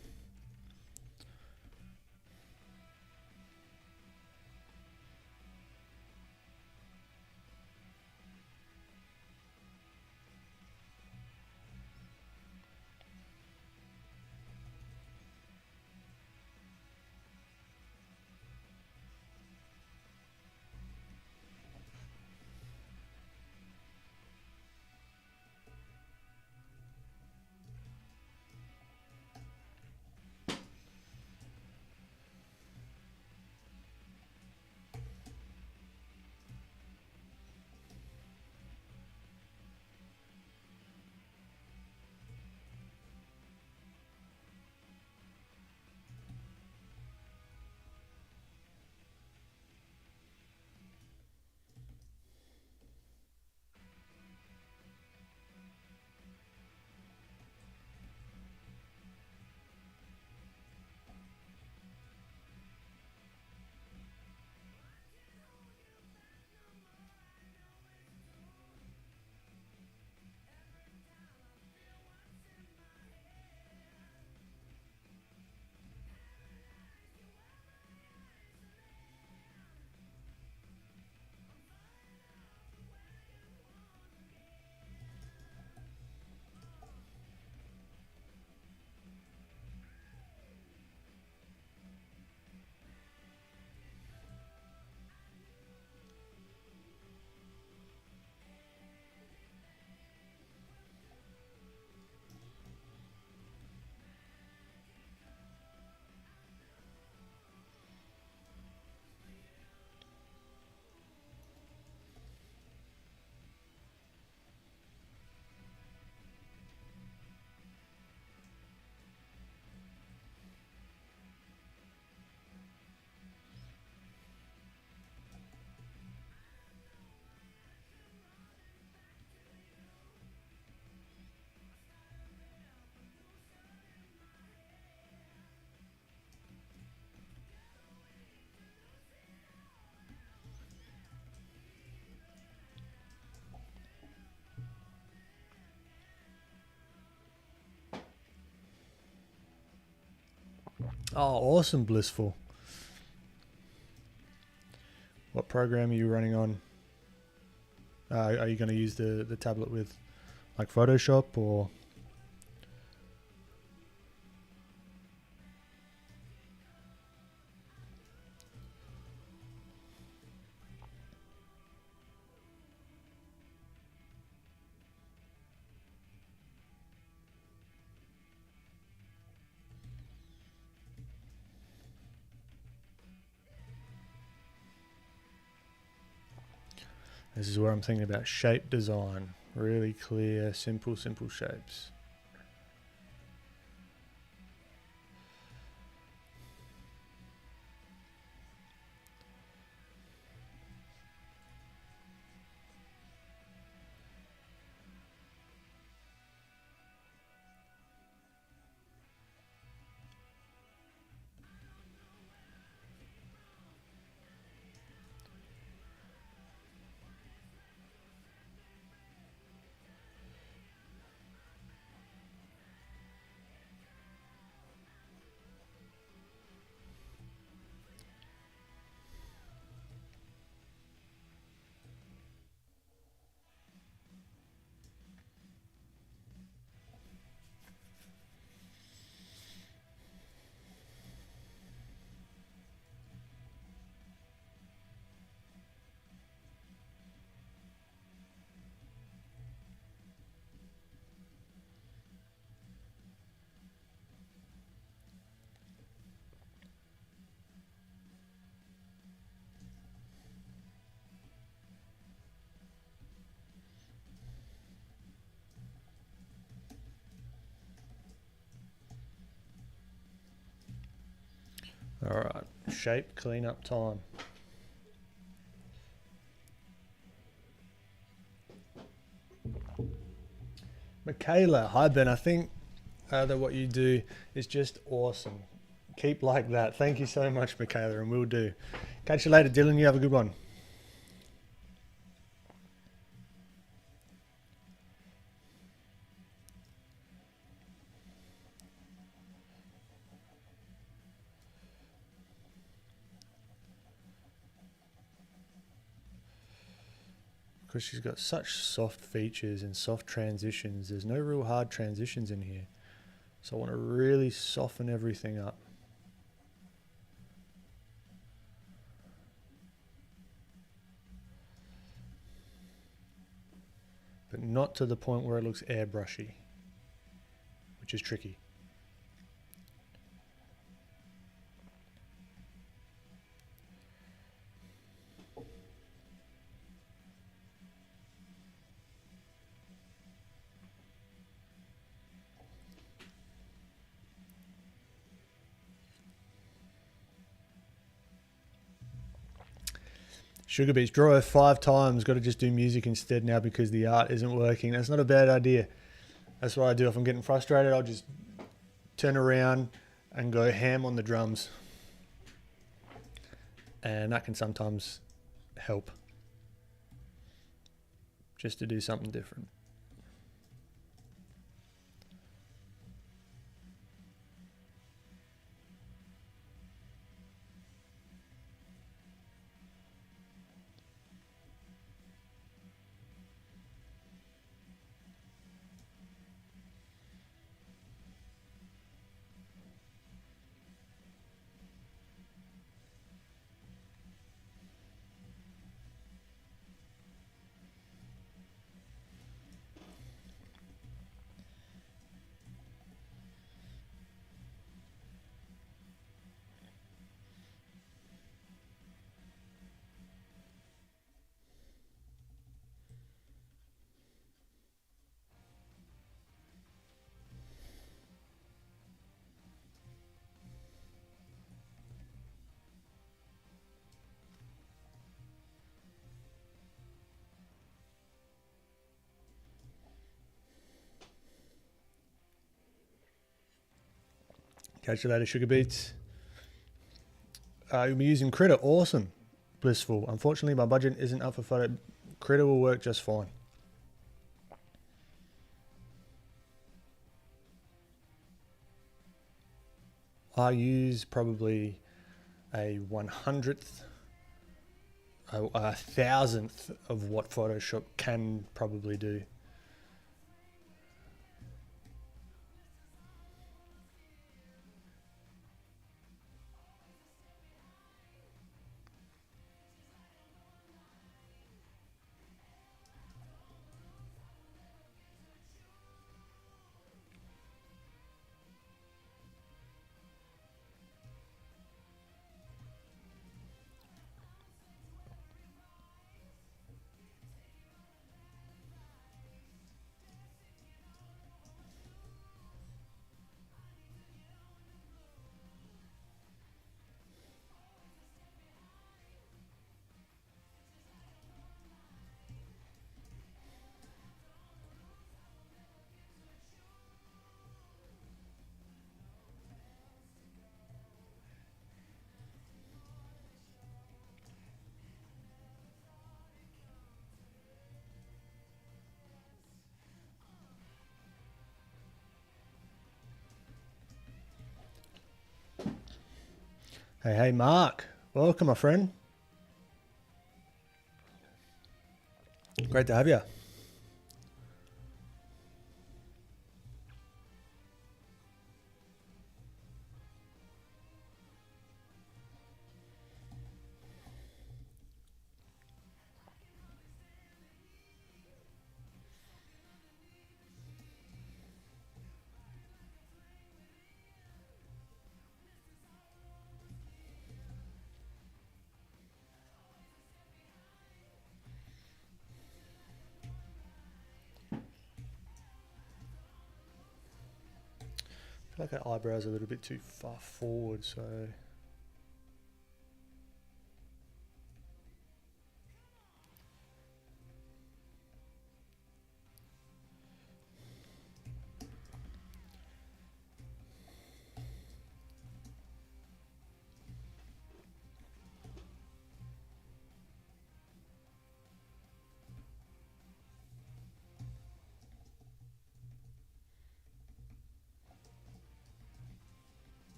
Oh, awesome, Blissful. What program are you running on? Are you going to use the tablet with like Photoshop or? This is where I'm thinking about shape design. Really clear, simple shapes. All right, shape cleanup time. Michaela, hi Ben. I think that what you do is just awesome. Keep like that. Thank you so much, Michaela, and we'll do. Catch you later, Dylan. You have a good one. because she's got such soft features and soft transitions. There's no real hard transitions in here. So I want to really soften everything up. But not to the point where it looks airbrushy, which is tricky. Sugar Beats, draw her 5 times. Got to just do music instead now because the art isn't working. That's not a bad idea. That's what I do if I'm getting frustrated. I'll just turn around and go ham on the drums. And that can sometimes help. Just to do something different. Catch you later, Sugar Beats. You'll be using Critter. Awesome. Blissful. Unfortunately, my budget isn't up for photo. Critter will work just fine. I use probably a 100th, a 1000th of what Photoshop can probably do. Hey, Mark. Welcome, my friend. Great to have you. I feel like her eyebrows are a little bit too far forward, so...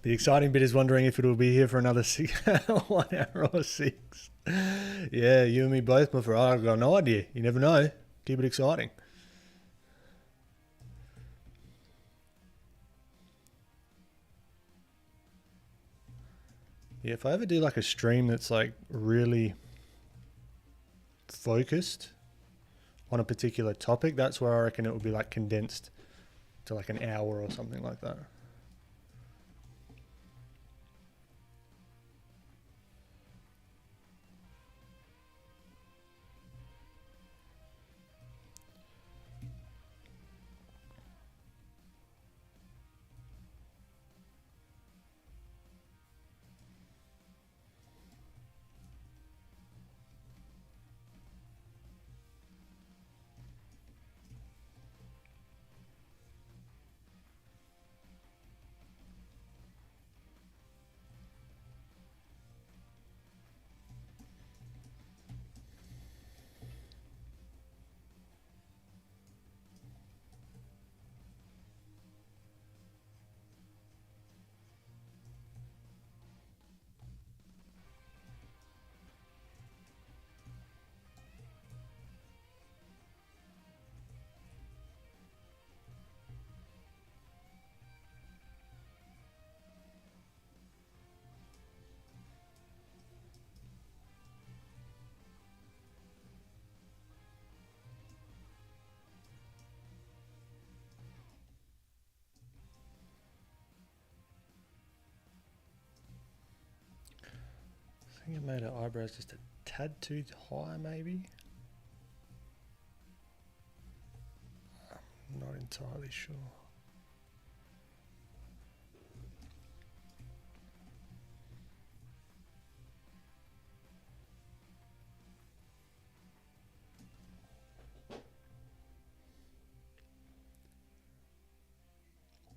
The exciting bit is wondering if it'll be here for another 1 hour or 6. Yeah, you and me both, my friend. I've got no idea. You never know. Keep it exciting. Yeah, if I ever do like a stream that's like really focused on a particular topic, that's where I reckon it would be like condensed to like an hour or something like that. I think I made her eyebrows just a tad too high, maybe. I'm not entirely sure.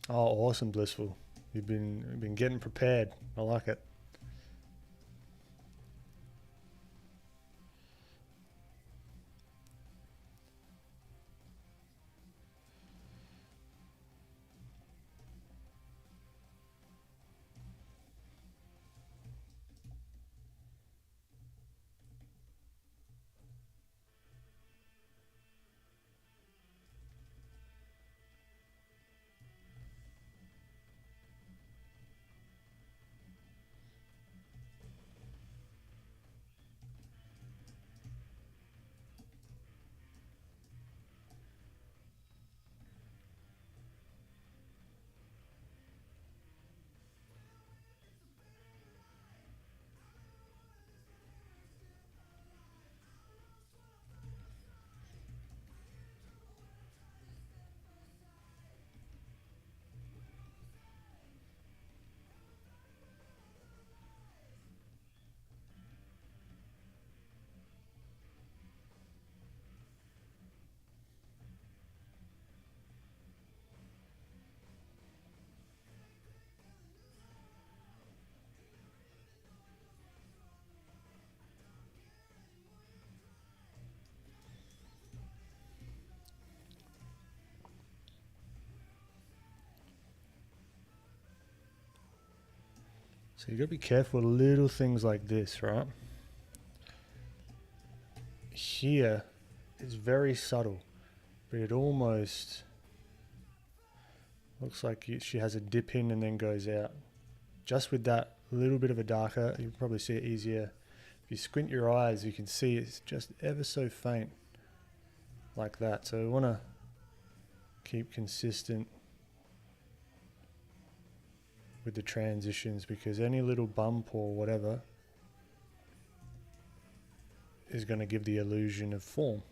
Oh, awesome, Blissful. You've been getting prepared. I like it. So you got to be careful with little things like this, right? Here, it's very subtle, but it almost looks like she has a dip in and then goes out. Just with that little bit of a darker, you can probably see it easier. If you squint your eyes, you can see it's just ever so faint, like that. So we want to keep consistent with the transitions, because any little bump or whatever is going to give the illusion of form.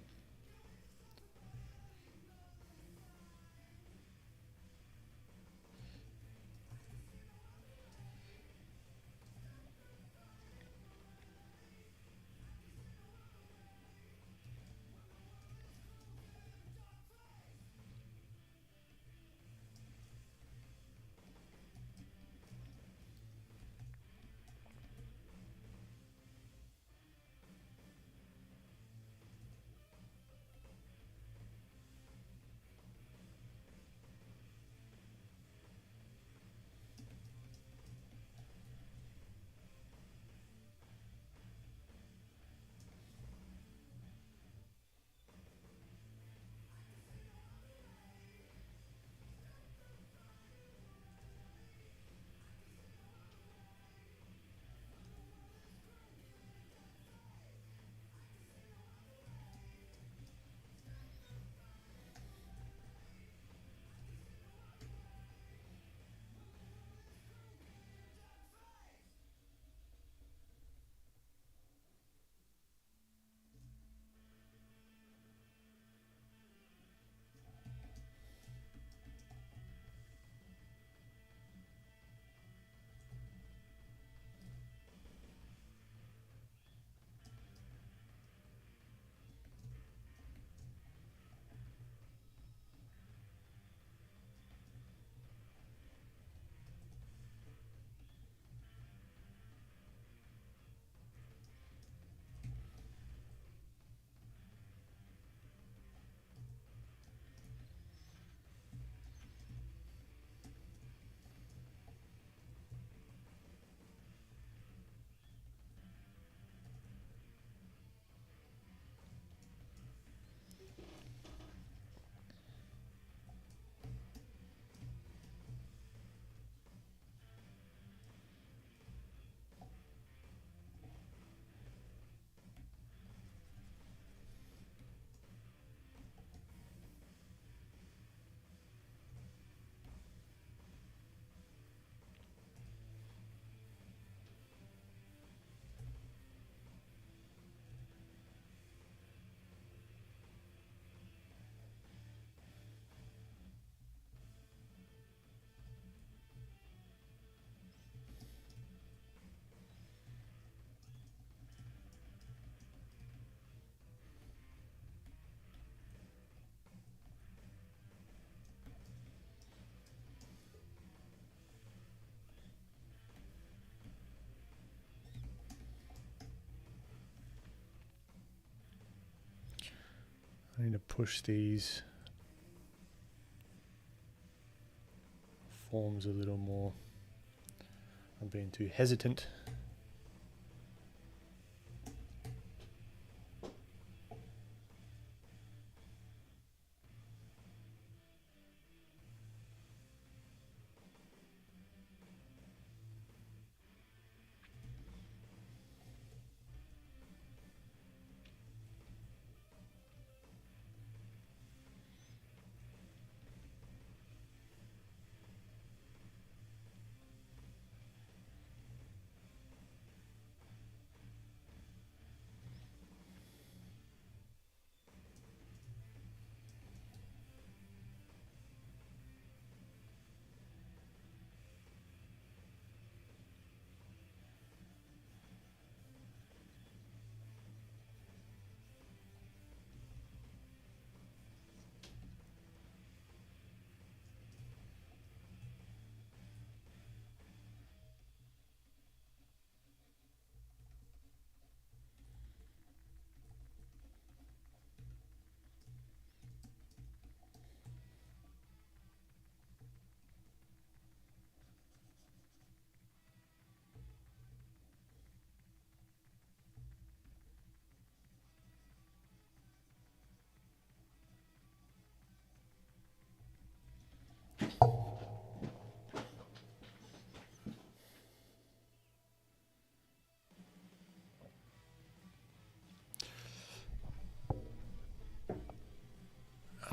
I need to push these forms a little more. I'm being too hesitant.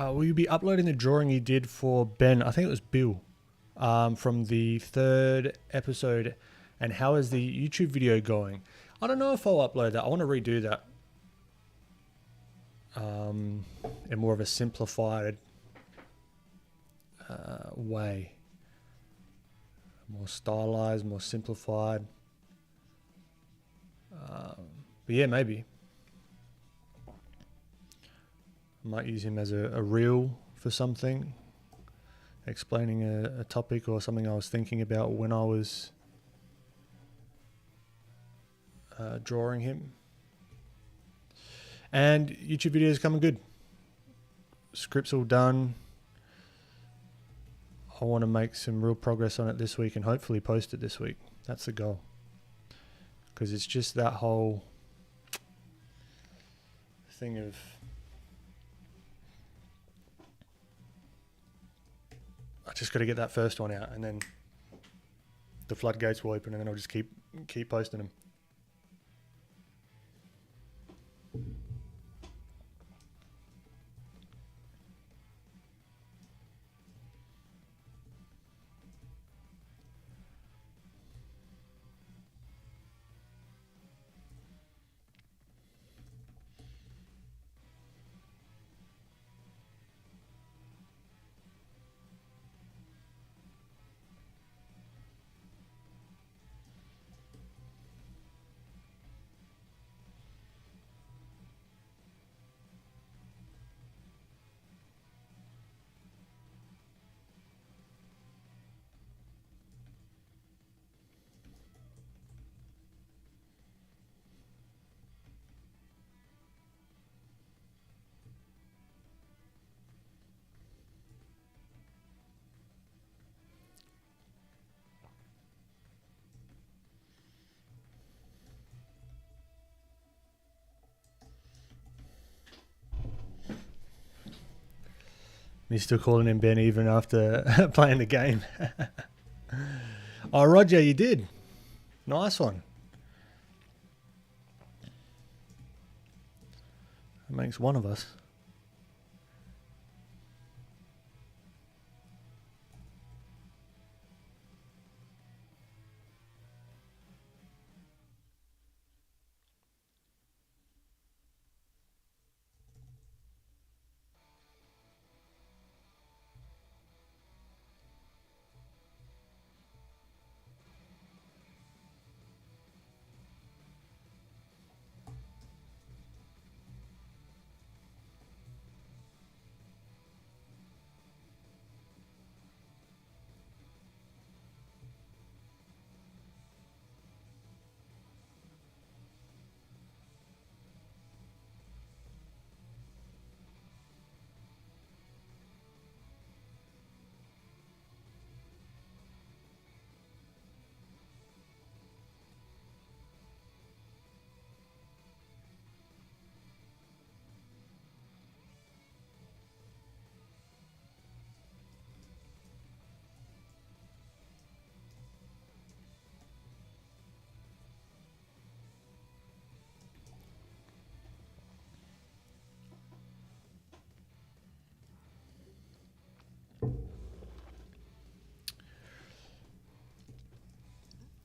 Will you be uploading the drawing you did for Ben? I think it was Bill, from the 3rd episode. And how is the YouTube video going? I don't know if I'll upload that. I want to redo that in more of a simplified way. More stylized, more simplified. But yeah, maybe. I might use him as a reel for something, explaining a topic or something I was thinking about when I was drawing him. And YouTube videos coming good. Script's all done. I want to make some real progress on it this week and hopefully post it this week. That's the goal. Because it's just that whole thing of I just got to get that first one out, and then the floodgates will open, and then I'll just keep posting them. He's still calling him Ben even after playing the game. Oh, Roger, you did. Nice one. That makes one of us.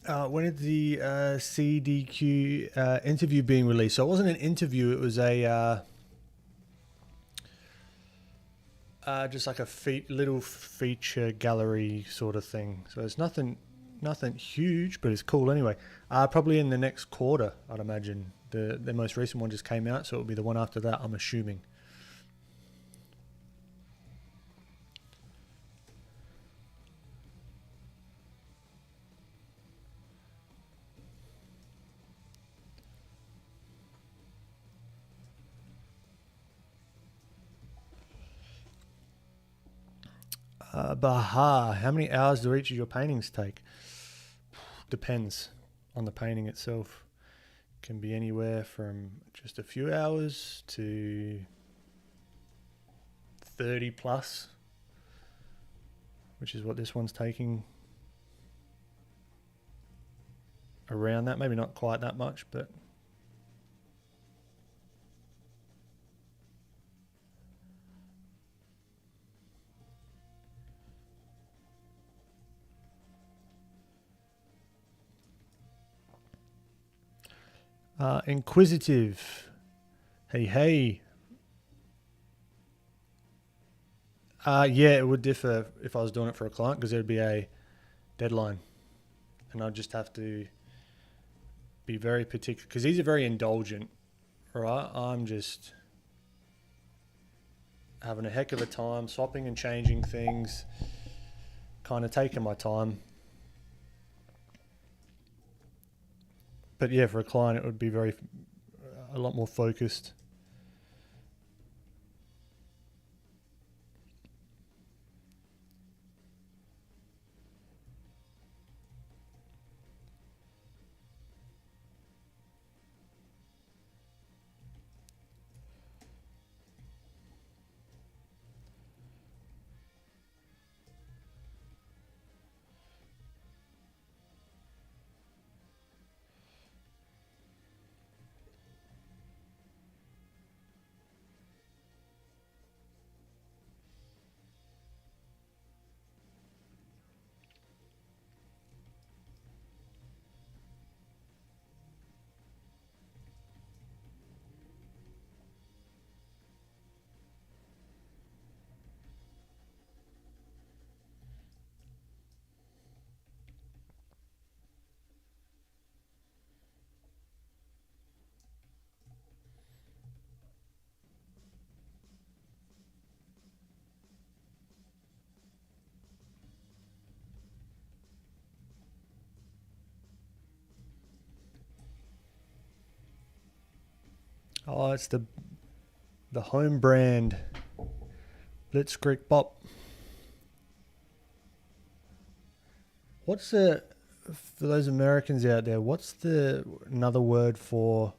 When is the CDQ interview being released? So it wasn't an interview. It was a just like a little feature gallery sort of thing. So it's nothing huge, but it's cool anyway. Probably in the next quarter, I'd imagine. The most recent one just came out, so it'll be the one after that, I'm assuming. Baha, how many hours do each of your paintings take? Depends on the painting itself. Can be anywhere from just a few hours to 30 plus, which is what this one's taking. Around that, maybe not quite that much, but inquisitive. Hey. Yeah, it would differ if I was doing it for a client, because there'd be a deadline and I'd just have to be very particular, because these are very indulgent, right? I'm just having a heck of a time swapping and changing things, kind of taking my time. But yeah, for a client, it would be a lot more focused. Oh, it's the home brand Blitzkrieg Bop. What's for those Americans out there, what's another word for,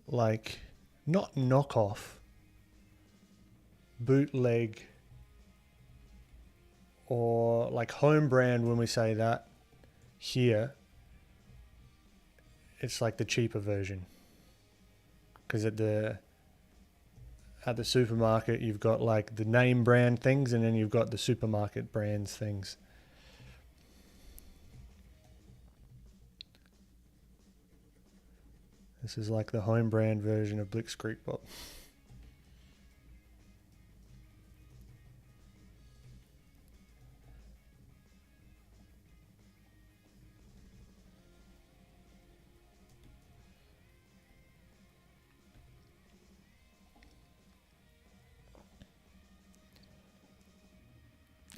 like, not knockoff, bootleg, or like home brand? When we say that here, it's like the cheaper version. Because at the supermarket, you've got like the name brand things, and then you've got the supermarket brands things. This is like the home brand version of Blitzkrieg Bop.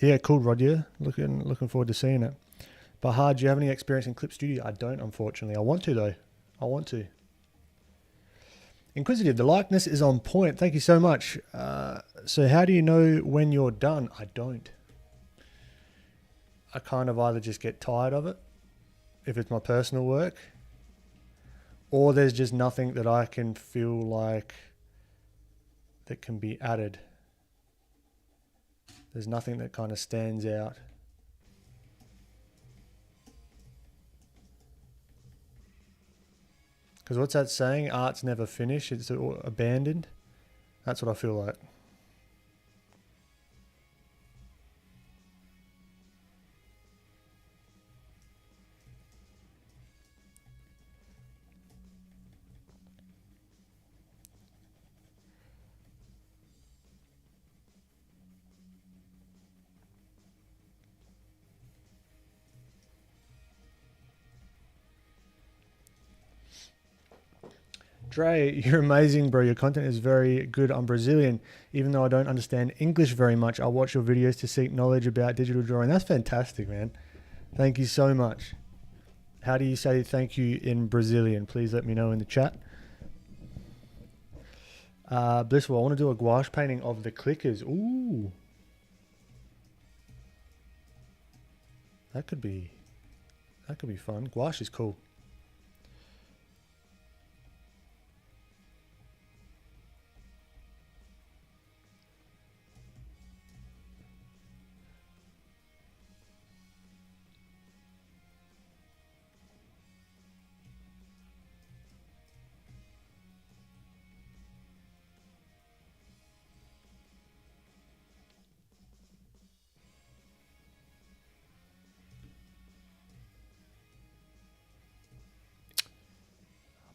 Yeah, cool, Roger. Looking forward to seeing it. Bahar, do you have any experience in Clip Studio? I don't, unfortunately. I want to, though. I want to. Inquisitive, the likeness is on point. Thank you so much. So how do you know when you're done? I don't. I kind of either just get tired of it, if it's my personal work, or there's just nothing that I can feel like that can be added. There's nothing that kind of stands out. Because what's that saying? Art's never finished, it's abandoned. That's what I feel like. Dre, you're amazing, bro. Your content is very good. I'm Brazilian. Even though I don't understand English very much, I watch your videos to seek knowledge about digital drawing. That's fantastic, man. Thank you so much. How do you say thank you in Brazilian? Please let me know in the chat. Blissful, I want to do a gouache painting of the clickers. Ooh. That could be fun. Gouache is cool.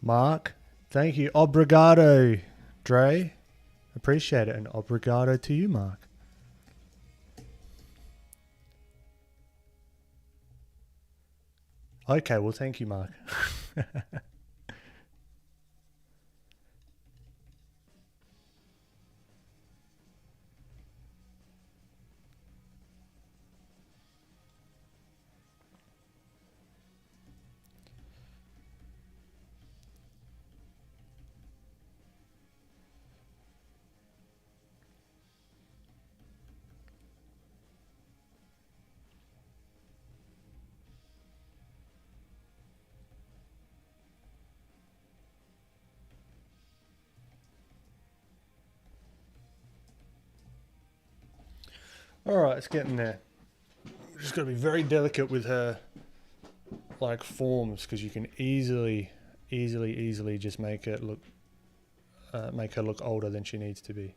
Mark, thank you. Obrigado, Dre. Appreciate it. And obrigado to you, Mark. Okay, well, thank you, Mark. All right, it's getting there. Just got to be very delicate with her, like, forms, because you can easily just make it look, make her look older than she needs to be.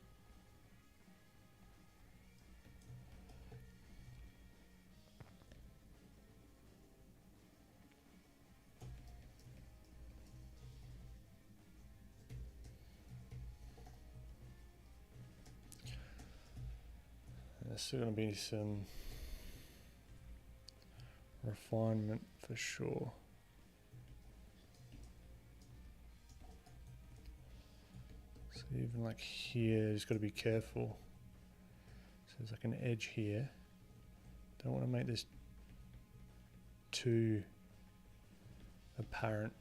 There's still going to be some refinement for sure. So even like here, just got to be careful. So there's like an edge here. Don't want to make this too apparent.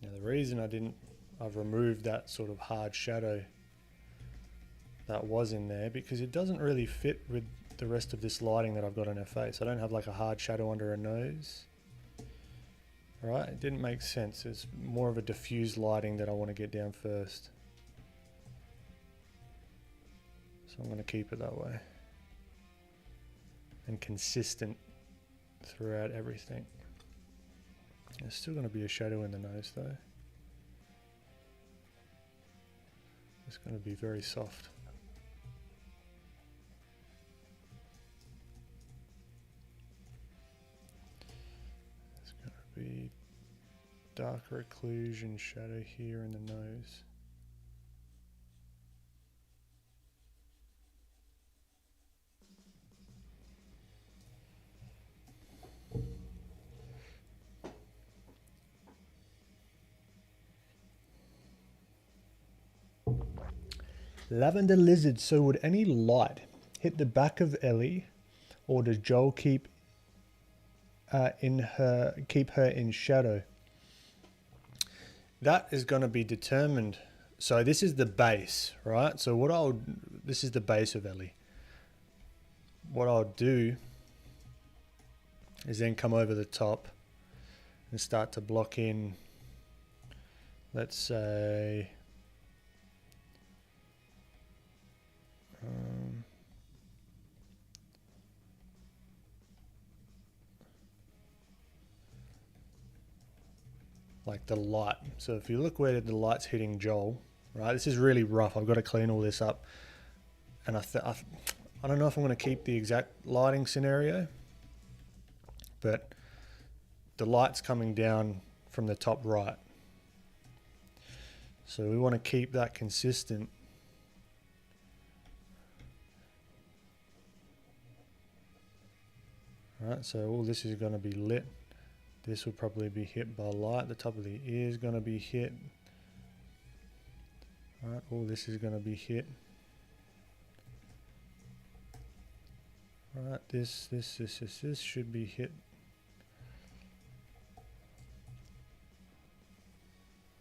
Now the reason I've removed that sort of hard shadow that was in there, because it doesn't really fit with the rest of this lighting that I've got on her face. I don't have like a hard shadow under her nose. Right, it didn't make sense. It's more of a diffused lighting that I want to get down first. So I'm going to keep it that way. And consistent throughout everything. There's still going to be a shadow in the nose though. It's going to be very soft. It's going to be darker occlusion shadow here in the nose. Lavender Lizard. So would any light hit the back of Ellie, or does Joel keep her in shadow? That is going to be determined. So this is the base, right? So this is the base of Ellie. What I'll do is then come over the top and start to block in, let's say, like the light. So if you look where the light's hitting Joel, right? This is really rough. I've got to clean all this up. And I don't know if I'm going to keep the exact lighting scenario, but the light's coming down from the top right. So we want to keep that consistent. Right, so all this is going to be lit. This will probably be hit by light. The top of the ear is going to be hit. Right, all this is going to be hit. Right, this should be hit.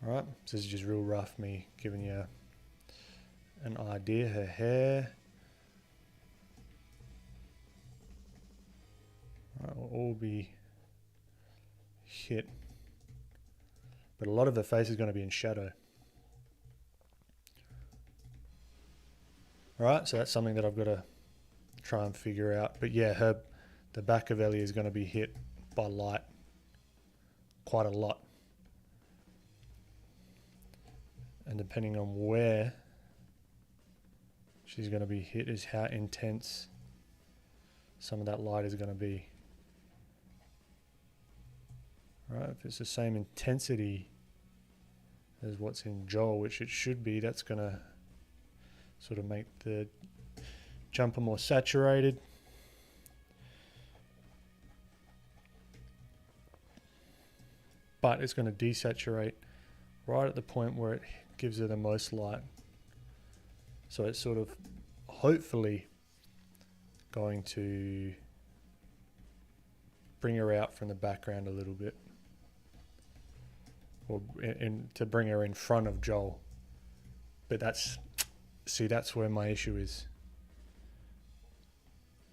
Right, this is just real rough, me giving you an idea. Her hair. Right, will all be hit, but a lot of the face is going to be in shadow. All right, so that's something that I've got to try and figure out. But yeah, the back of Ellie is going to be hit by light quite a lot, and depending on where she's going to be hit is how intense some of that light is going to be. Right, if it's the same intensity as what's in Joel, which it should be, that's going to sort of make the jumper more saturated. But it's going to desaturate right at the point where it gives her the most light. So it's sort of hopefully going to bring her out from the background a little bit, or to bring her in front of Joel. But that's where my issue is,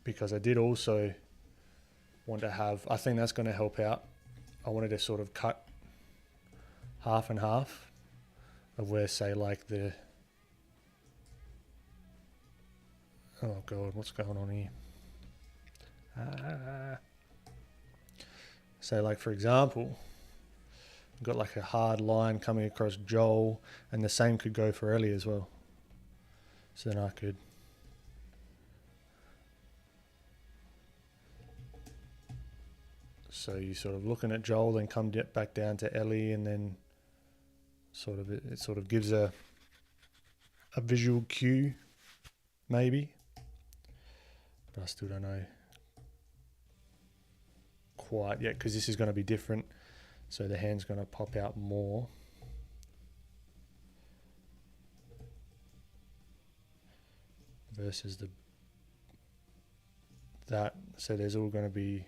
because I did also want to have, I think that's going to help out. I wanted to sort of cut half and half of where, say, like the, oh God, what's going on here? So like, for example, I've got like a hard line coming across Joel, and the same could go for Ellie as well. So then I could so you sort of looking at Joel, then come back down to Ellie, and then sort of it sort of gives a visual cue, maybe. But I still don't know quite yet, because this is going to be different. So the hand's going to pop out more. Versus that. So there's all going to be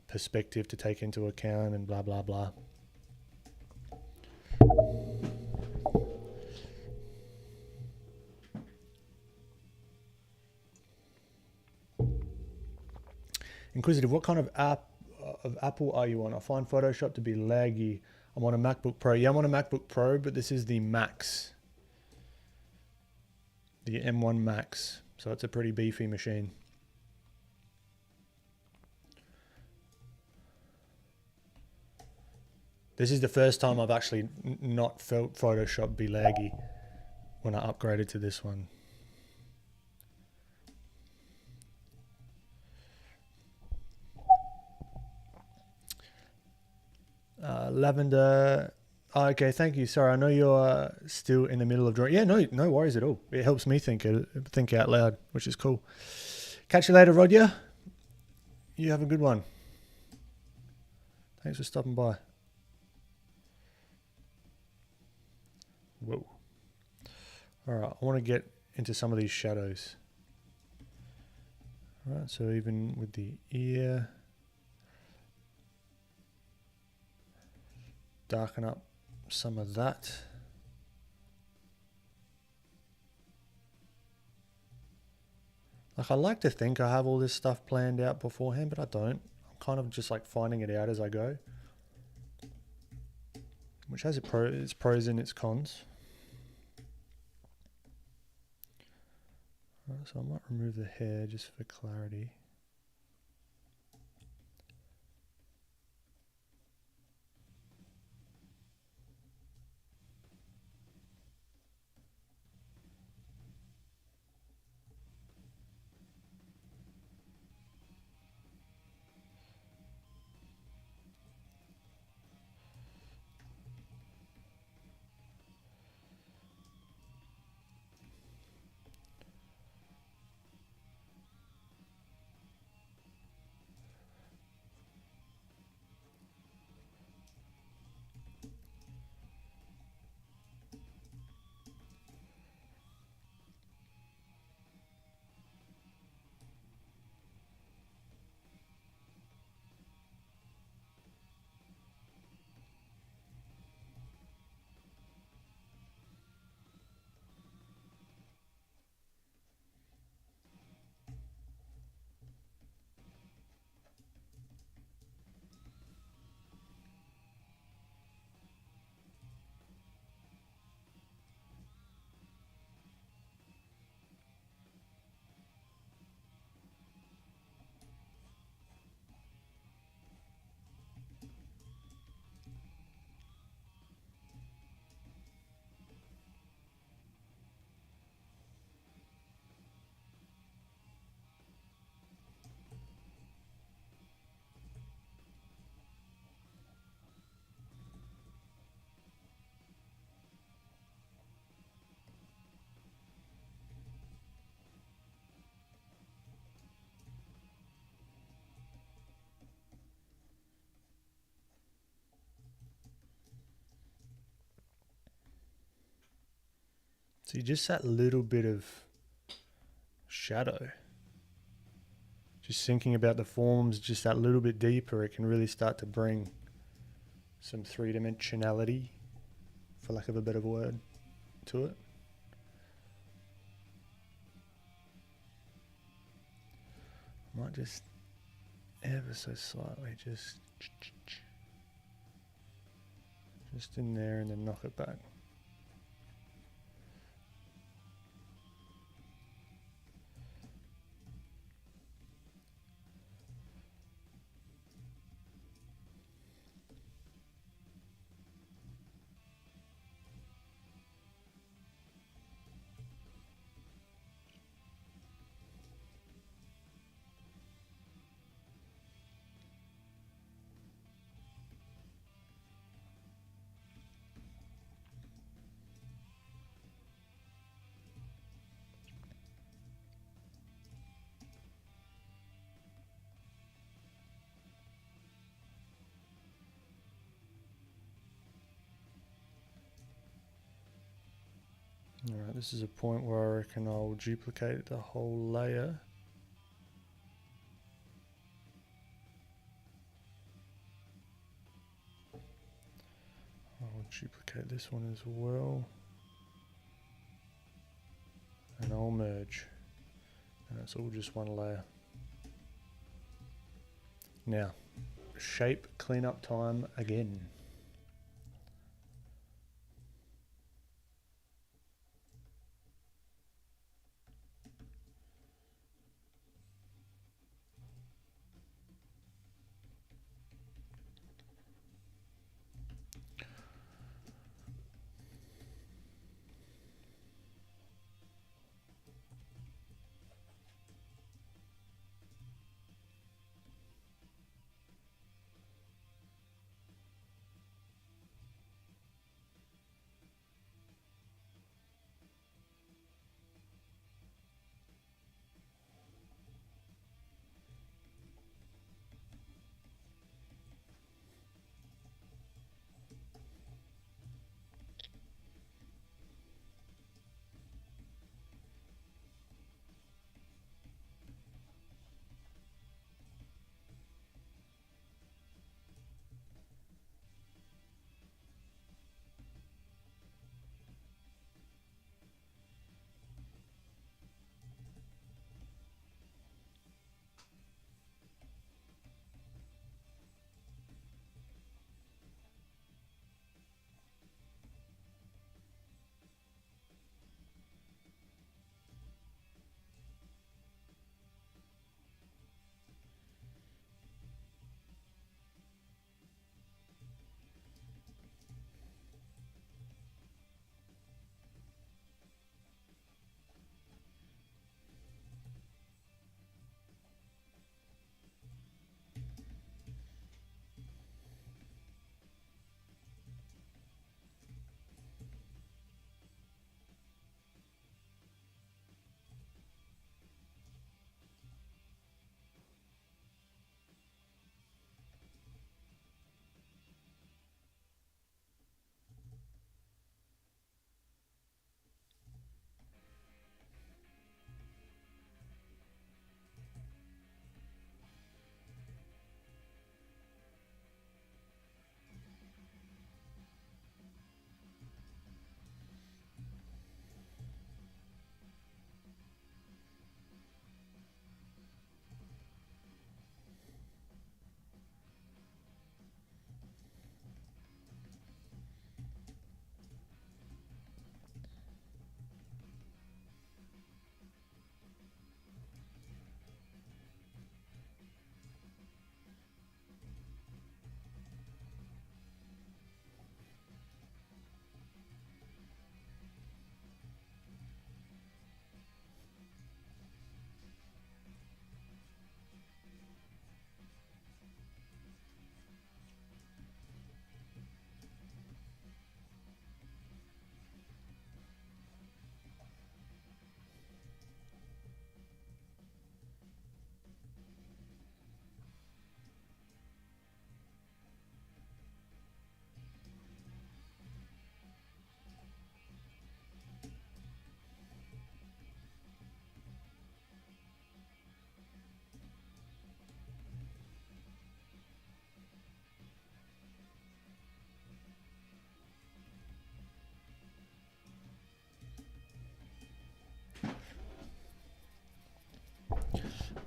perspective to take into account and blah, blah, blah. Inquisitive, what kind of app of Apple are you on? I find Photoshop to be laggy. I'm on a MacBook Pro. Yeah, I'm on a MacBook Pro, but this is the Max. The M1 Max. So it's a pretty beefy machine. This is the first time I've actually not felt Photoshop be laggy. when I upgraded to this one. Lavender. Oh, okay, thank you. Sorry, I know you're still in the middle of drawing. Yeah, no worries at all. It helps me think out loud, which is cool. Catch you later, Roger. You have a good one. Thanks for stopping by. Whoa. All right, I want to get into some of these shadows. All right, so even with the ear, darken up some of that. Like, I like to think I have all this stuff planned out beforehand, but I don't. I'm kind of just like finding it out as I go, which has its pros and its cons. Right, so I might remove the hair just for clarity. See, just that little bit of shadow, just thinking about the forms just that little bit deeper, it can really start to bring some three-dimensionality, for lack of a better word, to it. I might just ever so slightly just in there and then knock it back. Alright, this is a point where I reckon I'll duplicate the whole layer. I'll duplicate this one as well. And I'll merge. And it's all just one layer. Now, shape cleanup time again.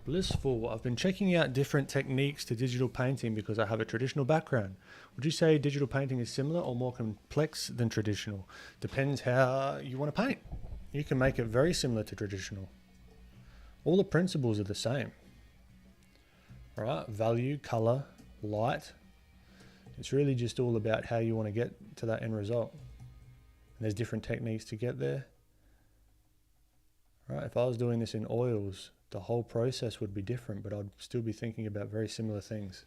Blissful. I've been checking out different techniques to digital painting because I have a traditional background. Would you say digital painting is similar or more complex than traditional? Depends how you want to paint. You can make it very similar to traditional. All the principles are the same. All right, value, color, light. It's really just all about how you want to get to that end result. And there's different techniques to get there. Right, if I was doing this in oils, the whole process would be different, but I'd still be thinking about very similar things.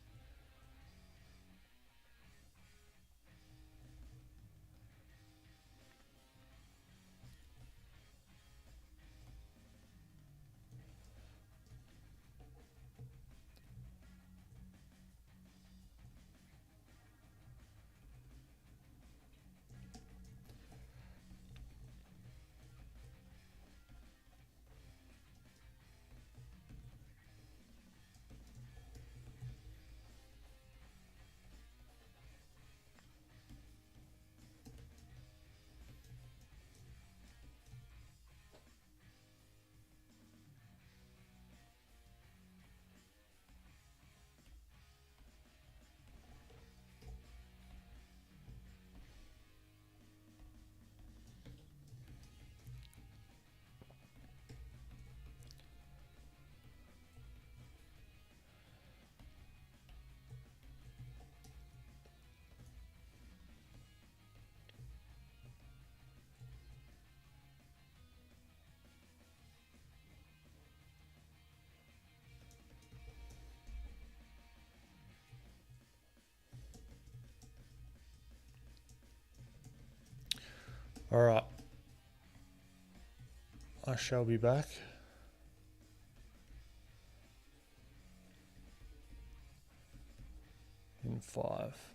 All right. I shall be back. In 5.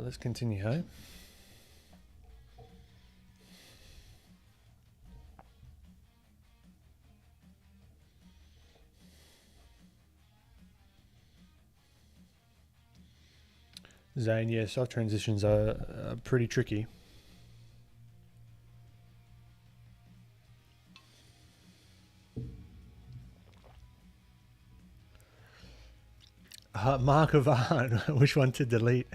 let's continue, hey? Zane, yeah, soft transitions are pretty tricky. Mark of art, which one to delete?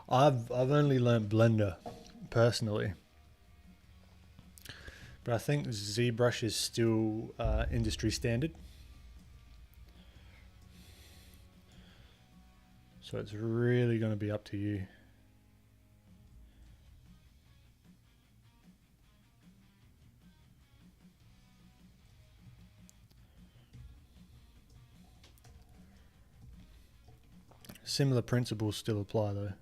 I've only learnt Blender personally, but I think ZBrush is still industry standard. So it's really going to be up to you. Similar principles still apply though.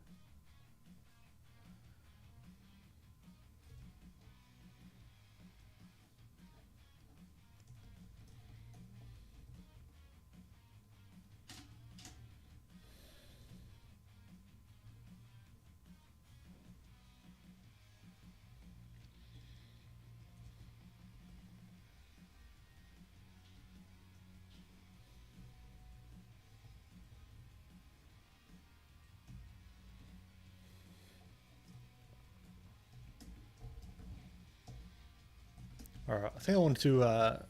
Alright, I think I want to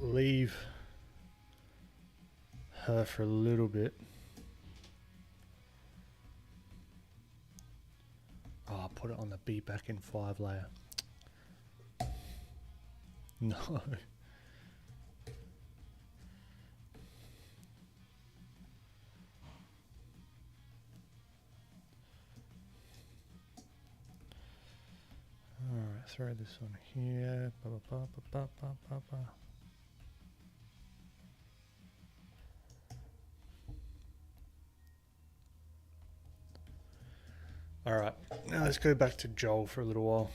leave her for a little bit. Oh, I'll put it on the be back in 5 layer. No. Alright, throw this on here. Ba, ba, ba, ba, ba, ba, ba. Alright, now let's go back to Joel for a little while.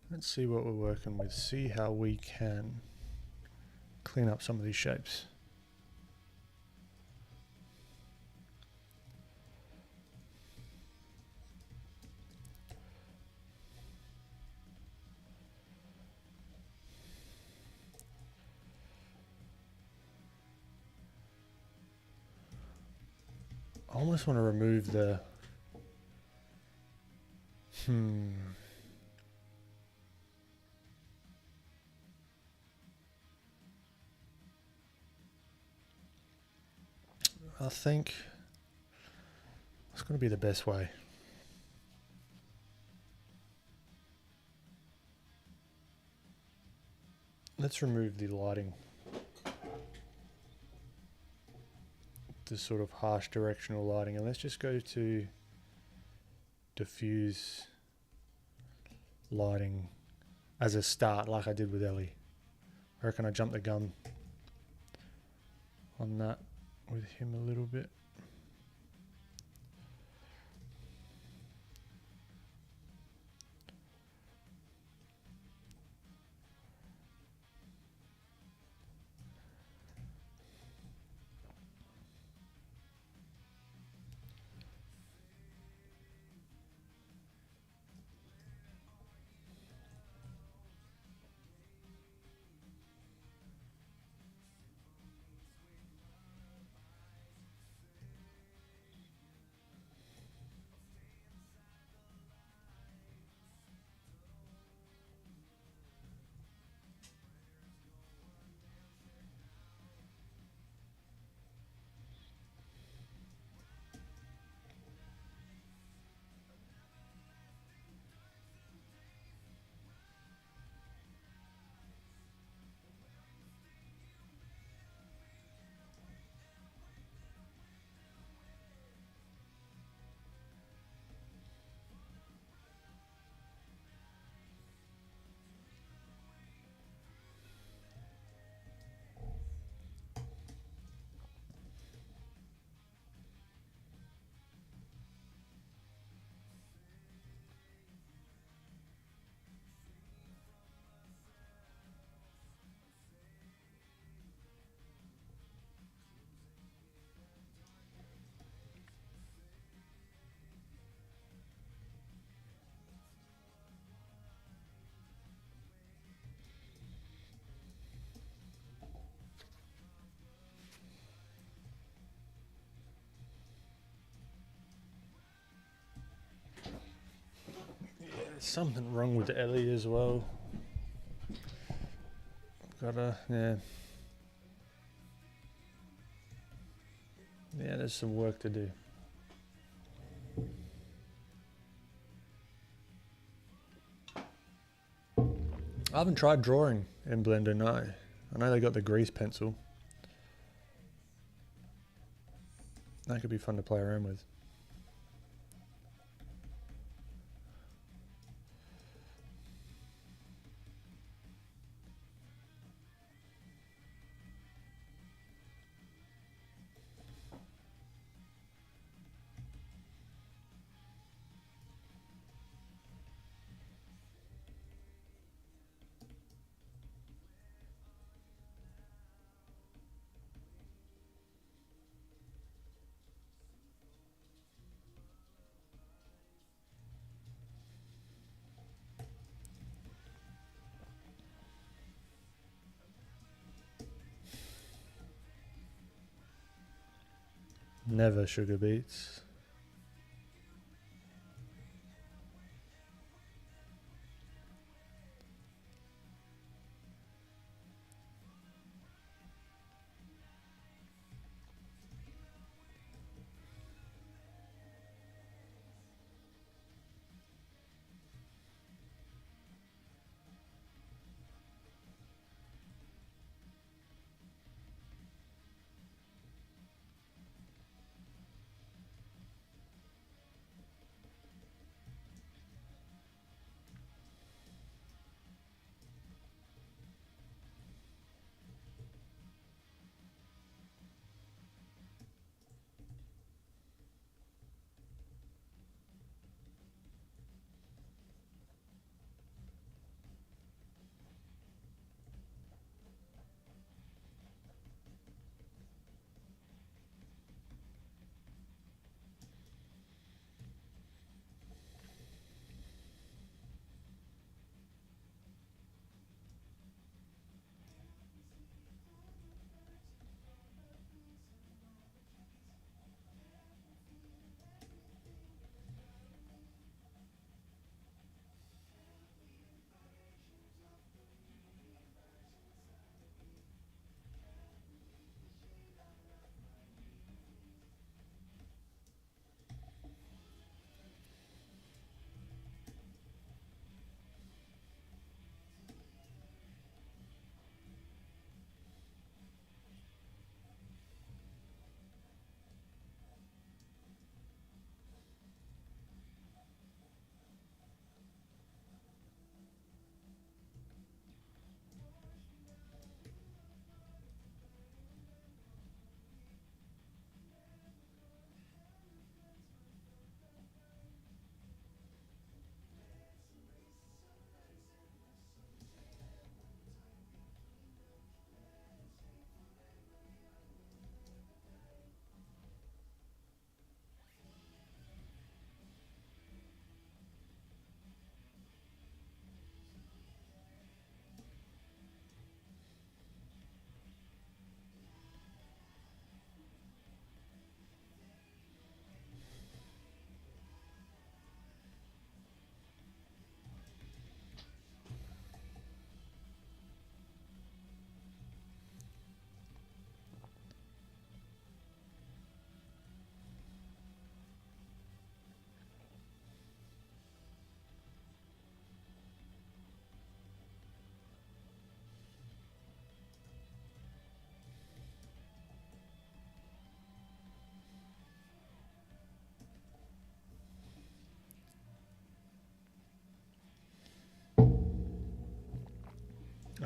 Let's see what we're working with, see how we can clean up some of these shapes. I almost want to remove the I think it's going to be the best way. Let's remove the lighting. This sort of harsh directional lighting, and let's just go to diffuse lighting as a start, like I did with Ellie. I reckon I jumped the gun on that with him a little bit. something wrong with Ellie as well. Gotta, yeah. Yeah, there's some work to do. I haven't tried drawing in Blender, no. I know they got the grease pencil. That could be fun to play around with. Never sugar beets.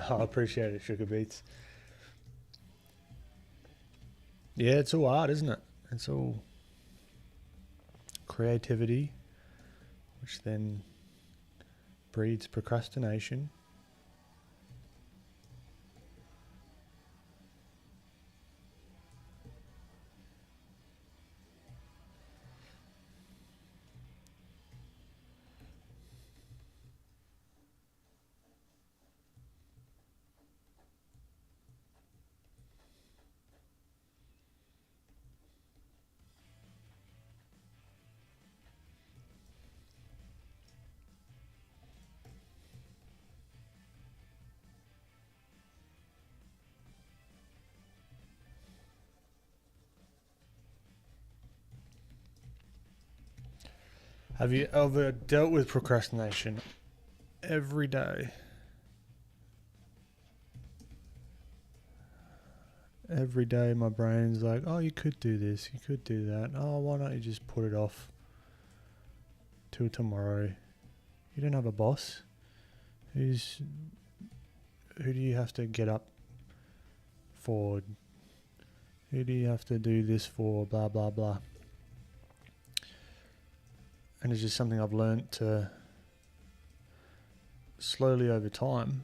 I appreciate it, sugar beets. Yeah, it's all art, isn't it? It's all creativity, which then breeds procrastination. Have you ever dealt with procrastination? Every day. Every day my brain's like, oh, you could do this, you could do that. Oh, why don't you just put it off till tomorrow? You don't have a boss. Who do you have to get up for? Who do you have to do this for? Blah, blah, blah. And it's just something I've learnt to slowly over time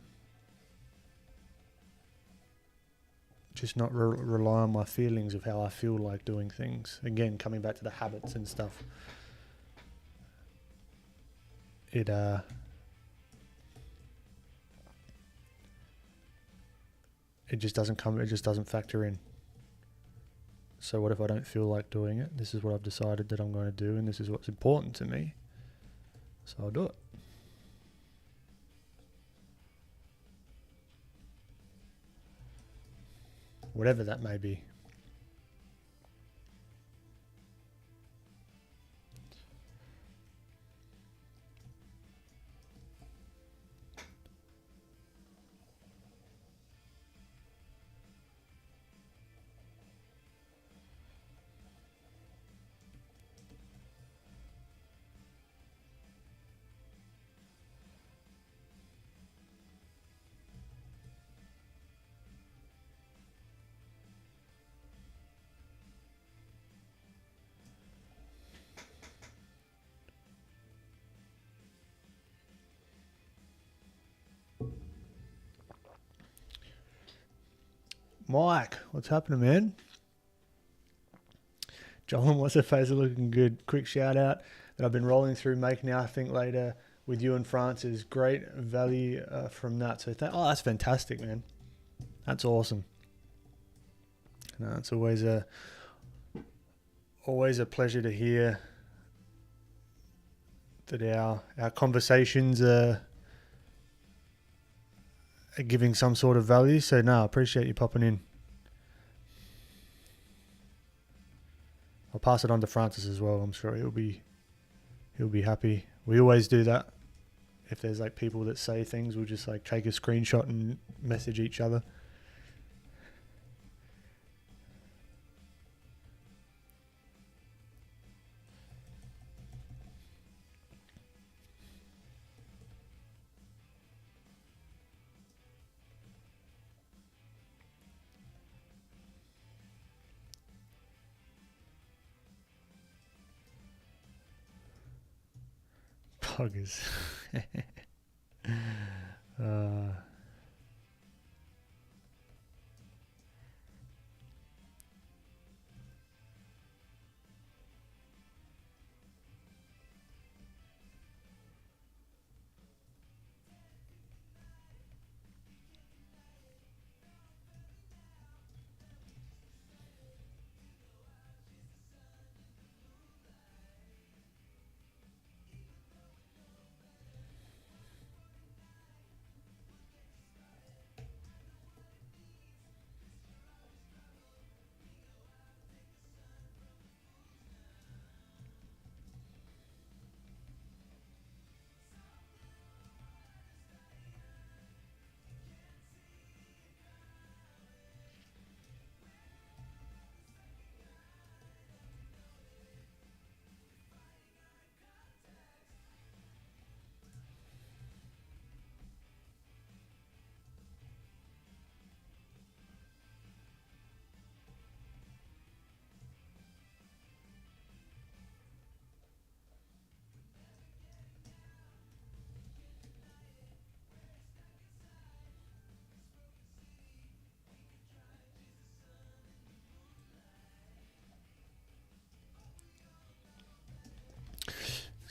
just not rely on my feelings of how I feel like doing things. Again, coming back to the habits and stuff. It just doesn't factor in. So what if I don't feel like doing it? This is what I've decided that I'm going to do, and this is what's important to me. So I'll do it. Whatever that may be. Mike, what's happening, man? Joel, what's her face looking good? Quick shout out that I've been rolling through Make Now Think Later with you and Francis. Great value from that. So that's fantastic, man. That's awesome. No, it's always a pleasure to hear that our conversations are giving some sort of value. So no, I appreciate you popping in. I'll pass it on to Francis as well. I'm sure he'll be happy. We always do that. If there's like people that say things, we'll just like take a screenshot and message each other. Buggers.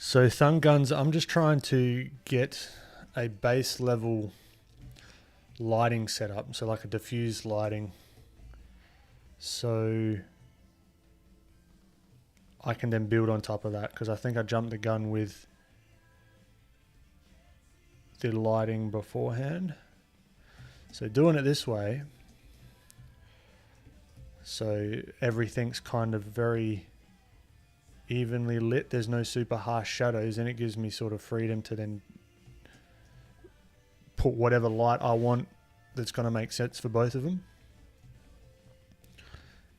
So thumb guns, I'm just trying to get a base level lighting setup. So like a diffuse lighting. So I can then build on top of that, because I think I jumped the gun with the lighting beforehand. So doing it this way, so everything's kind of very evenly lit, there's no super harsh shadows, and it gives me sort of freedom to then put whatever light I want that's going to make sense for both of them.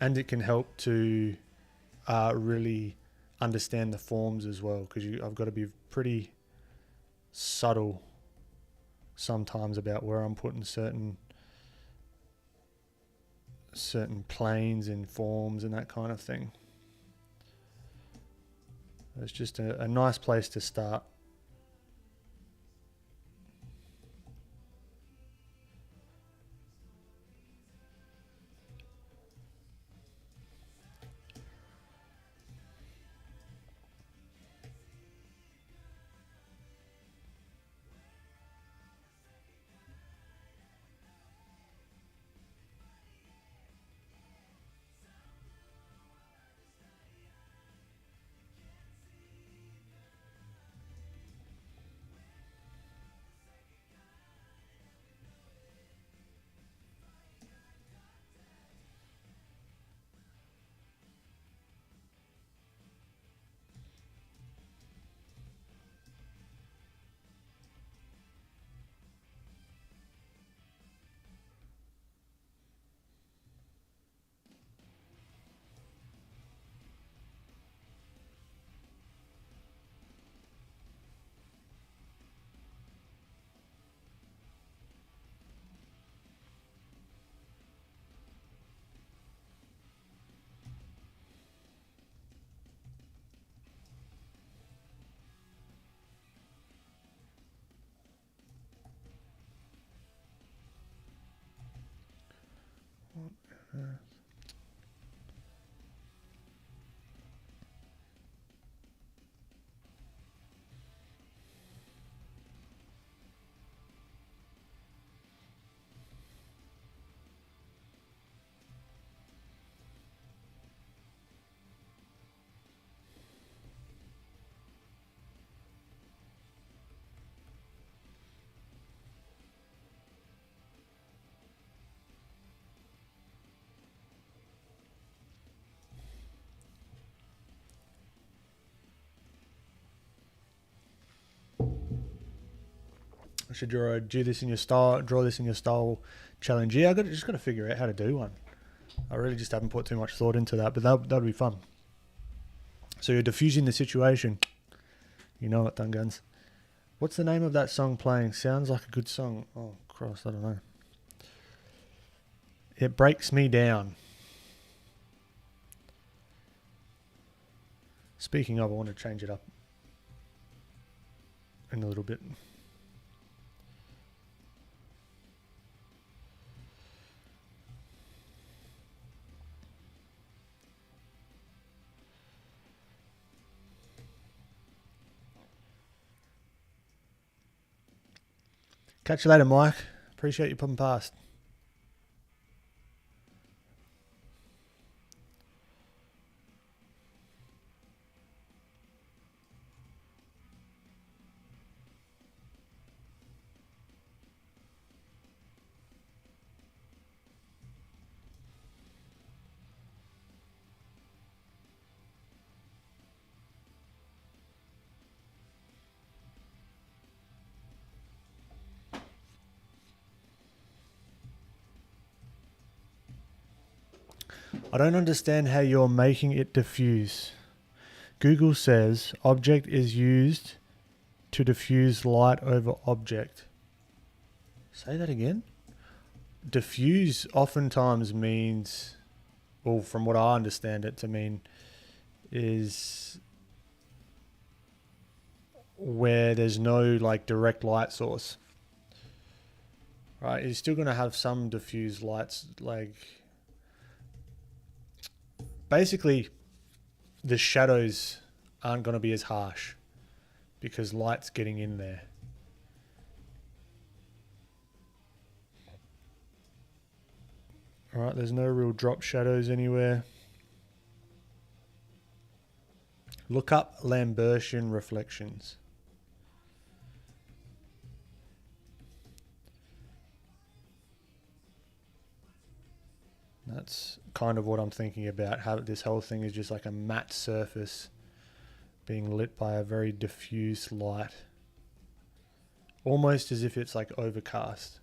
And it can help to really understand the forms as well, because I've got to be pretty subtle sometimes about where I'm putting certain planes and forms and that kind of thing. It's just a nice place to start. I should draw this in your style challenge. Yeah, just got to figure out how to do one. I really just haven't put too much thought into that, but that'd be fun. So you're diffusing the situation. You know it, Dunguns. What's the name of that song playing? Sounds like a good song. Oh, Christ, I don't know. It Breaks Me Down. Speaking of, I want to change it up in a little bit. Catch you later, Mike. Appreciate you popping past. I don't understand how you're making it diffuse. Google says object is used to diffuse light over object. Say that again? Diffuse oftentimes means, well, from what I understand it to mean, is where there's no like direct light source. Right? You're still going to have some diffuse lights, like basically the shadows aren't going to be as harsh because light's getting in there. All right, there's no real drop shadows anywhere. Look up Lambertian reflections. That's kind of what I'm thinking about, how this whole thing is just like a matte surface being lit by a very diffuse light, almost as if it's like overcast.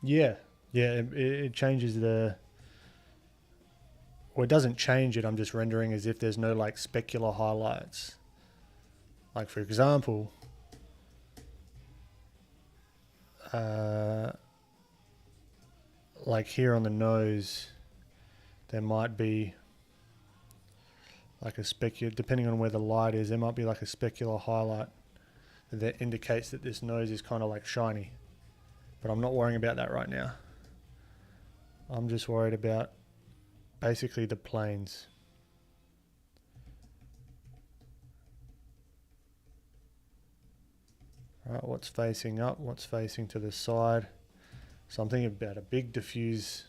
Yeah, yeah, it changes the. Well, it doesn't change it. I'm just rendering as if there's no like specular highlights. Like for example, like here on the nose, there might be like a specular, depending on where the light is, there might be like a specular highlight that indicates that this nose is kind of like shiny. But I'm not worrying about that right now. I'm just worried about basically the planes. Right, what's facing up, what's facing to the side. Something about a big diffuse,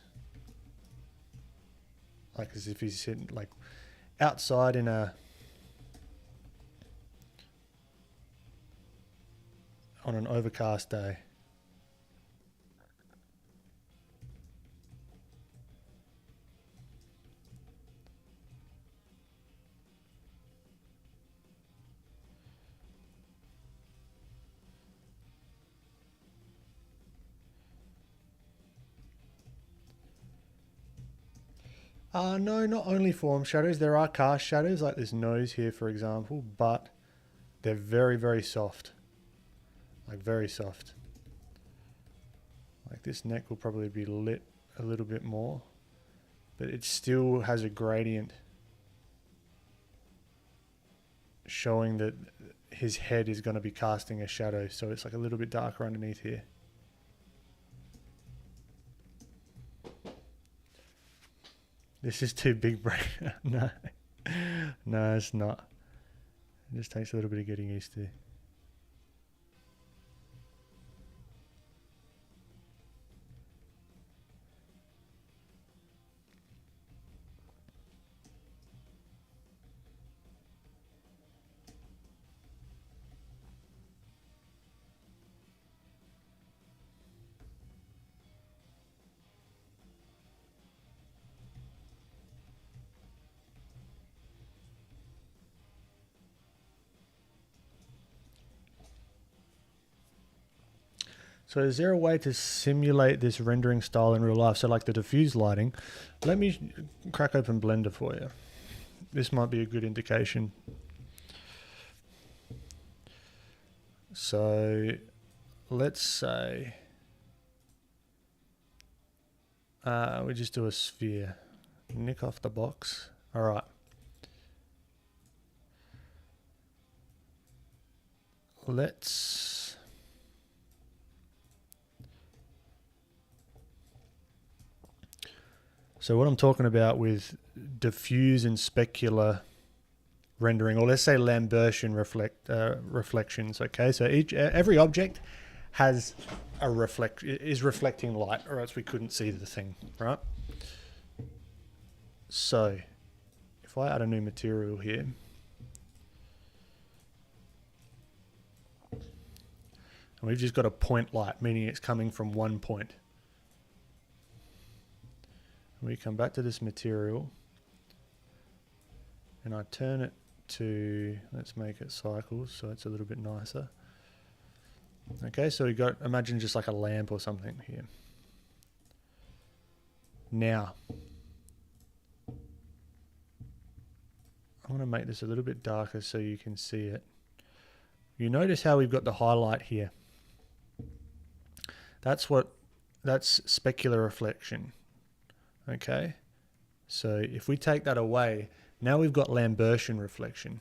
like as if he's sitting like outside in a on an overcast day. No, not only form shadows. There are cast shadows, like this nose here, for example, but they're very, very soft. Like very soft. Like this neck will probably be lit a little bit more, but it still has a gradient showing that his head is going to be casting a shadow. So it's like a little bit darker underneath here. This is too big brain. No, no, it's not. It just takes a little bit of getting used to. So is there a way to simulate this rendering style in real life? So like the diffuse lighting, let me crack open Blender for you. This might be a good indication. So let's say we just do a sphere. Nick off the box. All right. Let's So what I'm talking about with diffuse and specular rendering, or let's say Lambertian reflections. Okay, so every object has is reflecting light, or else we couldn't see the thing, right? So if I add a new material here, and we've just got a point light, meaning it's coming from one point. We come back to this material and I turn it to, let's make it cycles so it's a little bit nicer. Okay, so we got, imagine just like a lamp or something here. Now, I'm going to make this a little bit darker so you can see it. You notice how we've got the highlight here. That's specular reflection. Okay, so if we take that away, now we've got Lambertian reflection.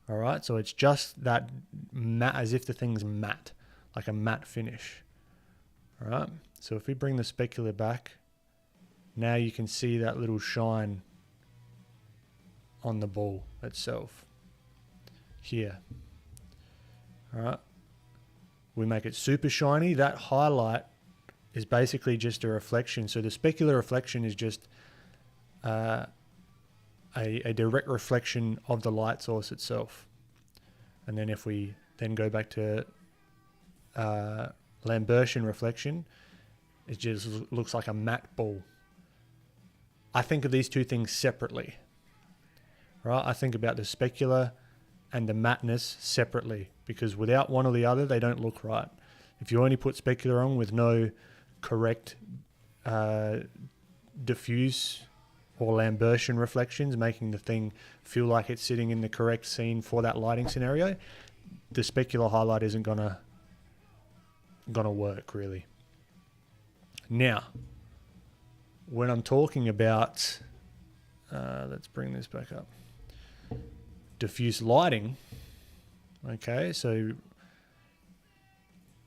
All right, so it's just that matte, as if the thing's matte, like a matte finish. All right, so if we bring the specular back, now you can see that little shine on the ball itself here. All right, we make it super shiny. That highlight is basically just a reflection. So the specular reflection is just a direct reflection of the light source itself. And then if we then go back to Lambertian reflection, it just looks like a matte ball. I think of these two things separately, right? I think about the specular and the matteness separately, because without one or the other, they don't look right. If you only put specular on with no correct diffuse or Lambertian reflections, making the thing feel like it's sitting in the correct scene for that lighting scenario, the specular highlight isn't gonna work really. Now, when I'm talking about, let's bring this back up, diffuse lighting. Okay, so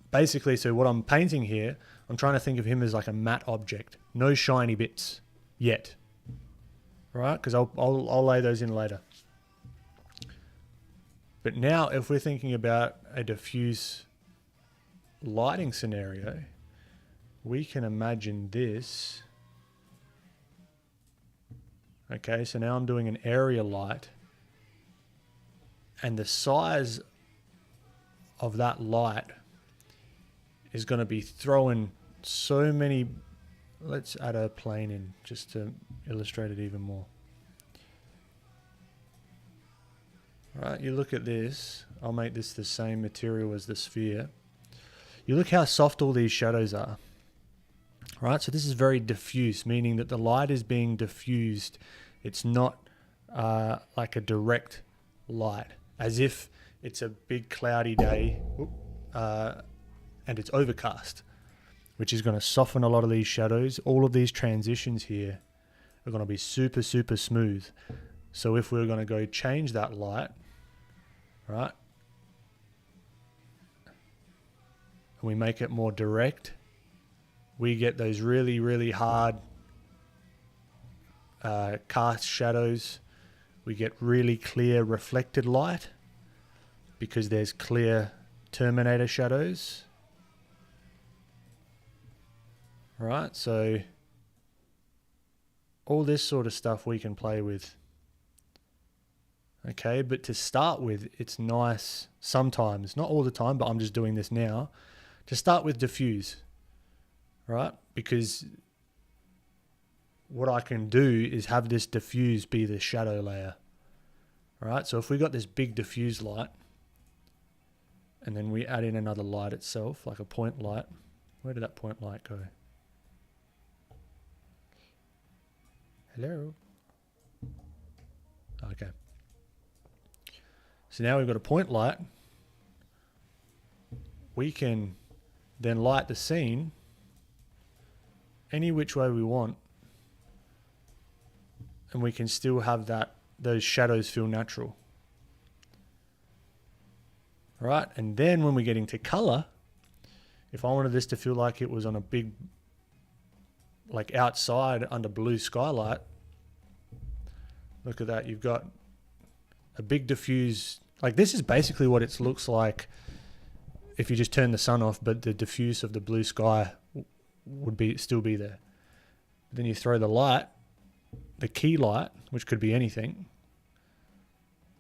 basically, so what I'm painting here, I'm trying to think of him as like a matte object, no shiny bits yet, right? Because I'll lay those in later. But now, if we're thinking about a diffuse lighting scenario, we can imagine this. Okay, so now I'm doing an area light, and the size of that light is going to be throwing so many. Let's add a plane in just to illustrate it even more. Right, you look at this. I'll make this the same material as the sphere. You look how soft all these shadows are. Right, so this is very diffuse, meaning that the light is being diffused. It's not like a direct light, as if it's a big cloudy day and it's overcast, which is going to soften a lot of these shadows. All of these transitions here are going to be super, super smooth. So if we're going to go change that light, right, and we make it more direct, we get those really, really hard cast shadows. We get really clear reflected light because there's clear terminator shadows. Right, so all this sort of stuff we can play with. Okay, but to start with, it's nice sometimes, not all the time, but I'm just doing this now, to start with diffuse, right? Because what I can do is have this diffuse be the shadow layer, right? So if we got this big diffuse light, and then we add in another light itself, like a point light, where did that point light go? Hello. Okay. So now we've got a point light. We can then light the scene any which way we want, and we can still have those shadows feel natural. Right? And then when we get into color, if I wanted this to feel like it was on a big like outside under blue skylight, look at that. You've got a big diffuse. Like this is basically what it looks like if you just turn the sun off, but the diffuse of the blue sky would still be there. Then you throw the light, the key light, which could be anything.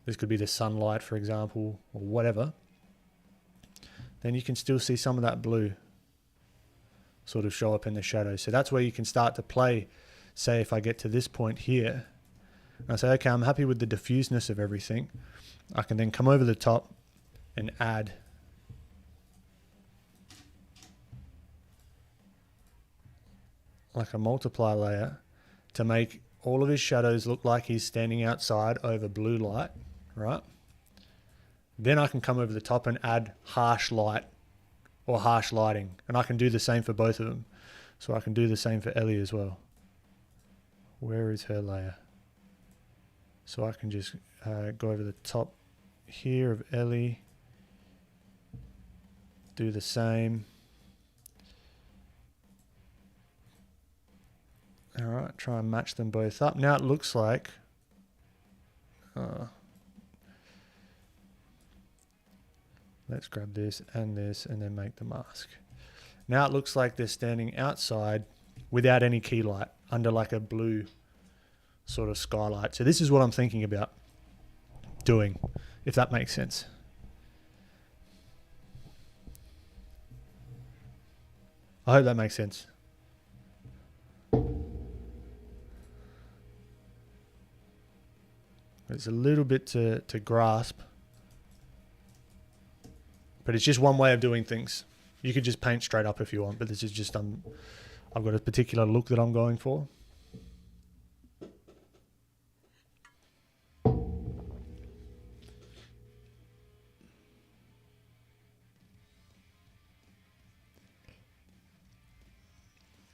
This could be the sunlight, for example, or whatever. Then you can still see some of that blue sort of show up in the shadows. So that's where you can start to play. Say if I get to this point here, and I say, okay, I'm happy with the diffuseness of everything. I can then come over the top and add like a multiply layer to make all of his shadows look like he's standing outside over blue light, right? Then I can come over the top and add harsh light or harsh lighting. And I can do the same for both of them. So I can do the same for Ellie as well. Where is her layer? So I can just go over the top here of Ellie. Do the same. All right, try and match them both up. Now it looks like let's grab this and then make the mask. Now it looks like they're standing outside without any key light under like a blue sort of skylight. So this is what I'm thinking about doing, if that makes sense. I hope that makes sense. It's a little bit to grasp, but it's just one way of doing things. You could just paint straight up if you want, but this is just I've got a particular look that I'm going for.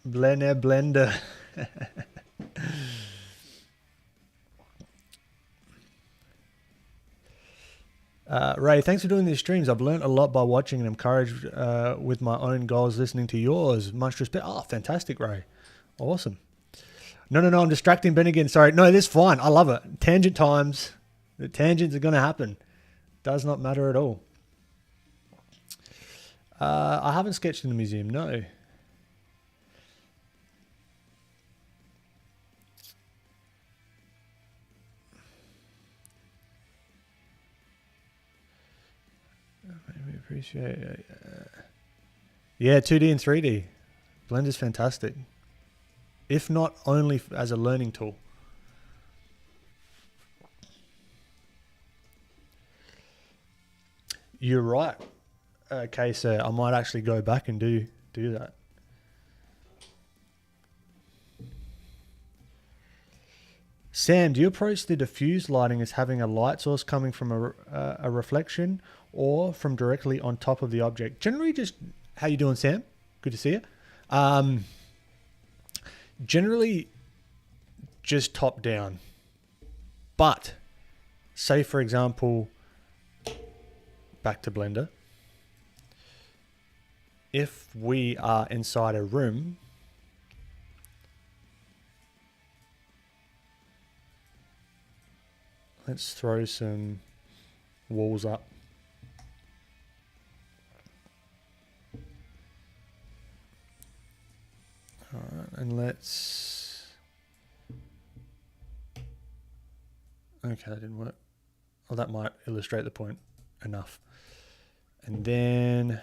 Blender. Ray, thanks for doing these streams. I've learned a lot by watching and encouraged with my own goals listening to yours. Much respect. Oh, fantastic, Ray. Awesome. No, I'm distracting Ben again. Sorry. No, this is fine. I love it. Tangent times. The tangents are going to happen. Does not matter at all. I haven't sketched in the museum, no. We appreciate it. Yeah, 2D and 3D. Blender's fantastic. If not only as a learning tool. You're right. Okay, so I might actually go back and do that. Sam, do you approach the diffuse lighting as having a light source coming from a reflection or from directly on top of the object? Generally, just how you doing, Sam? Good to see you. Generally, just top down. But say, for example, back to Blender. If we are inside a room, let's throw some walls up. All right, and let's... Okay, that didn't work. Well, that might illustrate the point enough. And then...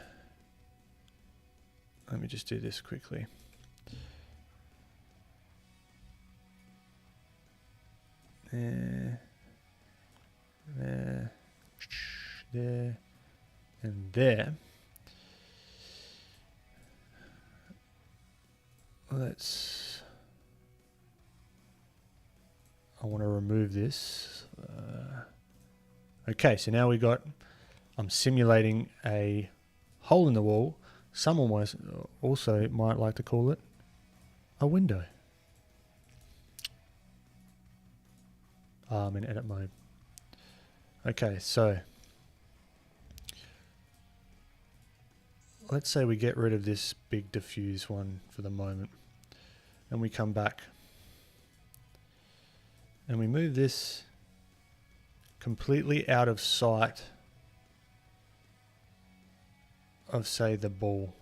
Let me just do this quickly. There, and there. I want to remove this. Okay, so now I'm simulating a hole in the wall. Someone also might like to call it a window. I'm in edit mode. Okay, so let's say we get rid of this big diffuse one for the moment. and we come back. And we move this completely out of sight of, say, the ball.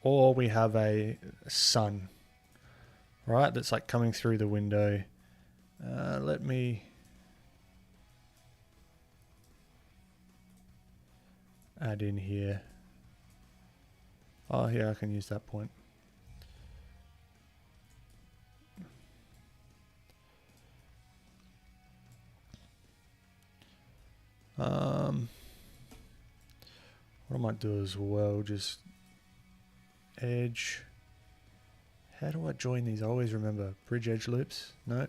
Or we have a sun, right, that's like coming through the window. Let me add in here. Oh, yeah, I can use that point. What I might do as well, just edge. How do I join these? I always remember bridge edge loops. No.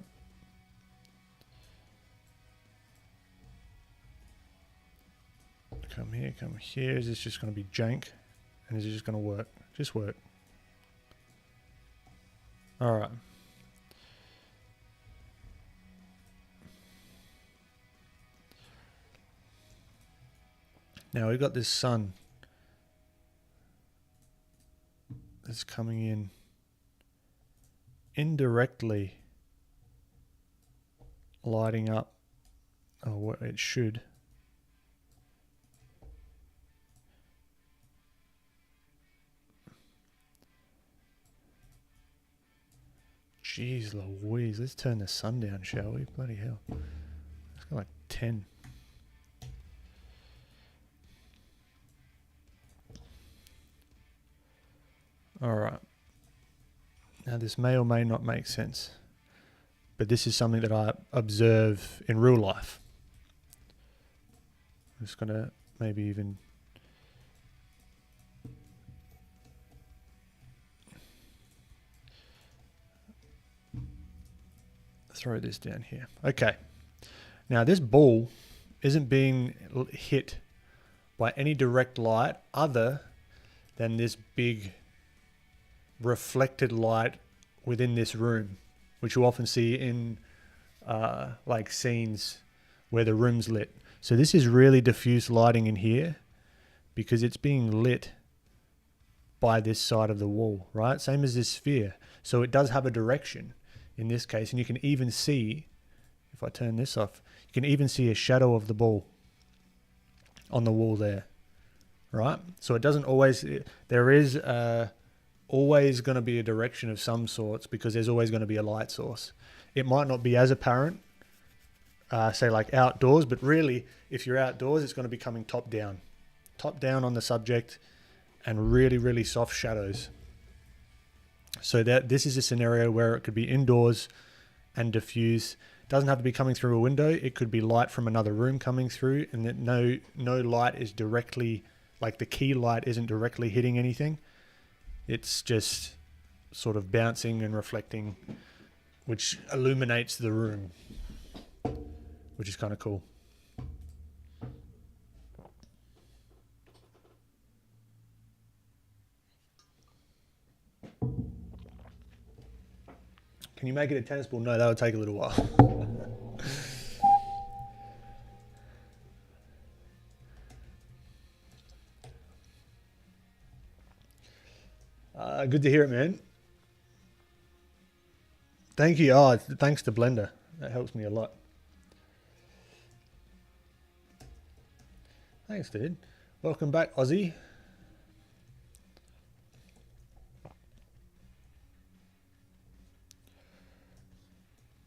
Come here, come here. Is this just going to be jank? And is it just going to work? Just work. All right. Now we've got this sun that's coming in indirectly, lighting up. Oh, it should. Jeez Louise, let's turn the sun down, shall we? Bloody hell. It's got like 10. Alright. Now this may or may not make sense, but this is something that I observe in real life. I'm just going to maybe even throw this down here. Okay. Now this ball isn't being hit by any direct light other than this big reflected light within this room, which you often see in like scenes where the room's lit. So this is really diffuse lighting in here because it's being lit by this side of the wall, right? Same as this sphere. So it does have a direction in this case, and you can even see, if I turn this off, you can even see a shadow of the ball on the wall there, right? So it doesn't always, there is always going to be a direction of some sorts because there's always going to be a light source. It might not be as apparent, say like outdoors, but really if you're outdoors, it's going to be coming top down on the subject and really, really soft shadows. So that this is a scenario where it could be indoors and diffuse. It doesn't have to be coming through a window. It could be light from another room coming through, and that no light is directly, like the key light isn't directly hitting anything. It's just sort of bouncing and reflecting, which illuminates the room, which is kind of cool. Can you make it a tennis ball? No, that would take a little while. Good to hear it, man. Thank you. Oh, thanks to Blender. That helps me a lot. Thanks, dude. Welcome back, Aussie.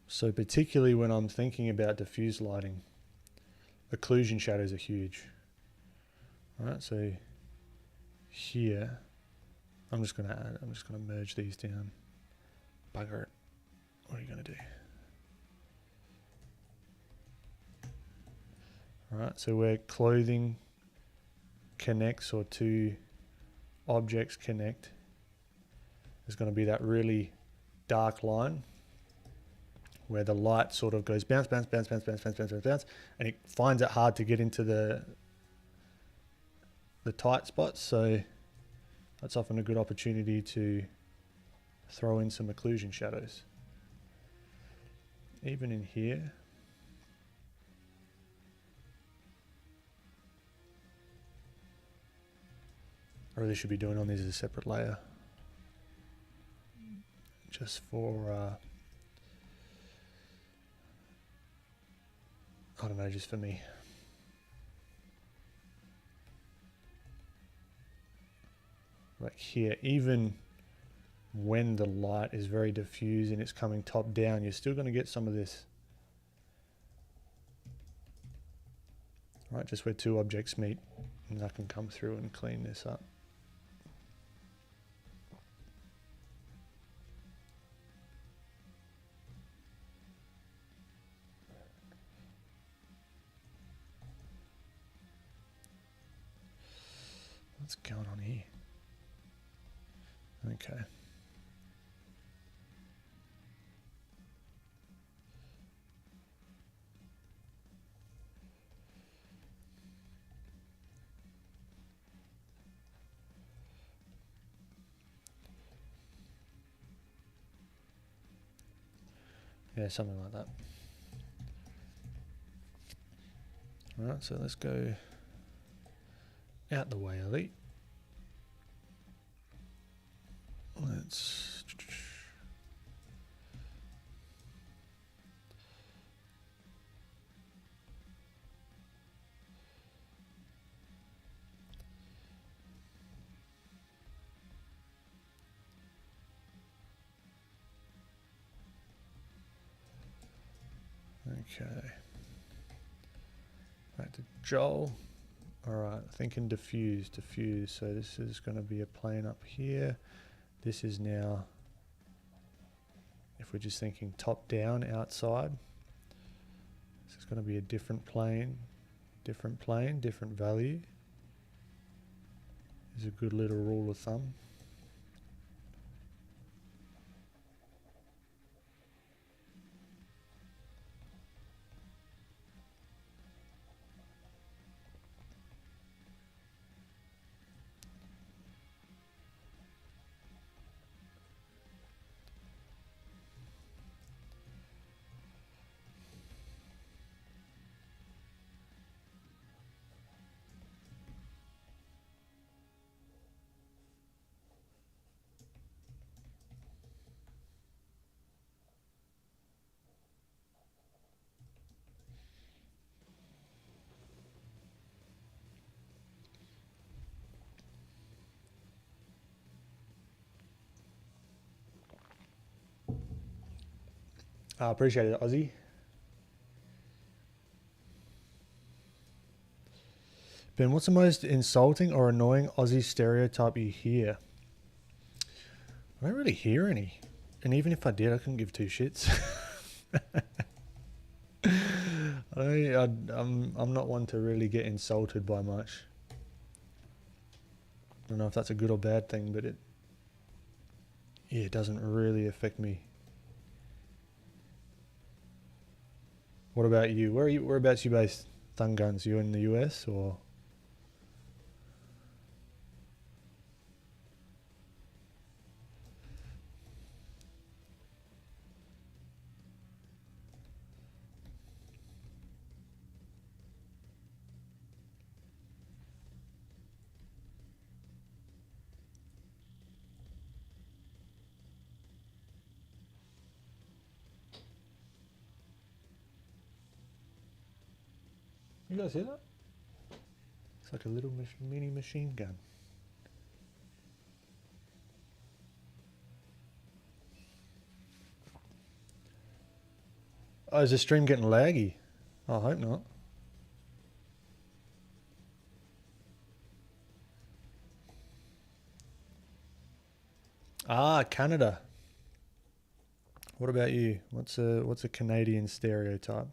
So particularly when I'm thinking about diffuse lighting, occlusion shadows are huge. All right, so here, I'm just gonna merge these down. Bugger it. What are you gonna do? All right, so where clothing connects or two objects connect, there's gonna be that really dark line where the light sort of goes bounce, bounce, bounce, bounce, bounce, bounce, bounce, bounce, bounce, and it finds it hard to get into the tight spots. So that's often a good opportunity to throw in some occlusion shadows. Even in here. I really should be doing on these as a separate layer. just for, I don't know, just for me. Like here, even when the light is very diffuse and it's coming top down, you're still going to get some of this. Right, just where two objects meet, and I can come through and clean this up. What's going on here? Okay. Yeah, something like that. All right, so let's go out the way, Ellie. Let's okay. Back to Joel. All right, thinking diffuse. So this is going to be a plane up here. This is now, if we're just thinking top down outside, this is going to be a different plane, different value. Is a good little rule of thumb. I appreciate it, Ozzy. Ben, what's the most insulting or annoying Aussie stereotype you hear? I don't really hear any. And even if I did, I couldn't give two shits. I'm not one to really get insulted by much. I don't know if that's a good or bad thing, but it doesn't really affect me. What about you? Whereabouts you based, Thung Guns? You in the US or? You guys hear that? It's like a little mini machine gun. Oh, is the stream getting laggy? I hope not. Ah, Canada. What about you? What's a Canadian stereotype?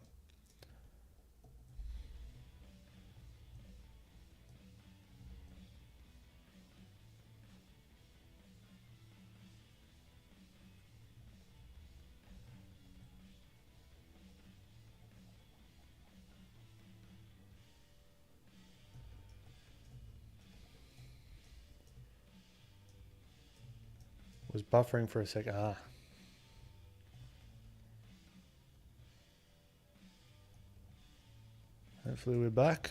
Was buffering for a second. Ah. Hopefully we're back.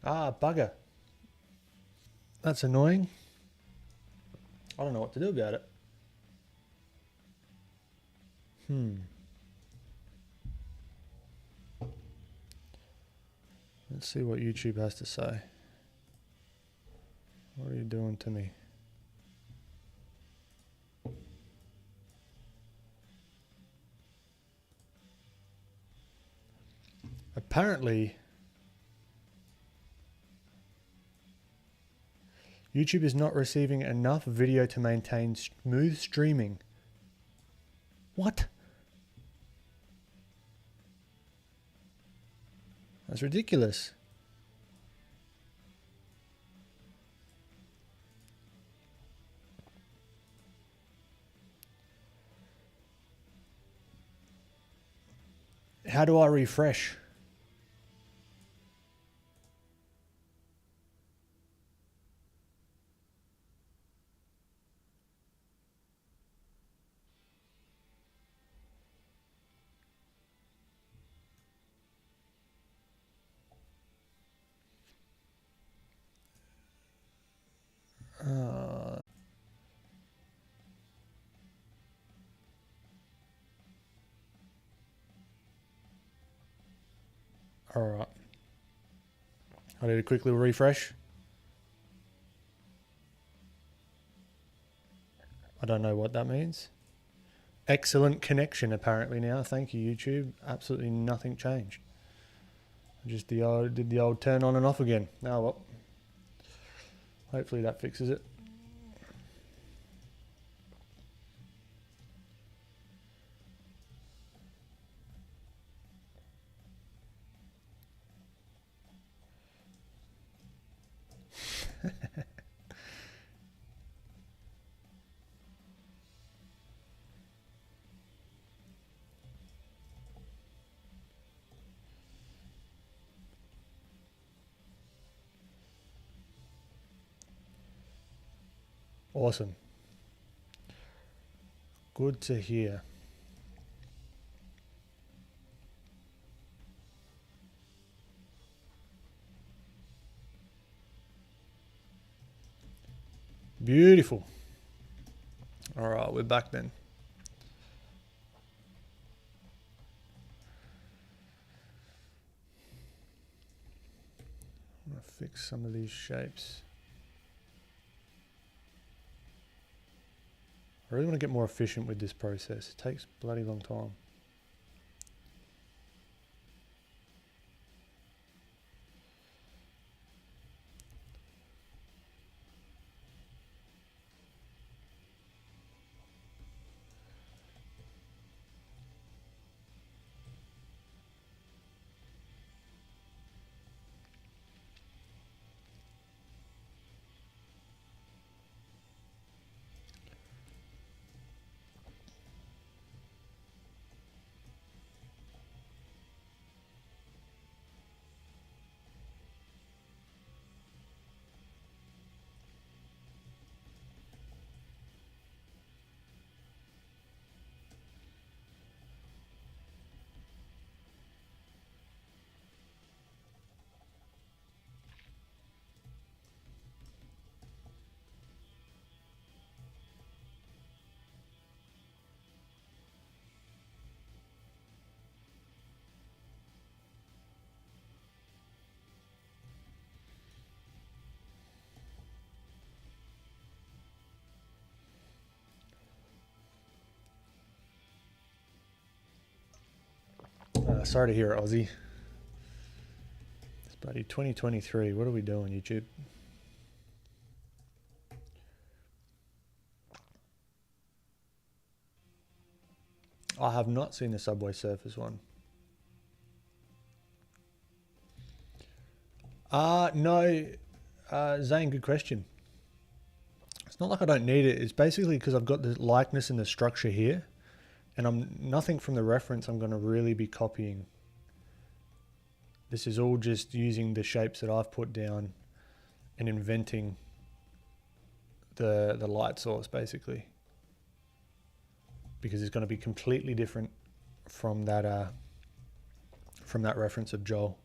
Ah, bugger. That's annoying. I don't know what to do about it. Let's see what YouTube has to say. What are you doing to me? Apparently, YouTube is not receiving enough video to maintain smooth streaming. What? That's ridiculous. How do I refresh? All right. I need to quickly refresh. I don't know what that means. Excellent connection apparently now. Thank you, YouTube. Absolutely nothing changed. Just did the old turn on and off again. Now well, hopefully that fixes it. Awesome. Good to hear. Beautiful. All right, we're back then. I'm gonna fix some of these shapes. I really want to get more efficient with this process. It takes a bloody long time. Sorry to hear it, Aussie. It's bloody 2023. What are we doing, YouTube? I have not seen the Subway Surfers one. No, Zane, good question. It's not like I don't need it. It's basically because I've got the likeness and the structure here, and I'm nothing from the reference I'm going to really be copying. This is all just using the shapes that I've put down and inventing the light source, basically, because it's going to be completely different from that reference of Joel,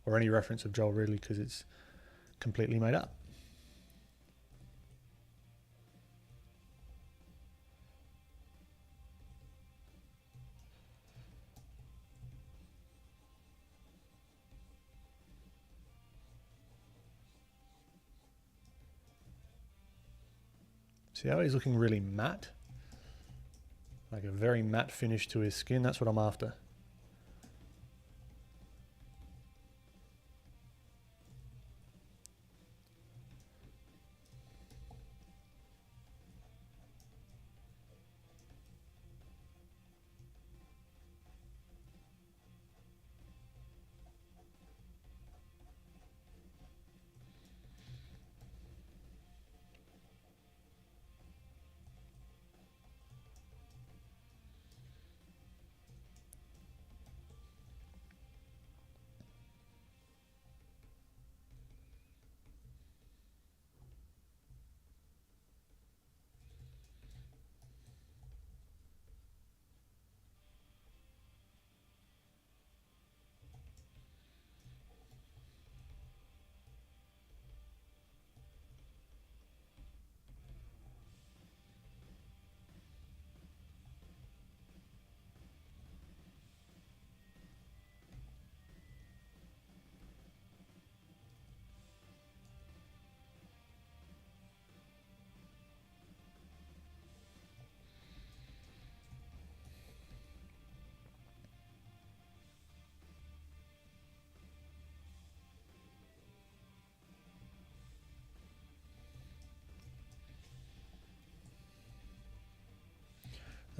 or any reference of Joel really, because it's completely made up. See how he's looking really matte? Like a very matte finish to his skin. That's what I'm after.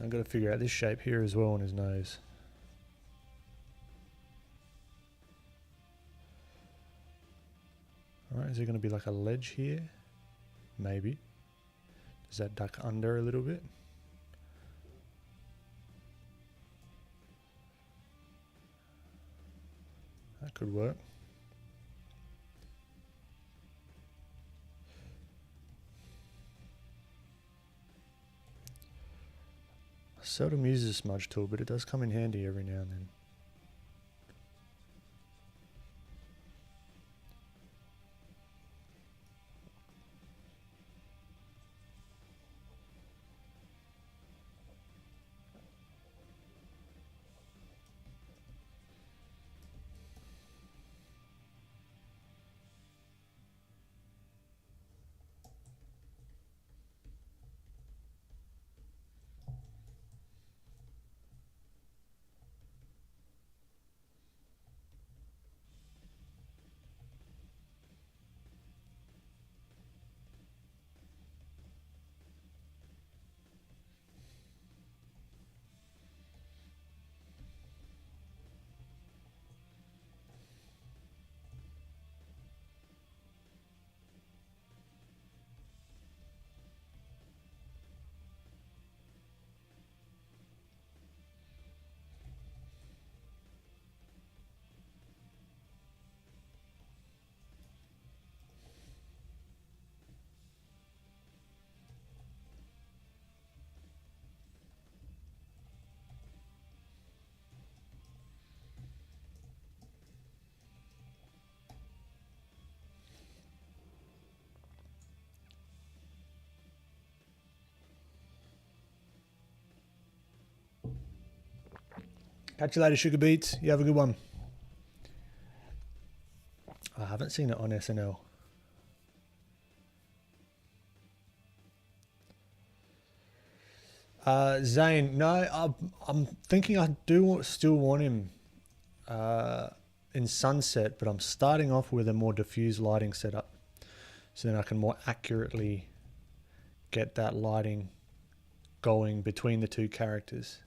I've got to figure out this shape here as well on his nose. Alright, is there going to be like a ledge here? Maybe. Does that duck under a little bit? That could work. I seldom use this smudge tool, but it does come in handy every now and then. Catch you later, Sugar Beats. You have a good one. I haven't seen it on SNL. Zane, no, I'm thinking I do still want him in sunset, but I'm starting off with a more diffuse lighting setup, so then I can more accurately get that lighting going between the two characters.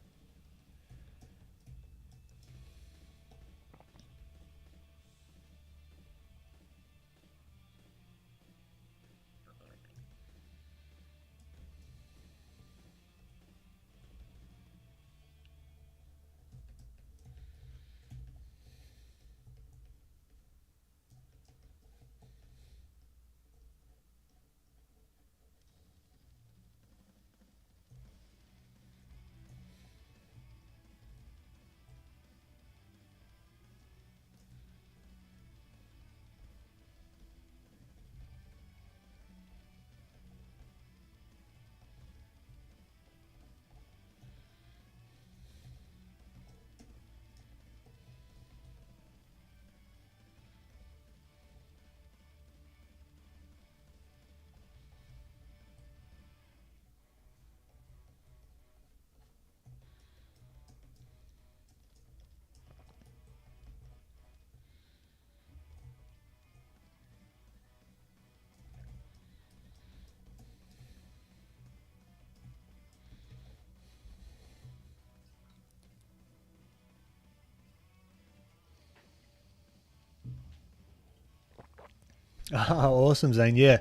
Oh, awesome, Zane. Yeah,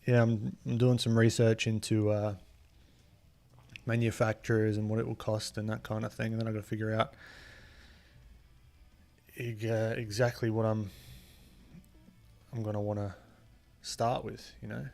yeah. I'm doing some research into manufacturers and what it will cost and that kind of thing, and then I got to figure out exactly what I'm gonna want to start with. You know.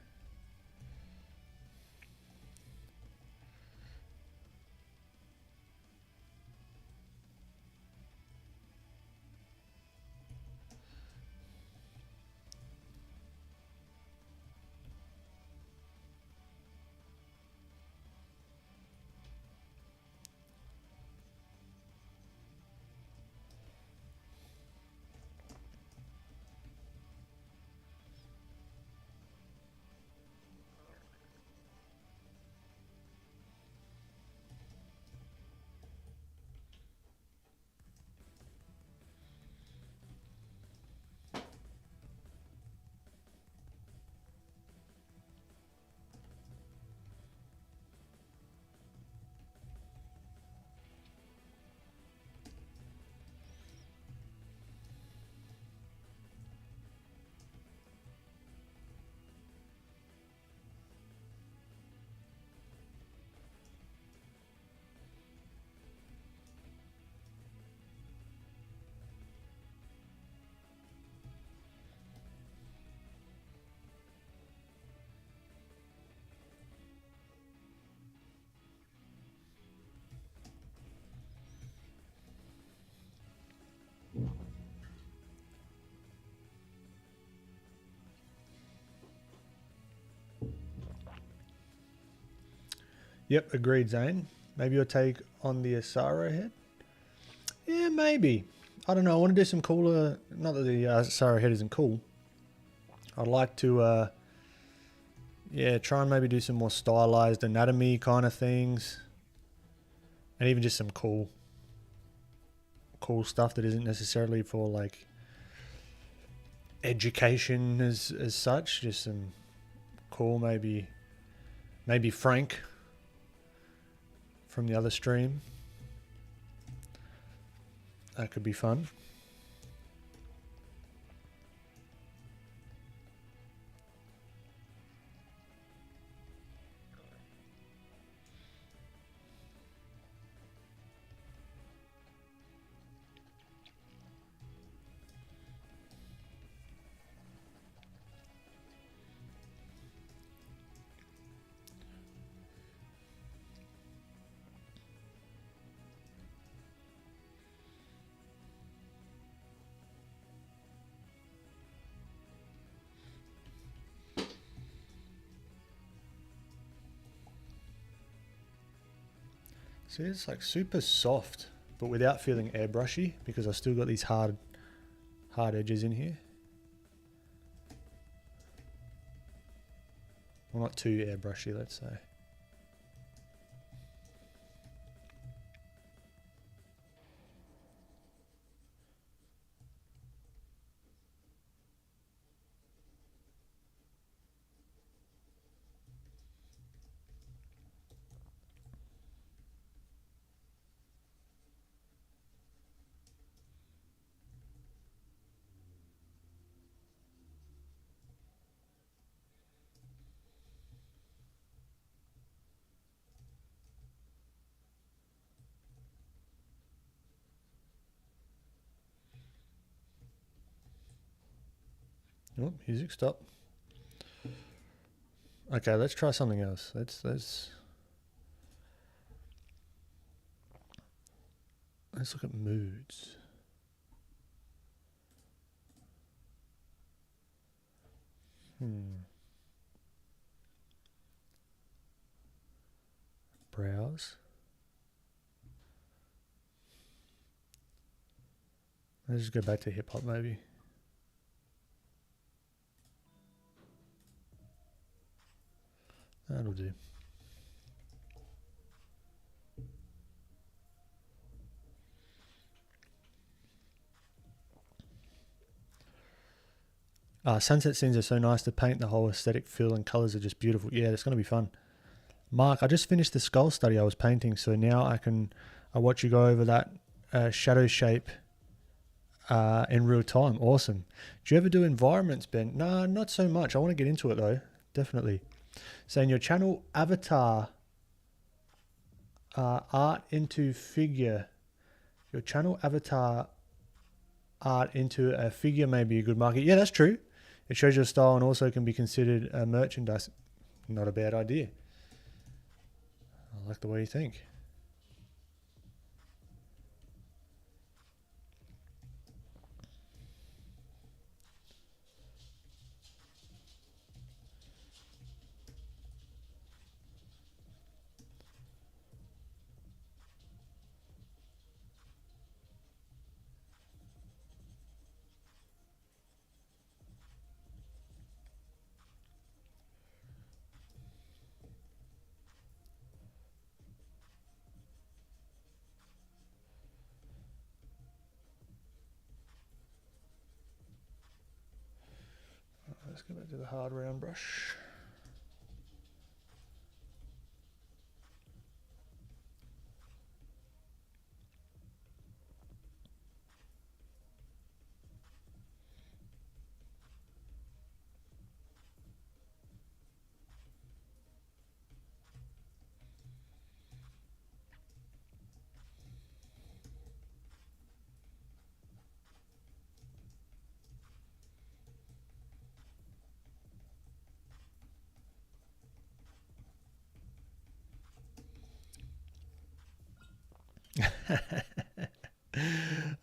Yep, agreed, Zane. Maybe you'll take on the Asaro head. Yeah, maybe. I don't know. I want to do some cooler. Not that the Asaro head isn't cool. I'd like to, yeah, try and maybe do some more stylized anatomy kind of things, and even just some cool stuff that isn't necessarily for like education as such. Just some cool, maybe Frank from the other stream. That could be fun. See, it's like super soft, but without feeling airbrushy because I still got these hard edges in here. Well, not too airbrushy, let's say. Oh, music stop. Okay, let's try something else. Let's look at moods. Browse. Let's just go back to hip hop maybe. That'll do. Sunset scenes are so nice to paint. The whole aesthetic feel and colours are just beautiful. Yeah, it's going to be fun. Mark, I just finished the skull study I was painting, so now I watch you go over that shadow shape in real time. Awesome. Do you ever do environments, Ben? No, not so much. I want to get into it though. Definitely. Saying your channel avatar art into figure. Your channel avatar art into a figure may be a good market. Yeah, that's true. It shows your style and also can be considered a merchandise. Not a bad idea. I like the way you think. Let's go back to the hard round brush.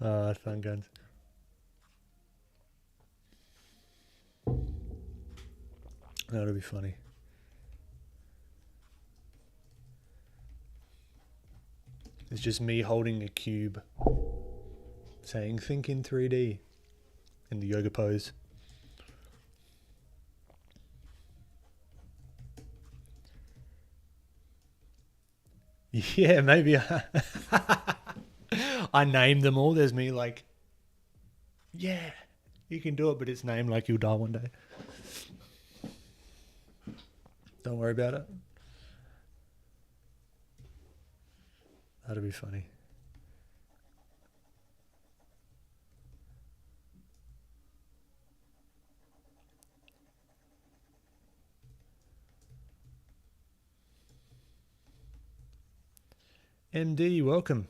Oh, fun guns. That'll be funny. It's just me holding a cube saying think in 3D in the yoga pose. Yeah, maybe. I named them all. There's me like, yeah, you can do it, but it's named like you'll die one day. Don't worry about it. That'll be funny. MD, welcome.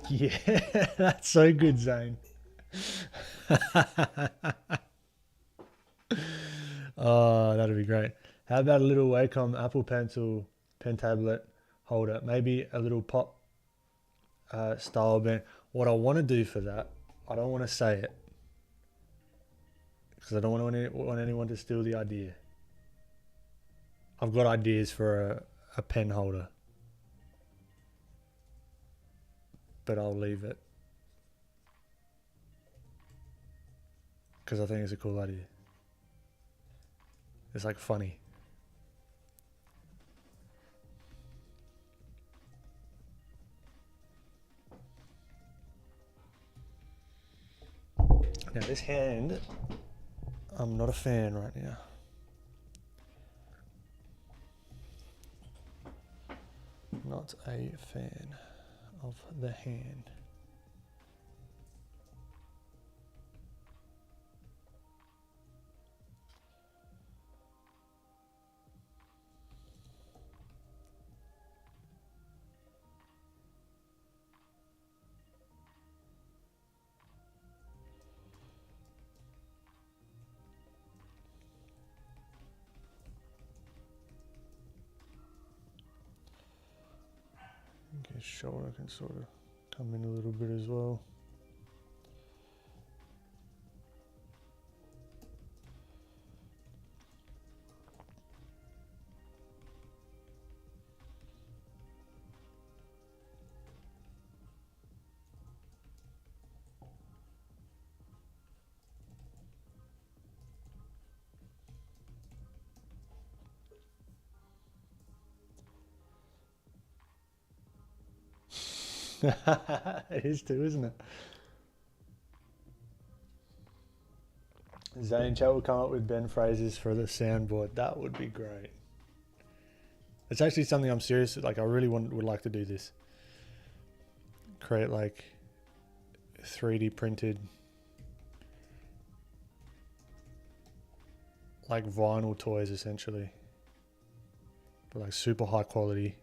Yeah, that's so good, Zane. Oh, that'd be great. How about a little Wacom Apple Pencil pen tablet holder? Maybe a little pop style band. What I want to do for that, I don't want to say it because I don't want anyone to steal the idea. I've got ideas for a pen holder, but I'll leave it because I think it's a cool idea. It's like funny. Now this hand, I'm not a fan right now. Not a fan of the hand. Okay, shoulder can sort of come in a little bit as well. It is too, isn't it? Zane Chat will come up with Ben phrases for the soundboard. That would be great. It's actually something I'm serious, like I really would like to do this. Create like 3D printed like vinyl toys essentially. But like super high quality.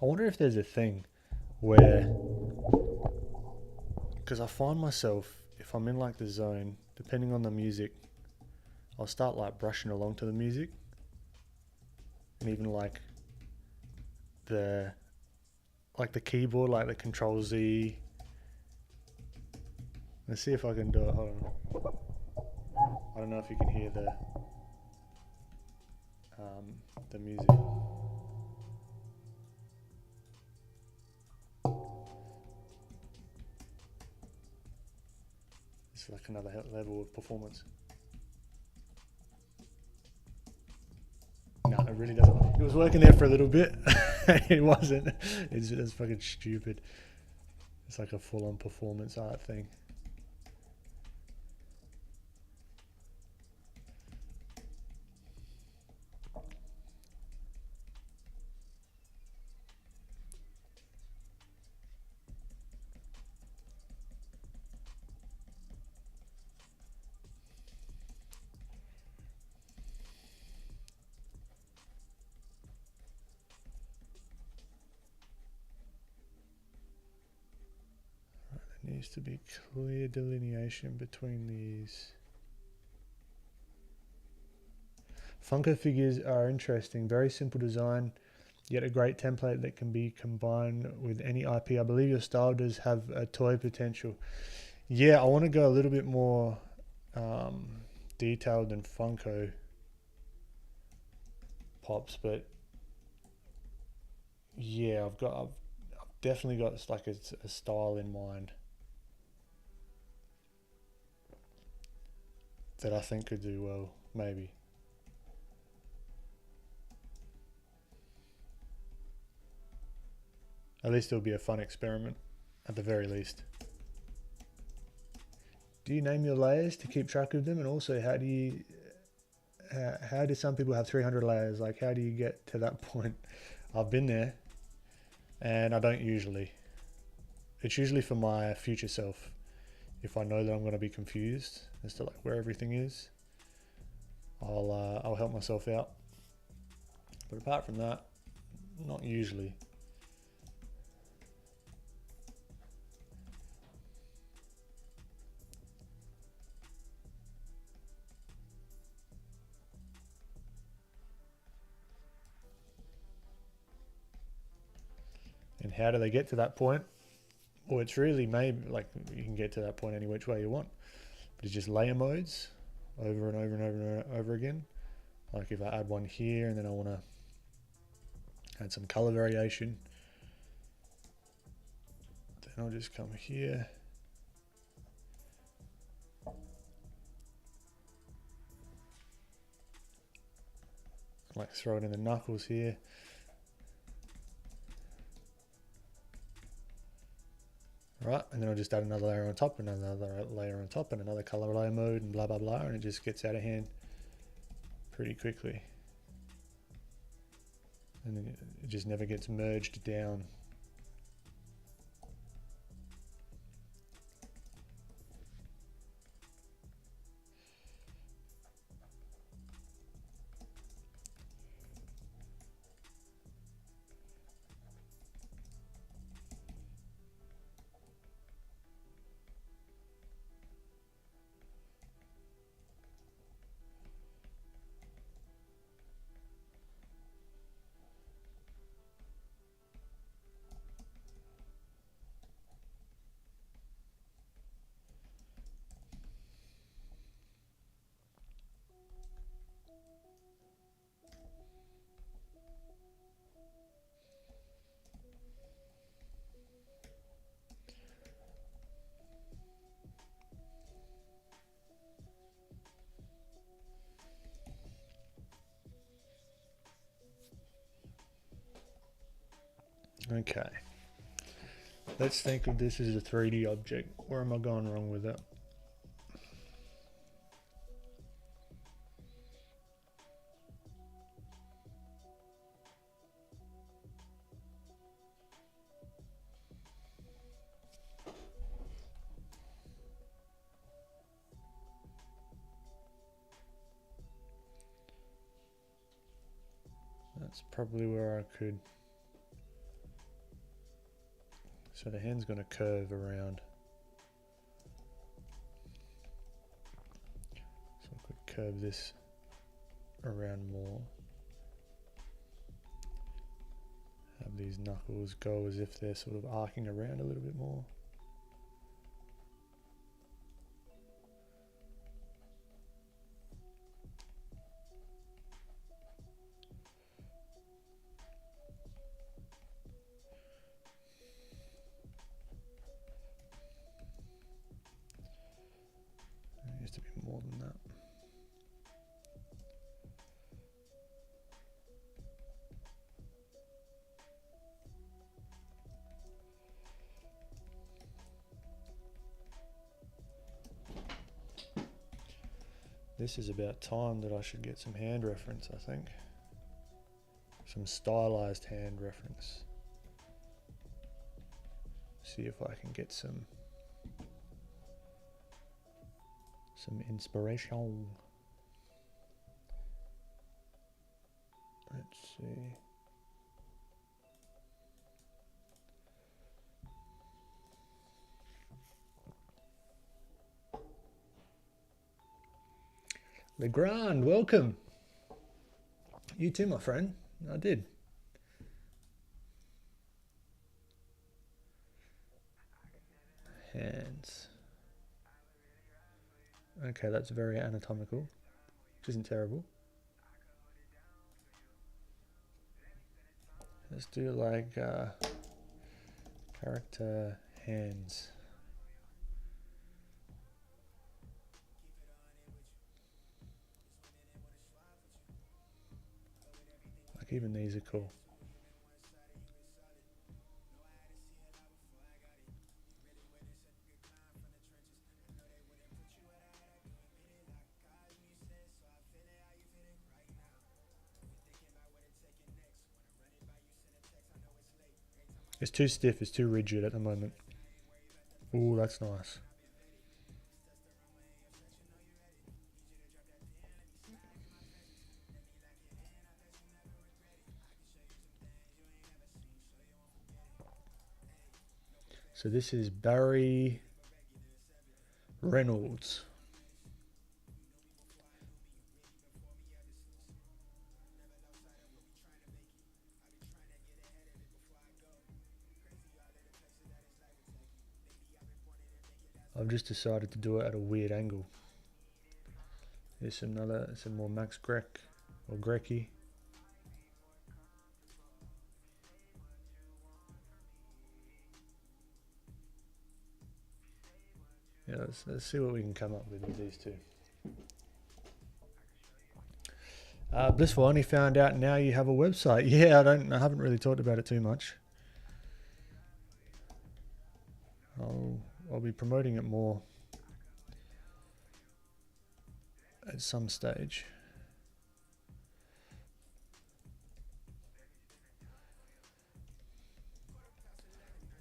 I wonder if there's a thing where, because I find myself, if I'm in like the zone, depending on the music, I'll start like brushing along to the music, and even like the keyboard, like the Control Z. Let's see if I can do it. Hold on. I don't know if you can hear the music. It's like another level of performance. No, it really doesn't. It was working there for a little bit. It wasn't. It's fucking stupid. It's like a full-on performance art thing. Needs to be clear delineation between these. Funko figures are interesting, very simple design, yet a great template that can be combined with any IP. I believe your style does have a toy potential. Yeah, I want to go a little bit more detailed than Funko Pops, but yeah, I've definitely got like a style in mind that I think could do well, maybe. At least it'll be a fun experiment, at the very least. Do you name your layers to keep track of them? And also, how do some people have 300 layers? Like, how do you get to that point? I've been there, and I don't usually. It's usually for my future self. If I know that I'm going to be confused as to like where everything is, I'll help myself out. But apart from that, not usually. And how do they get to that point? Well, it's really maybe like you can get to that point any which way you want, but it's just layer modes over and over and over and over again. Like if I add one here and then I want to add some color variation, then I'll just come here. Like throw it in the knuckles here. Right, and then I'll just add another layer on top, and another layer on top, and another color layer mode, and blah blah blah, and it just gets out of hand pretty quickly. And then it just never gets merged down. Okay, let's think of this as a 3D object. Where am I going wrong with it? That's probably where I could. So the hand's going to curve around. So I could curve this around more. Have these knuckles go as if they're sort of arcing around a little bit more. To be more than that. This is about time that I should get some hand reference, I think. Some stylized hand reference. See if I can get some inspiration. Let's see. Legrand, welcome. You too, my friend. I did. Hands. Okay, that's very anatomical, which isn't terrible. Let's do like character hands. Like even these are cool. It's too stiff, it's too rigid at the moment. Ooh, that's nice. So this is Barry Reynolds. I've just decided to do it at a weird angle. There's some more Max Grecke or Grecke. Yeah, let's see what we can come up with these two. Blissful, I only found out now you have a website. Yeah, I haven't really talked about it too much. I'll be promoting it more at some stage.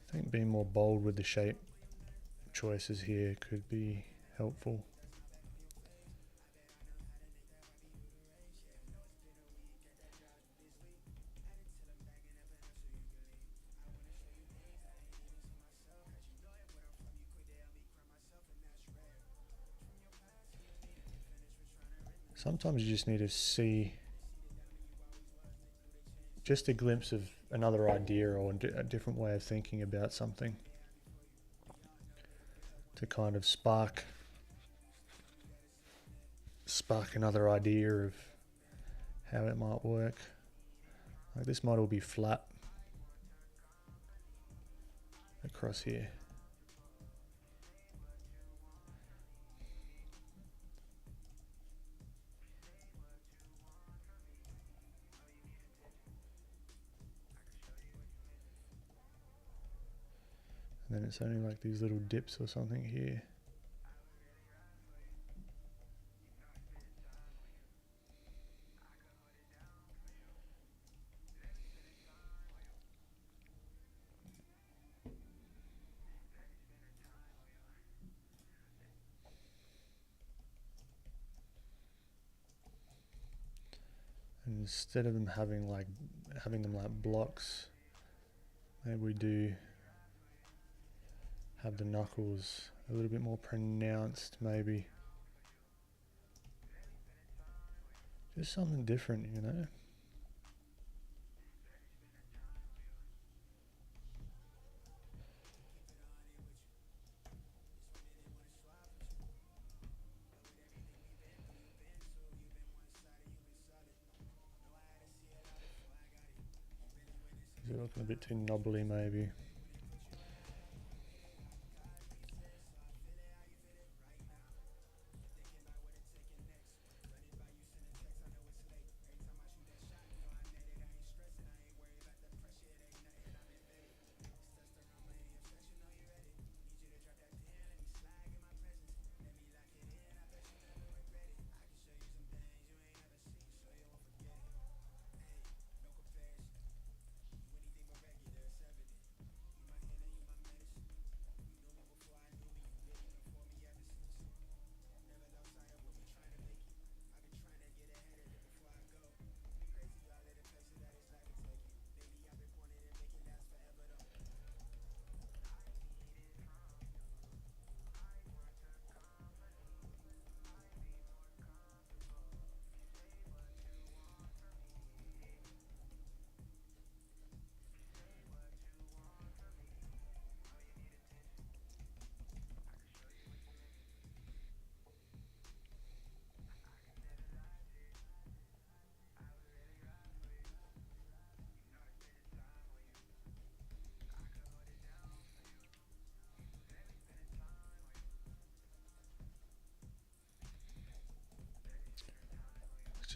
I think being more bold with the shape choices here could be helpful. Sometimes you just need to see just a glimpse of another idea or a different way of thinking about something to kind of spark another idea of how it might work. Like this might all be flat across here. And then it's only like these little dips or something here. And instead of them having them like blocks, maybe we do have the knuckles a little bit more pronounced, maybe. Just something different, you know? Is it looking a bit too knobbly, maybe?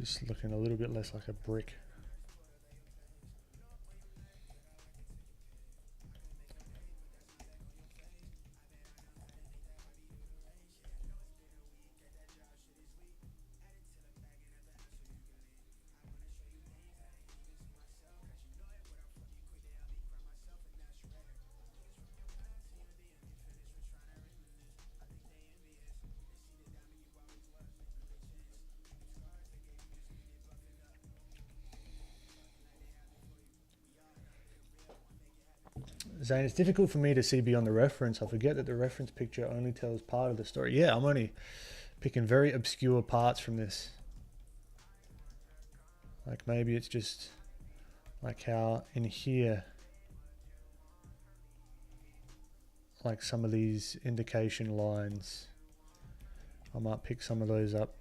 Just looking a little bit less like a brick. Zane, it's difficult for me to see beyond the reference. I forget that the reference picture only tells part of the story. Yeah, I'm only picking very obscure parts from this. Like maybe it's just like how in here, like some of these indication lines, I might pick some of those up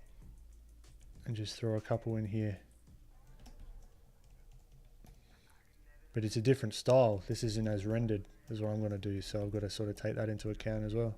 and just throw a couple in here. But it's a different style. This isn't as rendered as what I'm going to do, so I've got to sort of take that into account as well.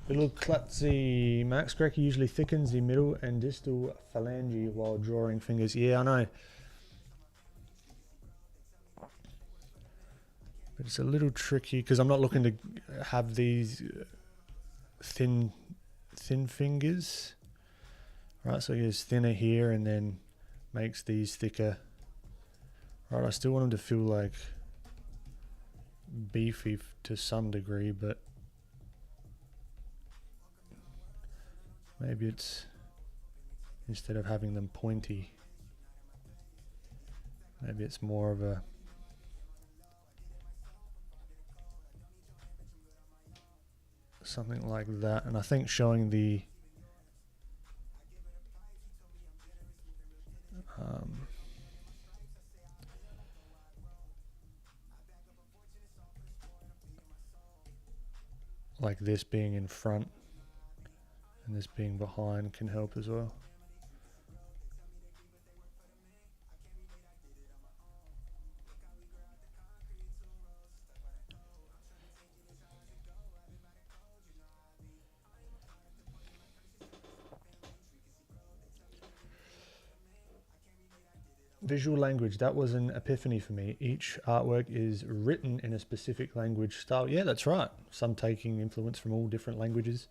Little klutzy. Max Grecke usually thickens the middle and distal phalange while drawing fingers. Yeah, I know. But it's a little tricky because I'm not looking to have these thin fingers. Right, so it gets thinner here and then makes these thicker. Right, I still want them to feel like beefy to some degree, but maybe it's, instead of having them pointy, maybe it's more of a something like that. And I think showing the like this being in front and this being behind can help as well. Visual language, that was an epiphany for me. Each artwork is written in a specific language style. Yeah, that's right. Some taking influence from all different languages.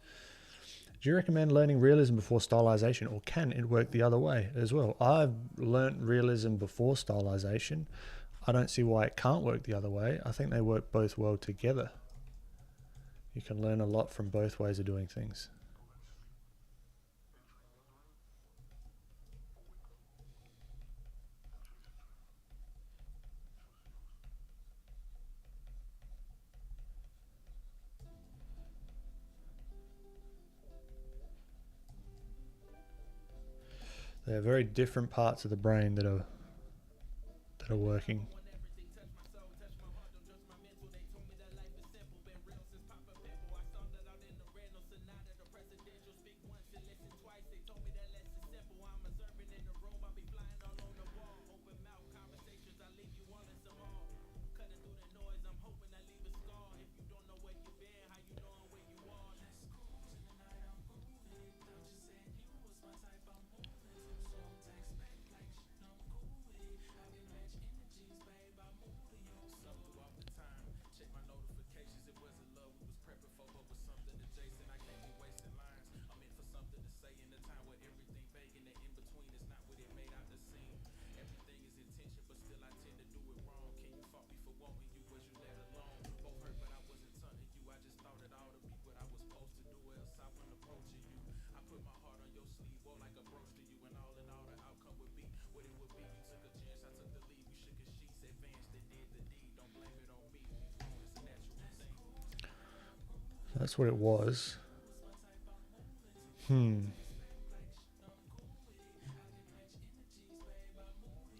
Do you recommend learning realism before stylization, or can it work the other way as well? I've learnt realism before stylization. I don't see why it can't work the other way. I think they work both well together. You can learn a lot from both ways of doing things. They're very different parts of the brain that are working. That's what it was.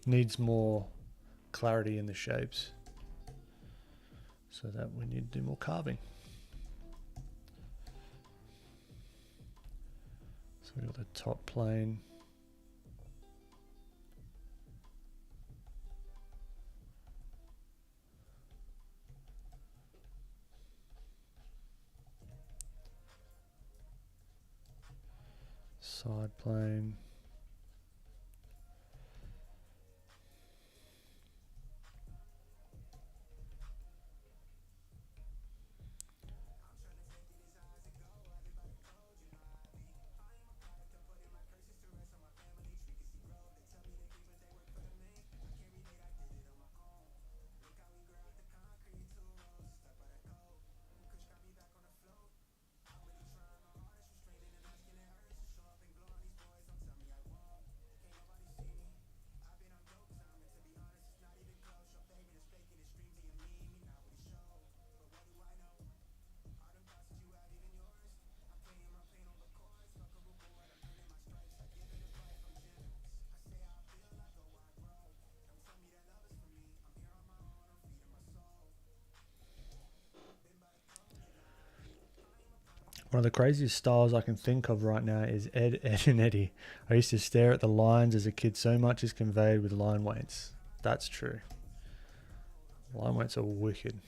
Needs more clarity in the shapes, so that we need to do more carving. So we got the top plane. Side plane. One of the craziest styles I can think of right now is Ed, and Eddie. I used to stare at the lines as a kid. So much is conveyed with line weights. That's true. Line weights are wicked.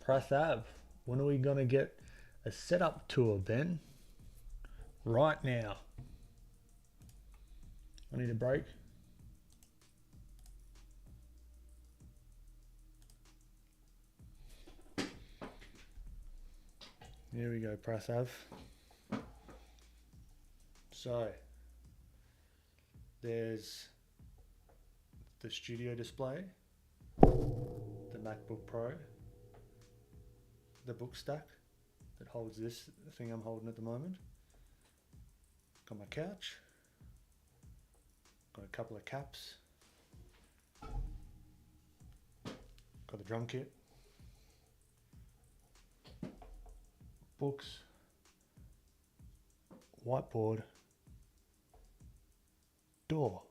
Press Ave. When are we gonna get a setup tour, Ben? Right now. I need a break. Here we go, Press Ave. So there's the studio display, the MacBook Pro, the book stack that holds this thing I'm holding at the moment. Got my couch, got a couple of caps, got the drum kit, books, whiteboard, door,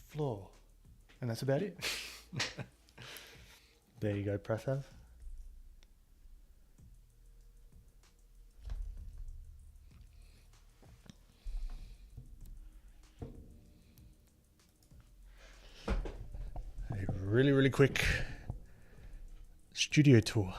floor, and that's about it. There you go, Press Ave. A really quick studio tour.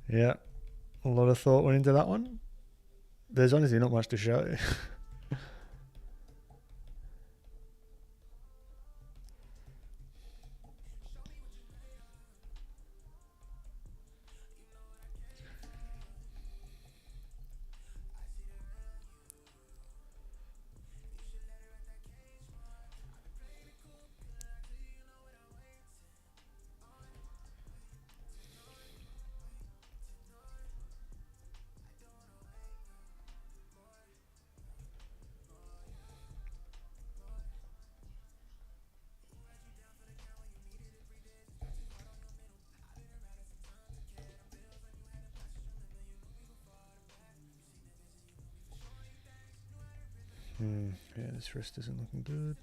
Yeah, a lot of thought went into that one. There's honestly not much to show. Yeah, this wrist isn't looking good.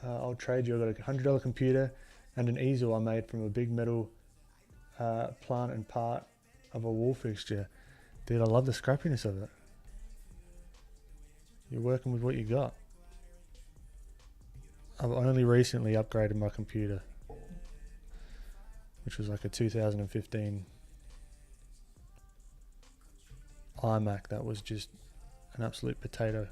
I'll trade you. I got a $100 computer and an easel I made from a big metal plant and part of a wall fixture. Dude, I love the scrappiness of it. You're working with what you got. I've only recently upgraded my computer, which was like a 2015 iMac that was just an absolute potato.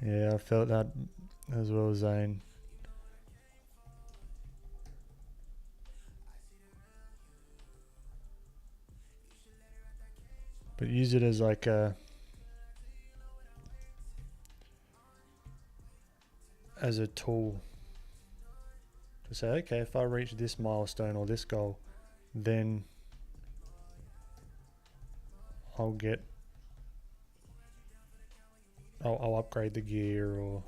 Yeah, I felt that as well, Zane. But use it as like a tool to say, okay, if I reach this milestone or this goal, then I'll get, I'll upgrade the gear, or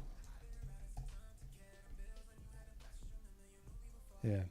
yeah.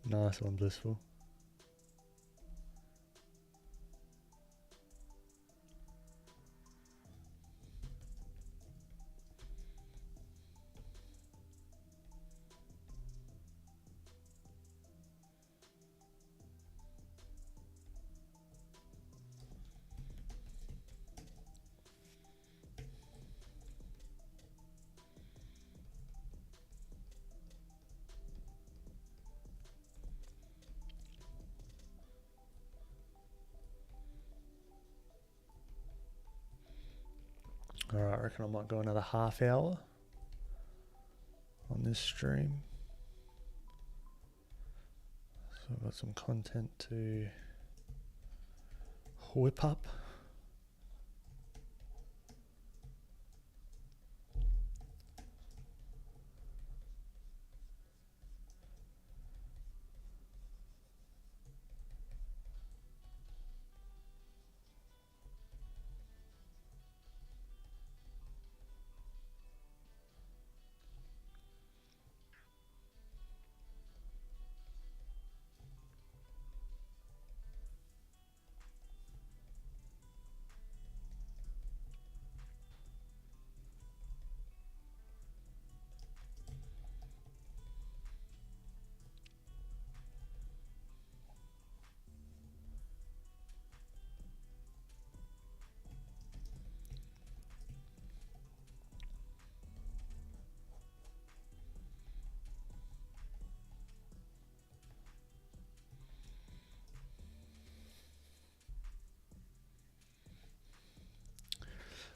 Nice one, Blissful. Alright, I reckon I might go another half hour on this stream. So I've got some content to whip up.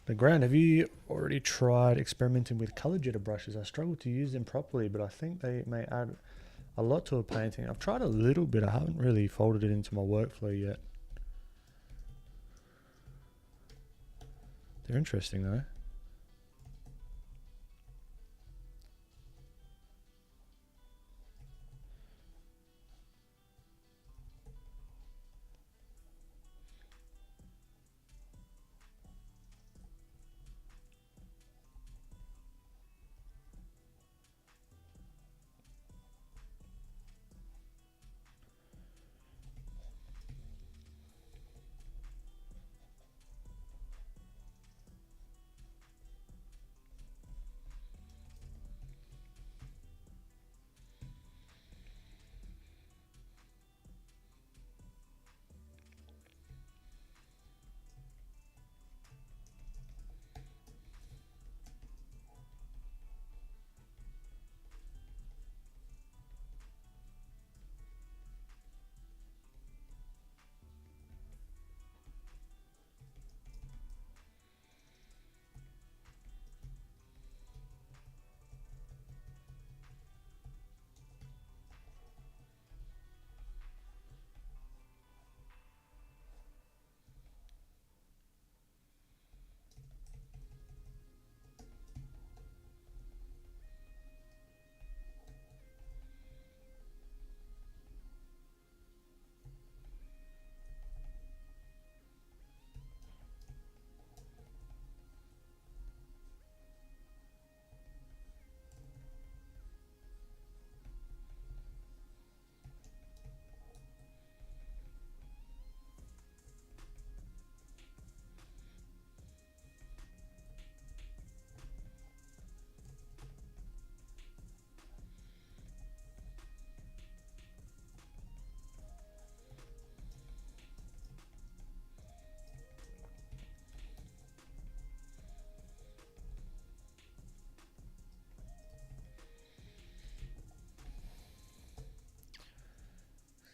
The Grant, have you already tried experimenting with color jitter brushes? I struggle to use them properly, but I think they may add a lot to a painting. I've tried a little bit. I haven't really folded it into my workflow yet. They're interesting though.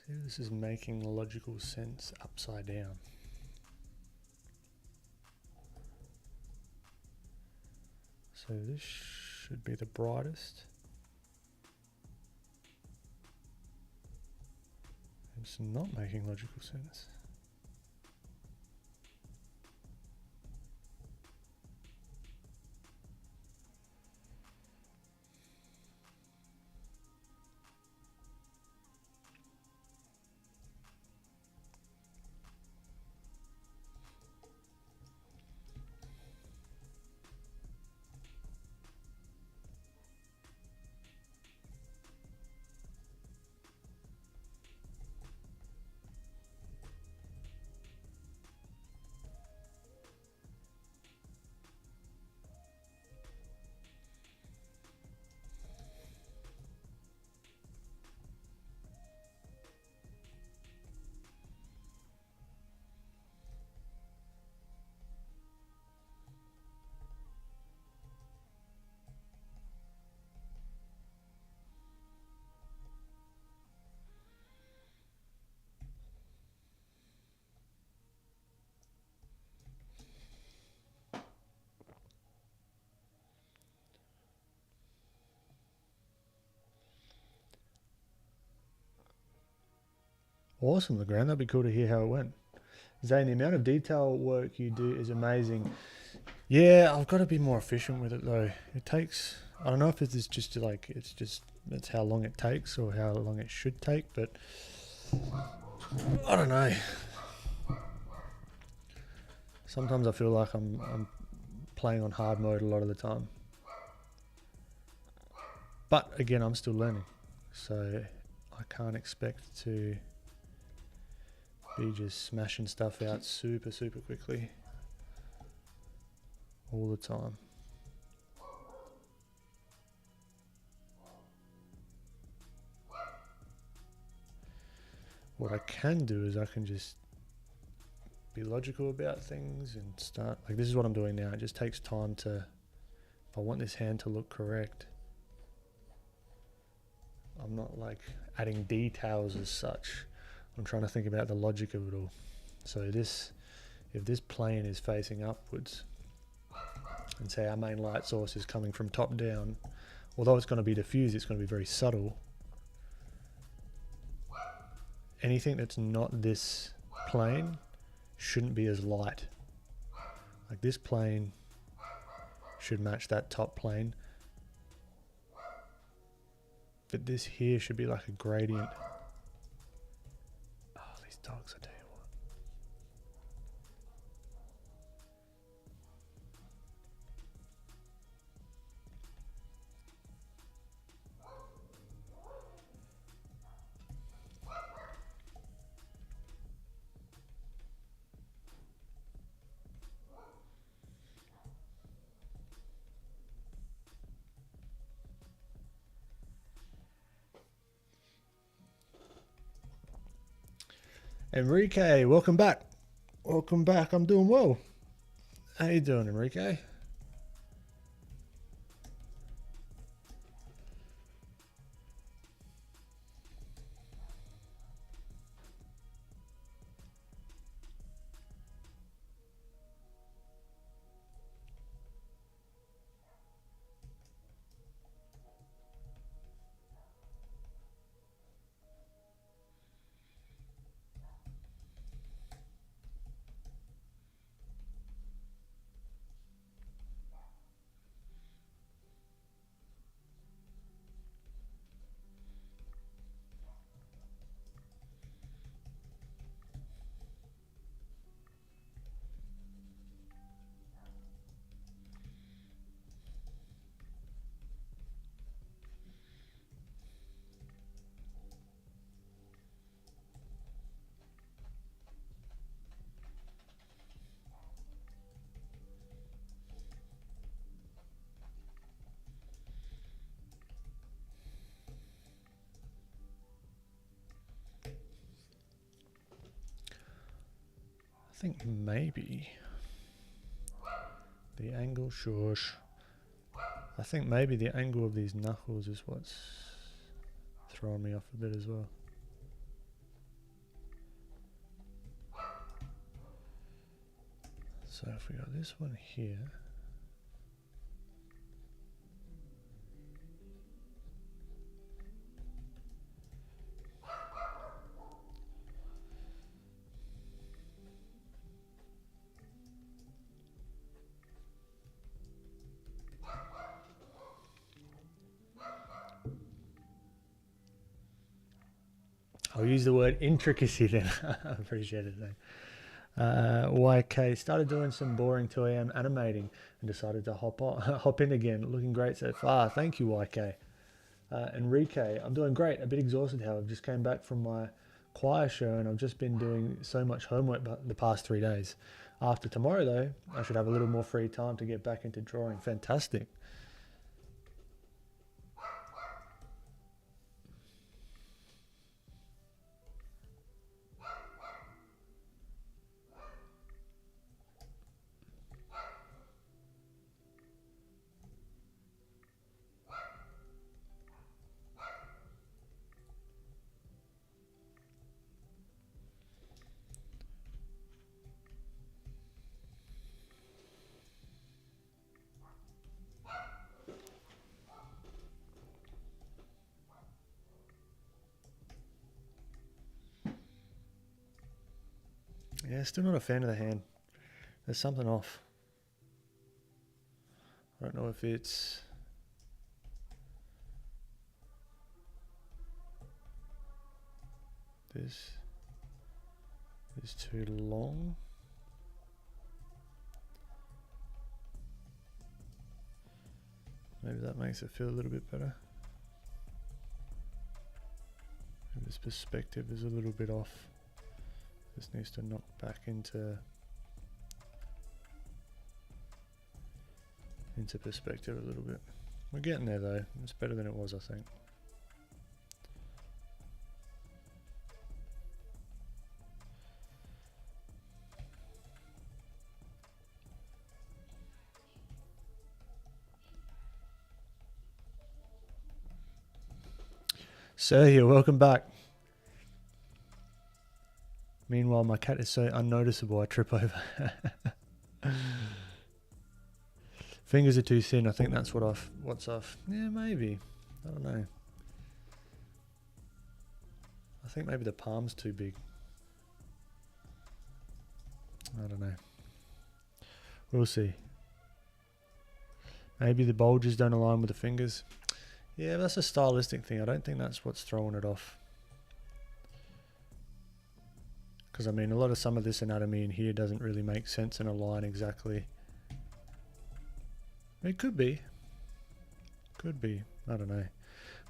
See if this is making logical sense upside down. So this should be the brightest. It's not making logical sense. Awesome, Legrand. That'd be cool to hear how it went. Zane, the amount of detail work you do is amazing. Yeah, I've got to be more efficient with it though. It takes, I don't know if it's just like, it's how long it takes or how long it should take, but I don't know. Sometimes I feel like I'm playing on hard mode a lot of the time. But again, I'm still learning. So I can't expect to be just smashing stuff out super quickly all the time. What I can do is I can just be logical about things and start, like this is what I'm doing now. It just takes time to, if I want this hand to look correct, I'm not like adding details as such. I'm trying to think about the logic of it all. So this, if this plane is facing upwards, and say our main light source is coming from top down, although it's going to be diffused, it's going to be very subtle. Anything that's not this plane shouldn't be as light. Like this plane should match that top plane, but this here should be like a gradient. Oh, these dogs, I tell you what. Enrique, welcome back. Welcome back. I'm doing well. How you doing, Enrique? I think maybe the angle, shush. I think maybe the angle of these knuckles is what's throwing me off a bit as well. So if we got this one here, I'll use the word intricacy then. I appreciate it then. YK started doing some boring 2 a.m. animating and decided to hop in again. Looking great so far. Thank you, YK. Enrique, I'm doing great. A bit exhausted, however. I've just came back from my choir show and I've just been doing so much homework the past 3 days. After tomorrow, though, I should have a little more free time to get back into drawing. Fantastic. Yeah, still not a fan of the hand. There's something off. I don't know if it's... This is too long. Maybe that makes it feel a little bit better. Maybe this perspective is a little bit off. This needs to knock back into perspective a little bit. We're getting there though. It's better than it was, I think. Sir here, welcome back. Meanwhile, my cat is so unnoticeable, I trip over. Fingers are too thin. I think that's what's off. Yeah, maybe. I don't know. I think maybe the palm's too big. I don't know. We'll see. Maybe the bulges don't align with the fingers. Yeah, that's a stylistic thing. I don't think that's what's throwing it off. Because I mean, a lot of some of this anatomy in here doesn't really make sense and align exactly. It could be. Could be. I don't know.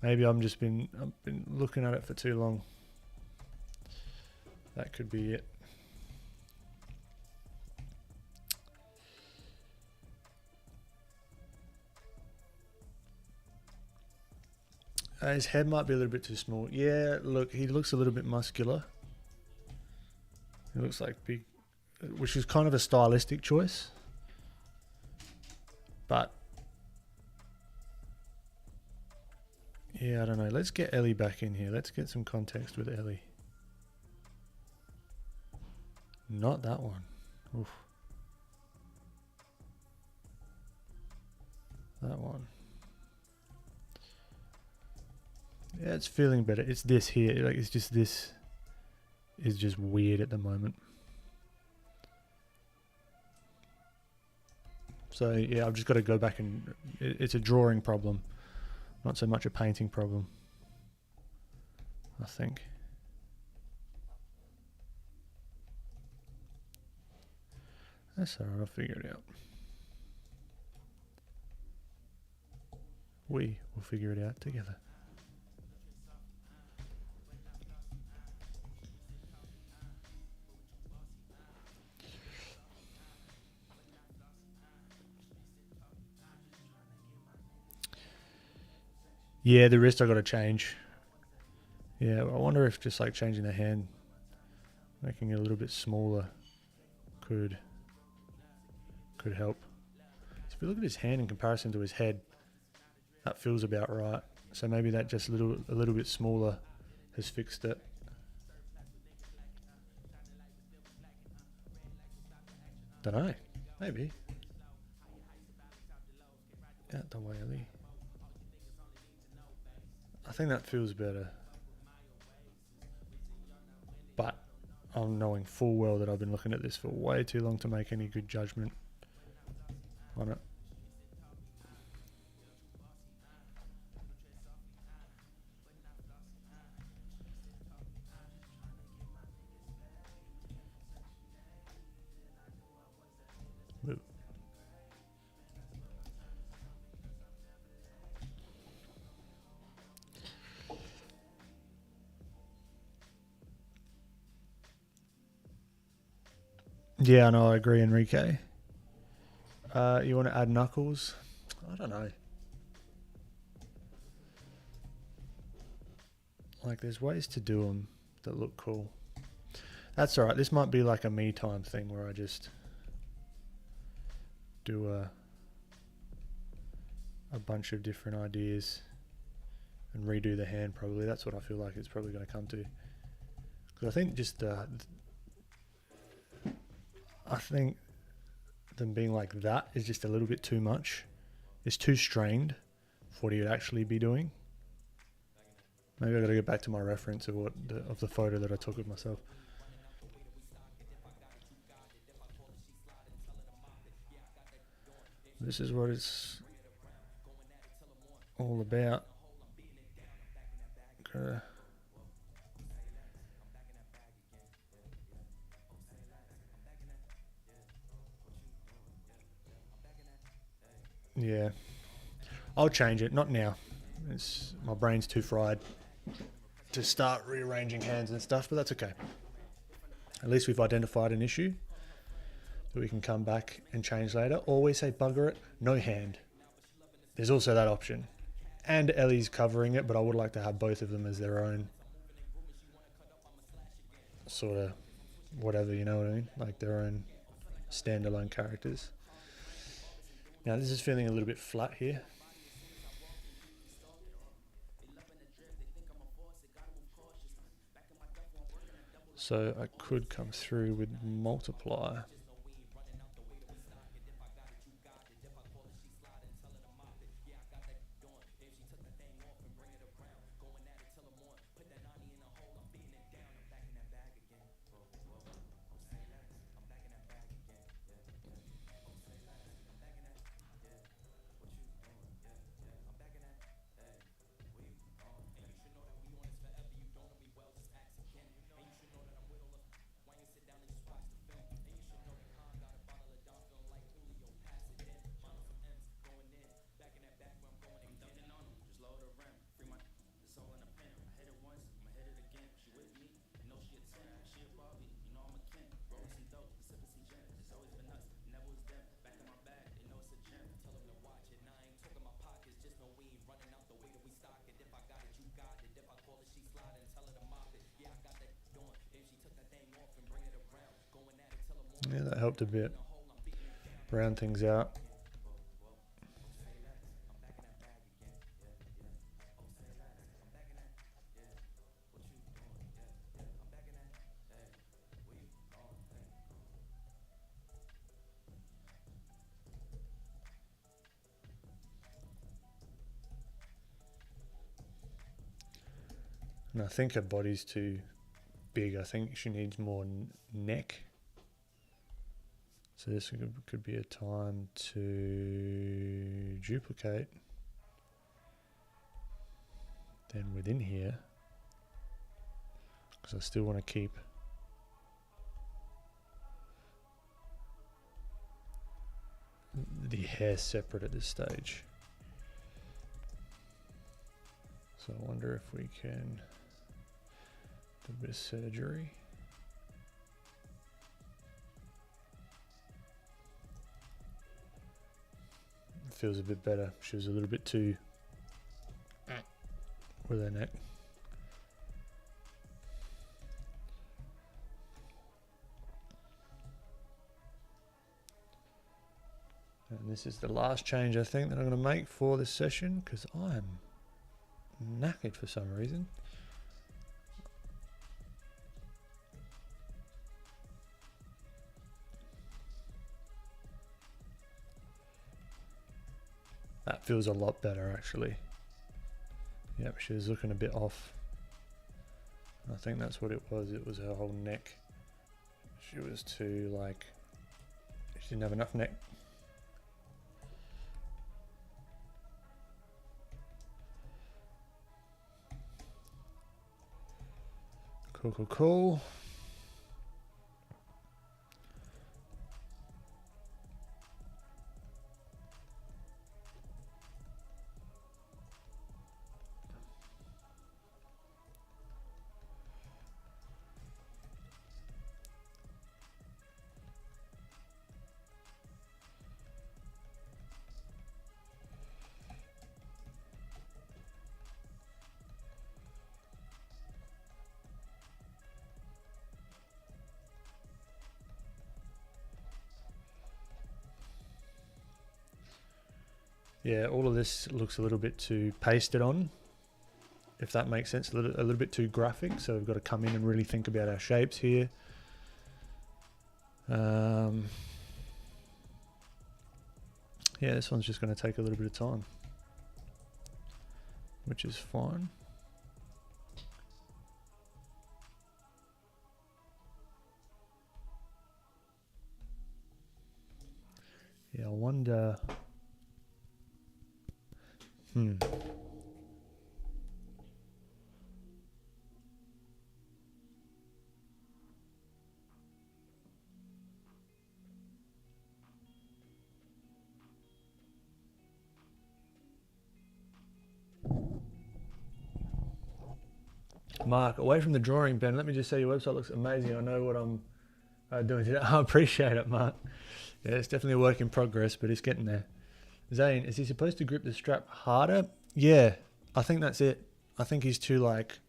Maybe I've been looking at it for too long. That could be it. His head might be a little bit too small. Yeah, look, he looks a little bit muscular. He looks like big, which is kind of a stylistic choice. But yeah, I don't know. Let's get Ellie back in here. Let's get some context with Ellie. Not that one. Oof. That one. Yeah, it's feeling better. It's this here. Like, it's just this is just weird at the moment. So yeah, I've just got to go back and it's a drawing problem, not so much a painting problem, I think. That's alright, I'll figure it out. We will figure it out together. Yeah, the wrist I got to change. Yeah, I wonder if just like changing the hand, making it a little bit smaller, could help. So if you look at his hand in comparison to his head, that feels about right. So maybe that just a little bit smaller has fixed it. Don't know. Maybe. Out the way, Ellie. I think that feels better. But I'm knowing full well that I've been looking at this for way too long to make any good judgment on it. Move. Yeah, no, I agree, Enrique. You want to add knuckles? I don't know. Like, there's ways to do them that look cool. That's alright. This might be like a me time thing where I just do a bunch of different ideas and redo the hand probably. That's what I feel like it's probably going to come to. Because I think just I think them being like that is just a little bit too much. It's too strained for what you'd actually be doing. Maybe I got to go back to my reference of the photo that I took of myself. this is what it's all about. Yeah, I'll change it. Not now. My brain's too fried to start rearranging hands and stuff, but that's okay. At least we've identified an issue that we can come back and change later. Or we say bugger it, no hand. There's also that option. And Ellie's covering it, but I would like to have both of them as their own sort of whatever, you know what I mean? Like their own standalone characters. Now this is feeling a little bit flat here. So I could come through with multiply. Yeah, that helped a bit. Round things out. And I think her body's too big. I think she needs more neck. So this could be a time to duplicate. Then within here, because I still want to keep the hair separate at this stage. So I wonder if we can do a bit of surgery. It feels a bit better. She was a little bit too with her neck. And this is the last change I think that I'm going to make for this session because I'm knackered for some reason. That feels a lot better actually. Yep, she was looking a bit off. I think that's what it was. It was her whole neck. She was too like, she didn't have enough neck. Cool, cool, cool. Yeah, all of this looks a little bit too pasted on, if that makes sense, a little bit too graphic. So we've got to come in and really think about our shapes here. Yeah, this one's just going to take a little bit of time, which is fine. Yeah, I wonder Mark, away from the drawing pen, let me just say your website looks amazing. I know what I'm doing today. I appreciate it, Mark. Yeah, it's definitely a work in progress, but it's getting there. Zane, is he supposed to grip the strap harder? Yeah, I think that's it. I think he's too like,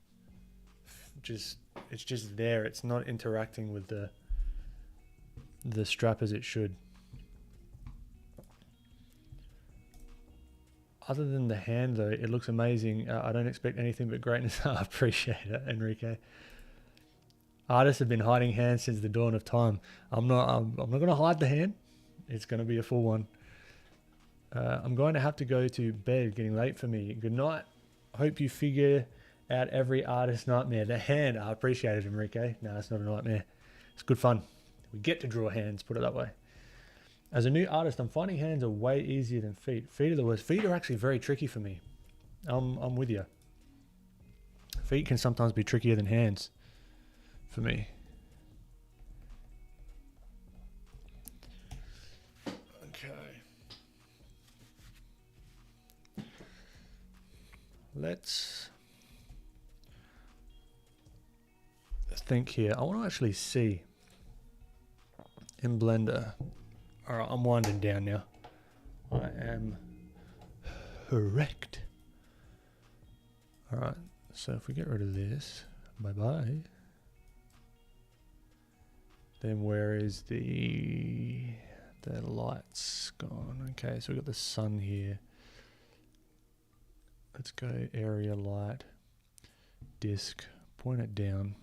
it's just there. It's not interacting with the strap as it should. Other than the hand, though, it looks amazing. I don't expect anything but greatness. I appreciate it, Enrique. Artists have been hiding hands since the dawn of time. I'm not going to hide the hand. It's going to be a full one. I'm going to have to go to bed. Getting late for me. Good night. Hope you figure out every artist's nightmare. The hand. I appreciate it, Enrique. No, it's not a nightmare. It's good fun. We get to draw hands, put it that way. As a new artist, I'm finding hands are way easier than feet. Feet are the worst. Feet are actually very tricky for me. I'm with you. Feet can sometimes be trickier than hands for me. Okay. Let's think here. I want to actually see in Blender. All right, I'm winding down now. I am erect. All right, so if we get rid of this, bye-bye. Then where is the lights gone? Okay, so we've got the sun here. Let's go area light, disk, point it down,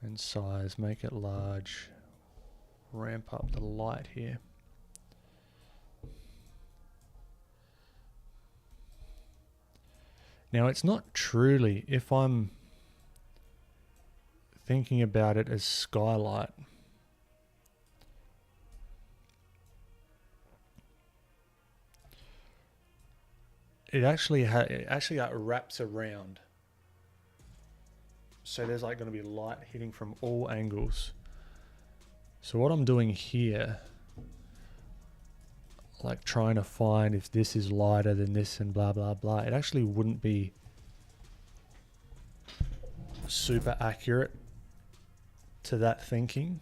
and size, make it large. Ramp up the light here. Now it's not truly, if I'm thinking about it as skylight, it actually wraps around. So there's like going to be light hitting from all angles. So what I'm doing here, like trying to find if this is lighter than this and blah, blah, blah, it actually wouldn't be super accurate to that thinking.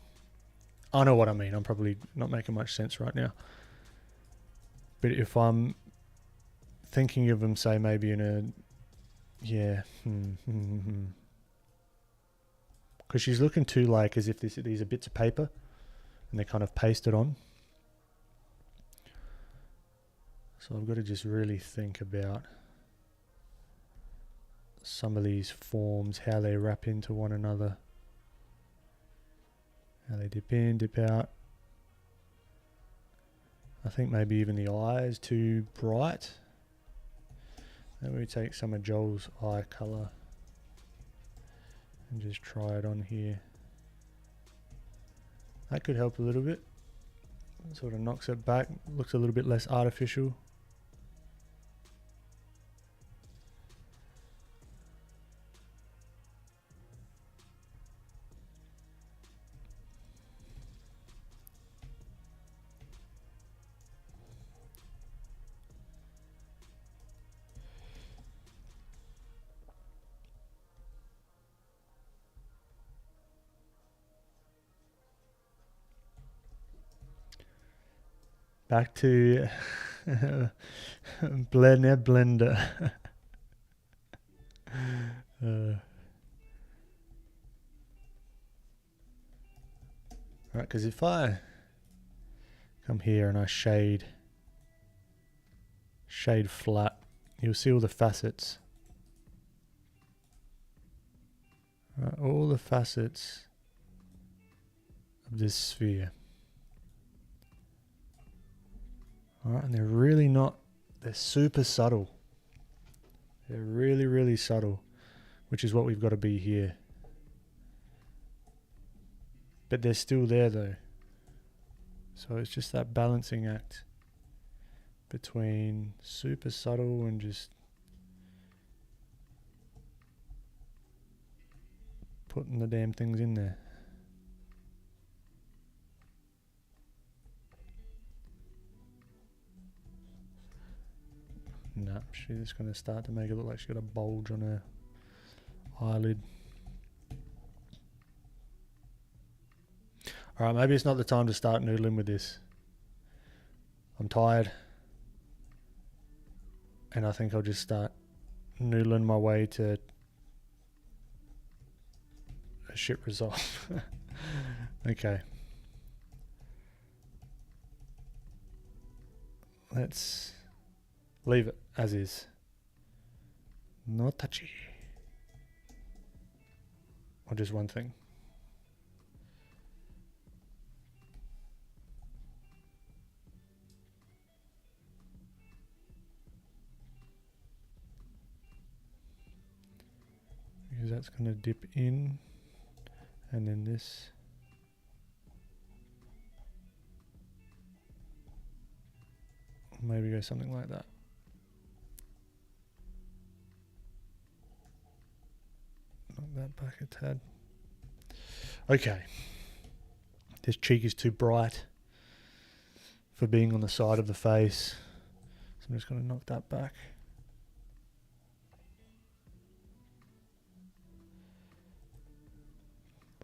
I know what I mean. I'm probably not making much sense right now. But if I'm thinking of them, say maybe in a, yeah, because she's looking too like as if these are bits of paper and they're kind of pasted on. So I've got to just really think about some of these forms, how they wrap into one another, how they dip in, dip out. I think maybe even the eye is too bright. Then we take some of Joel's eye color and just try it on here. That could help a little bit. It sort of knocks it back, looks a little bit less artificial. Back to Blender. Right, because if I come here and I shade flat, you'll see all the facets. Right, all the facets of this sphere. Alright, and they're really not, they're super subtle. They're really, really subtle, which is what we've got to be here. But they're still there though. So it's just that balancing act between super subtle and just putting the damn things in there. Nah, she's just going to start to make it look like she's got a bulge on her eyelid. Alright, maybe it's not the time to start noodling with this. I'm tired. And I think I'll just start noodling my way to a shit result. Okay. Let's leave it as is. No touchy. Or just one thing. Because that's going to dip in, and then this. Maybe go something like that. Knock that back a tad. Okay. This cheek is too bright for being on the side of the face, so I'm just going to knock that back.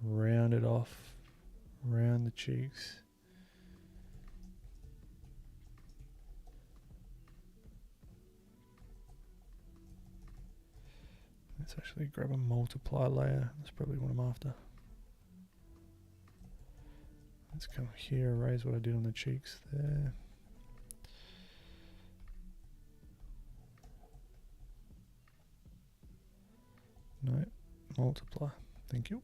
Round it off, round the cheeks. Let's actually grab a multiply layer. That's probably what I'm after. Let's come here, erase what I did on the cheeks there. No, multiply. Thank you.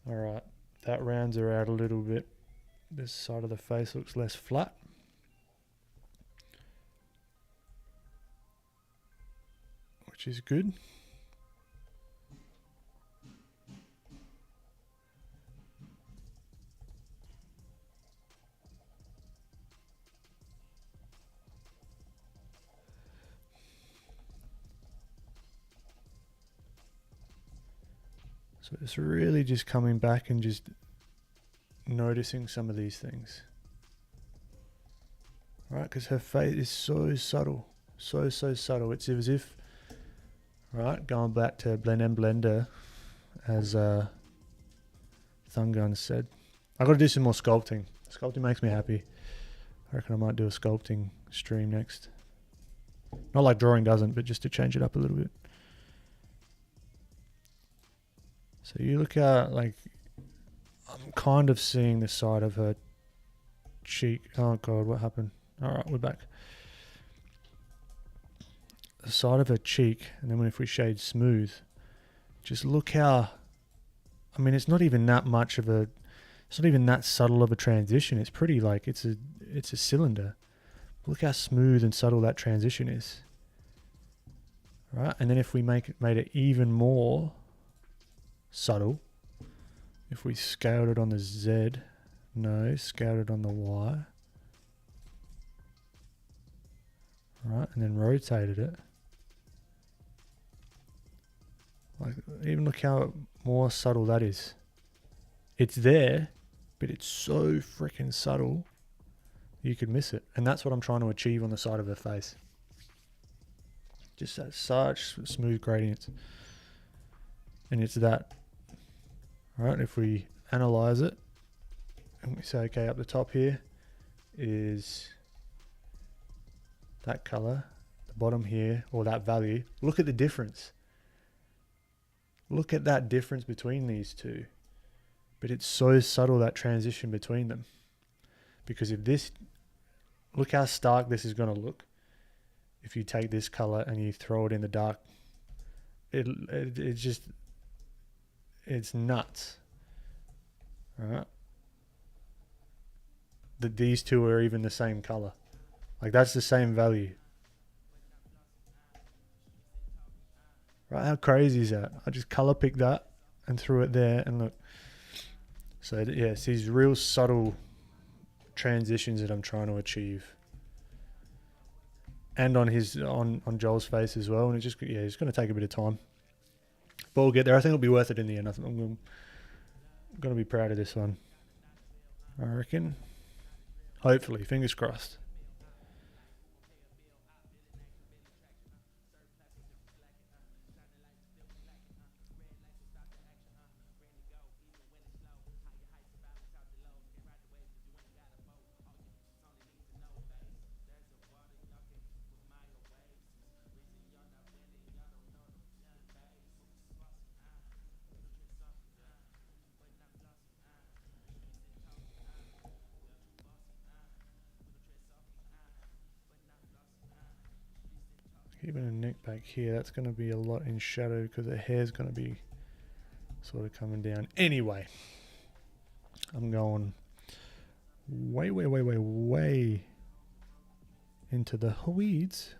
Alright, that rounds her out a little bit. This side of the face looks less flat. Which is good. So it's really just coming back and just noticing some of these things. Right, because her face is so subtle. So subtle. It's as if, right, going back to Blend and Blender, as Thungun said. I've got to do some more sculpting. Sculpting makes me happy. I reckon I might do a sculpting stream next. Not like drawing doesn't, but just to change it up a little bit. So you look at, like, I'm kind of seeing the side of her cheek. Oh God, what happened? All right, we're back. The side of her cheek, and then if we shade smooth, just look how, I mean, it's not even that much of a, it's not even that subtle of a transition. It's pretty, like, it's a cylinder. Look how smooth and subtle that transition is. Right, and then if we made it even more subtle, if we scaled it on the Z, no, scaled it on the Y, right, and then rotated it, like, even look how more subtle that is. It's there, but it's so freaking subtle you could miss it, and that's what I'm trying to achieve on the side of her face. Just that such smooth gradients, and it's that. All right, if we analyze it and we say, okay, up the top here is that color, the bottom here, or that value, look at the difference. Look at that difference between these two. But it's so subtle, that transition between them. Because if this, look how stark this is going to look. If you take this color and you throw it in the dark, it's just, it's nuts. All right. That these two are even the same color. Like, that's the same value. Right, how crazy is that? I just color picked that and threw it there, and look, So yeah, it's these real subtle transitions that I'm trying to achieve. And on his on Joel's face as well. And it's just, yeah, it's going to take a bit of time. But we'll get there. I think it'll be worth it in the end. I'm going to be proud of this one, I reckon. Hopefully, fingers crossed. Keeping a neck back here, that's going to be a lot in shadow because the hair's going to be sort of coming down. Anyway, I'm going way into the weeds.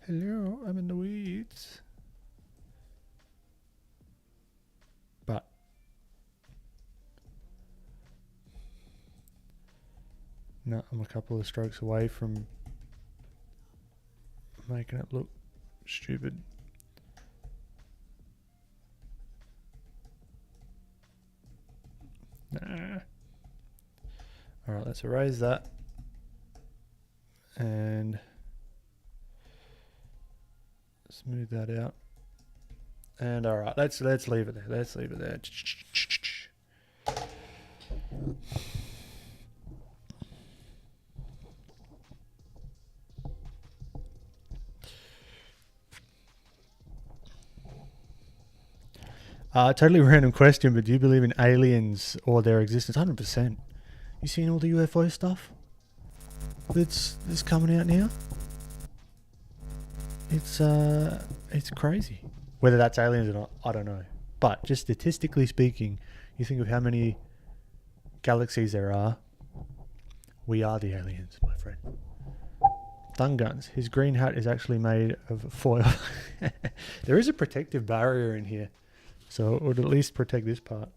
Hello, I'm in the weeds. But no, I'm a couple of strokes away from making it look stupid. Nah. Alright, let's erase that. And smooth that out. And alright, let's leave it there. Let's leave it there. Totally random question, but do you believe in aliens or their existence? 100%. You seen all the UFO stuff that's coming out now? It's crazy. Whether that's aliens or not, I don't know. But just statistically speaking, you think of how many galaxies there are. We are the aliens, my friend. Thun guns. His green hat is actually made of foil. There is a protective barrier in here, so it would at least protect this part.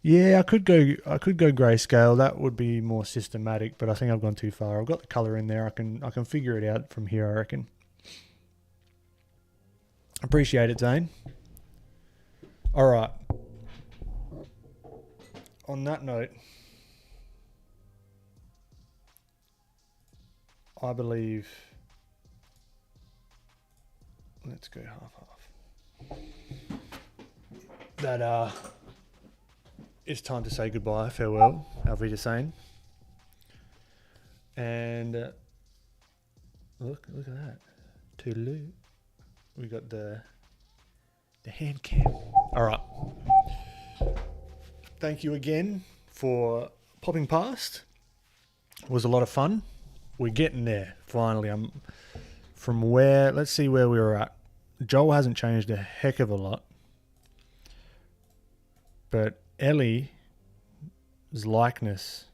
Yeah, I could go grayscale. That would be more systematic, but I think I've gone too far. I've got the color in there. I can figure it out from here, I reckon. Appreciate it, Zane. All right. On that note, I believe let's go half. That it's time to say goodbye, farewell, auf Wiedersehen. And look at that. Toodaloo. We got the hand cam. All right. Thank you again for popping past. It was a lot of fun. We're getting there, finally. Let's see where we were at. Joel hasn't changed a heck of a lot. But Ellie's likeness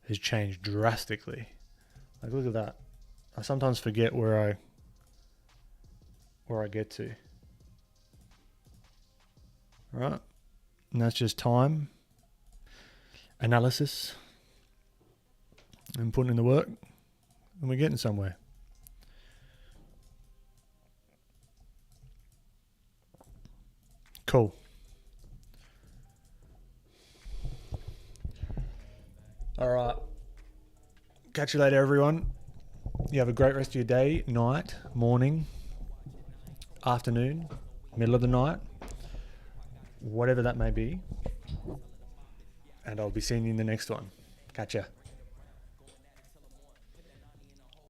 has changed drastically. Like, look at that. I sometimes forget where I get to. All right. And that's just time, analysis, and putting in the work, and we're getting somewhere. Cool. All right. Catch you later, everyone. You have a great rest of your day, night, morning, afternoon, middle of the night, whatever that may be. And I'll be seeing you in the next one. Catch ya.